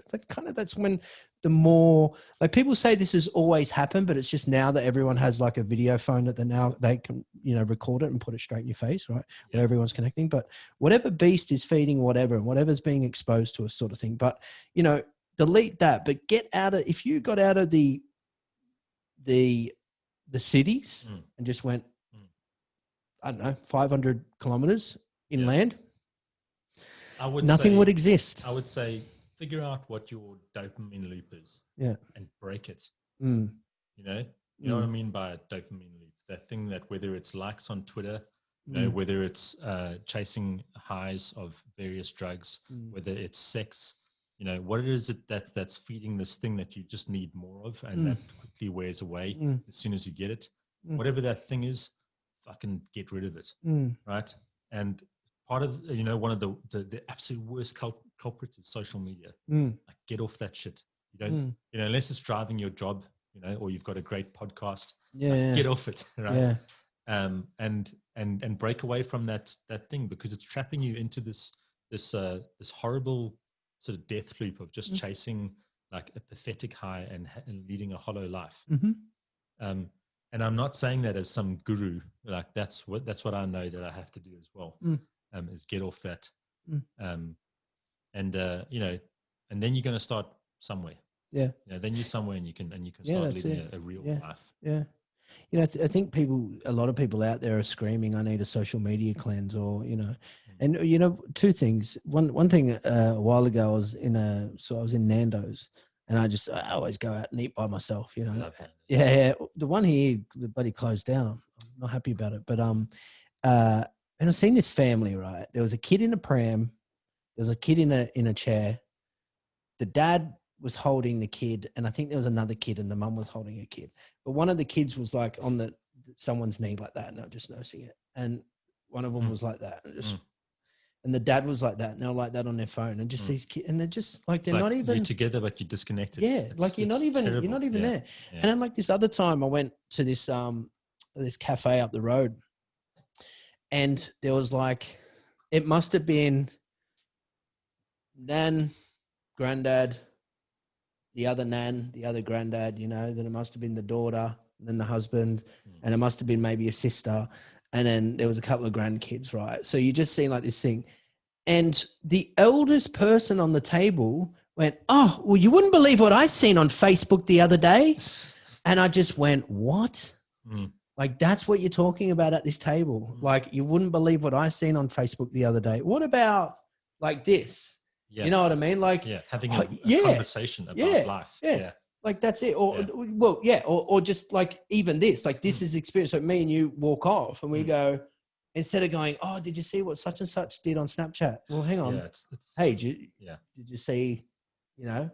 that's when the more, like people say this has always happened, but it's just now that everyone has like a video phone that they can, record it and put it straight in your face, right? Where everyone's connecting. But whatever beast is feeding whatever and whatever's being exposed to a sort of thing. But, delete that, but get out of, if you got out of the cities and just went, I don't know, 500 kilometers inland, nothing would exist. I would say figure out what your dopamine loop is. Yeah. And break it. You know what I mean by a dopamine loop? That thing that whether it's likes on Twitter, whether it's chasing highs of various drugs, whether it's sex, what is it that's feeding this thing that you just need more of and that quickly wears away as soon as you get it. Whatever that thing is, fucking get rid of it, right? And part of, one of the absolute worst culprits is social media. Like, get off that shit. You don't, unless it's driving your job, or you've got a great podcast, get off it, right? And break away from that thing, because it's trapping you into this horrible sort of death loop of just chasing like a pathetic high and leading a hollow life. And I'm not saying that as some guru. Like that's what I know that I have to do as well. Is get off that. And then you're going to start somewhere. Yeah. Then you're somewhere and you can start living a real life. Yeah. I think a lot of people out there are screaming, I need a social media cleanse, or, and, two things. One thing a while ago, I was in Nando's, and I always go out and eat by myself, Yeah. The one here, the buddy closed down. I'm not happy about it. But, and I've seen this family, right? There was a kid in a pram. There was a kid in a chair. The dad was holding the kid, and I think there was another kid, and the mum was holding a kid. But one of the kids was like on someone's knee like that, and they're just nursing it. And one of them was like that, and the dad was like that, and they're like that on their phone, and just these kids, and they're just like they're not even you're together, but you're disconnected. Yeah, like you're not even there. Yeah. And then like this other time, I went to this cafe up the road, and there was like, it must have been Nan, granddad, the other nan, the other granddad, then it must have been the daughter, and then the husband, and it must have been maybe a sister. And then there was a couple of grandkids, right? So you just seen like this thing. And the eldest person on the table went, oh, well, you wouldn't believe what I seen on Facebook the other day. And I just went, what? Like, that's what you're talking about at this table. Like, you wouldn't believe what I seen on Facebook the other day. What about like this? Yeah. You know what I mean? Like, having a conversation about life. Yeah. Like that's it. Or just like even this, like this is experience. So me and you walk off and we go, instead of going, oh, did you see what such and such did on Snapchat? Well, hang on. Hey, did you see,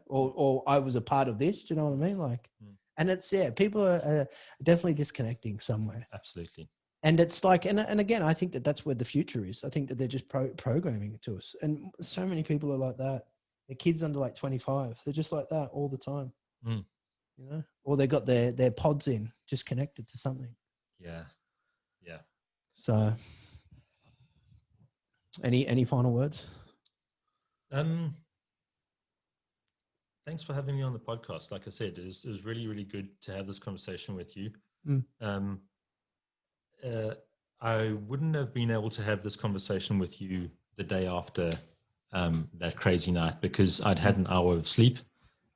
or I was a part of this. Do you know what I mean? Like, and it's, people are definitely disconnecting somewhere. Absolutely. And it's like, and again, I think that's where the future is. I think that they're just programming it to us. And so many people are like that. The kids under like 25, they're just like that all the time. Or they got their pods in, just connected to something. Yeah. So, any final words? Thanks for having me on the podcast. Like I said, it was really, really good to have this conversation with you. I wouldn't have been able to have this conversation with you the day after that crazy night, because I'd had an hour of sleep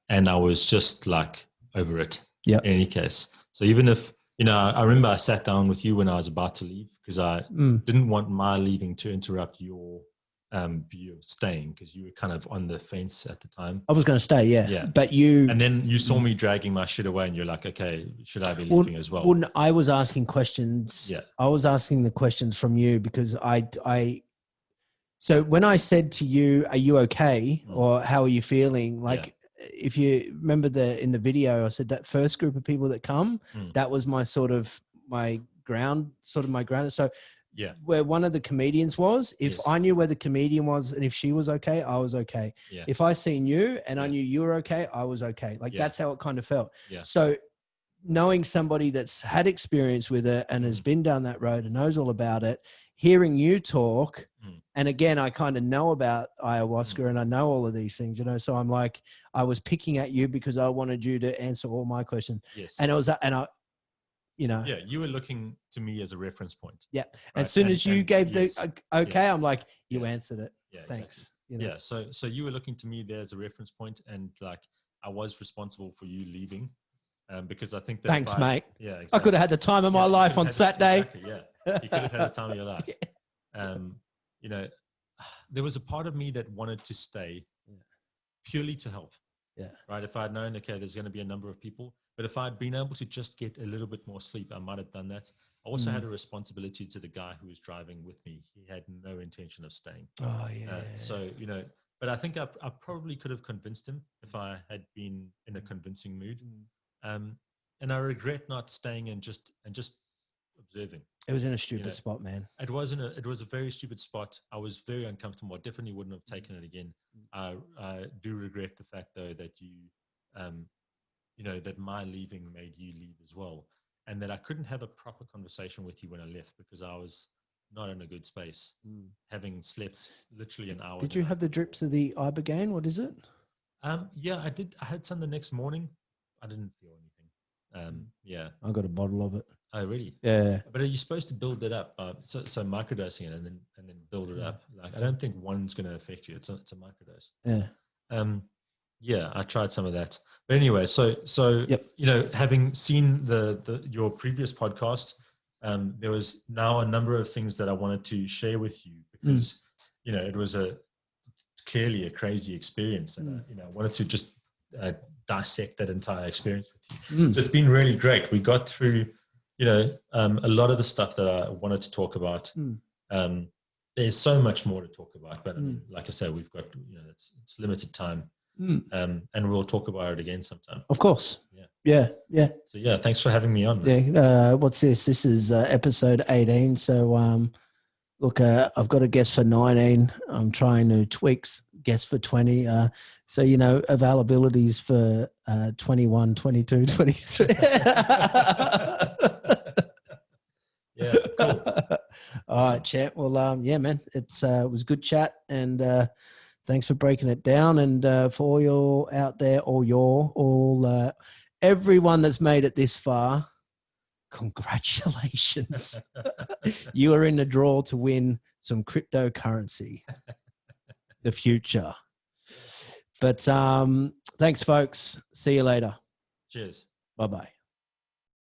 and I was just like over it. In any case. So even if, I remember I sat down with you when I was about to leave, because I didn't want my leaving to interrupt your view of staying, because you were kind of on the fence at the time. I was going to stay, but and then you saw me dragging my shit away, and you're like, okay, should I be leaving as well? Well, I was asking questions. I was asking the questions from you, because so when I said to you, are you okay? Or how are you feeling? Like, if you remember in the video, I said that first group of people that come, that was my ground. So Yeah. where one of the comedians was. If Yes. I knew where the comedian was and if she was okay, I was okay. Yeah. If I seen you and I Yeah. knew you were okay, I was okay. Like Yeah. that's how it kind of felt. Yeah. So knowing somebody that's had experience with it and has been down that road and knows all about it, hearing you talk, and again, I kind of know about ayahuasca and I know all of these things, you know, so I'm like, I was picking at you because I wanted you to answer all my questions. Yes. And it was, and I, you know. Yeah, you were looking to me as a reference point. Yeah. Right? As soon as you gave yes. the okay, I'm like, you answered it. Yeah, Thanks. exactly. You know? Yeah, so you were looking to me there as a reference point, and like I was responsible for you leaving, because I think that Thanks, mate. Yeah, exactly. I could have had the time of my life on Saturday. Exactly. Yeah, you could have had the time of your life. You know, there was a part of me that wanted to stay purely to help. Yeah. Right. If I'd known, okay, there's going to be a number of people, but if I'd been able to just get a little bit more sleep, I might have done that. I also had a responsibility to the guy who was driving with me. He had no intention of staying. Oh yeah. So, you know, but I think I probably could have convinced him if I had been in a convincing mood. And I regret not staying and just observing. It was in a stupid spot, man. It was a very stupid spot. I was very uncomfortable. I definitely wouldn't have taken it again. I do regret the fact though that you know, that my leaving made you leave as well. And that I couldn't have a proper conversation with you when I left because I was not in a good space, having slept literally an hour. Did you have the drips of the ibogaine? What is it? Yeah, I did. I had some the next morning. I didn't feel anything. Yeah. I got a bottle of it. Oh, really? Yeah. But are you supposed to build it up? So microdosing it and then build it up. Like I don't think one's going to affect you. It's a microdose. Yeah. Yeah, I tried some of that. But anyway, so you know, having seen your previous podcast, there was now a number of things that I wanted to share with you because you know it was clearly a crazy experience, and you know, I wanted to just dissect that entire experience with you. So it's been really great. We got through, you know, a lot of the stuff that I wanted to talk about. There's so much more to talk about, but I mean, like I said, we've got, you know, it's limited time. And we'll talk about it again sometime. Of course. Yeah. Yeah. So yeah, thanks for having me on. Man. Yeah. What's this? This is episode 18. So look, I've got a guest for 19. I'm trying to tweak guest for 20. So you know, availabilities for 21, 22, 23. Yeah, cool. All right, chat. Well, yeah, man, it was good chat, and thanks for breaking it down. And for all you out there, everyone that's made it this far, congratulations. You are in the draw to win some cryptocurrency, the future. But thanks, folks. See you later. Cheers. Bye-bye.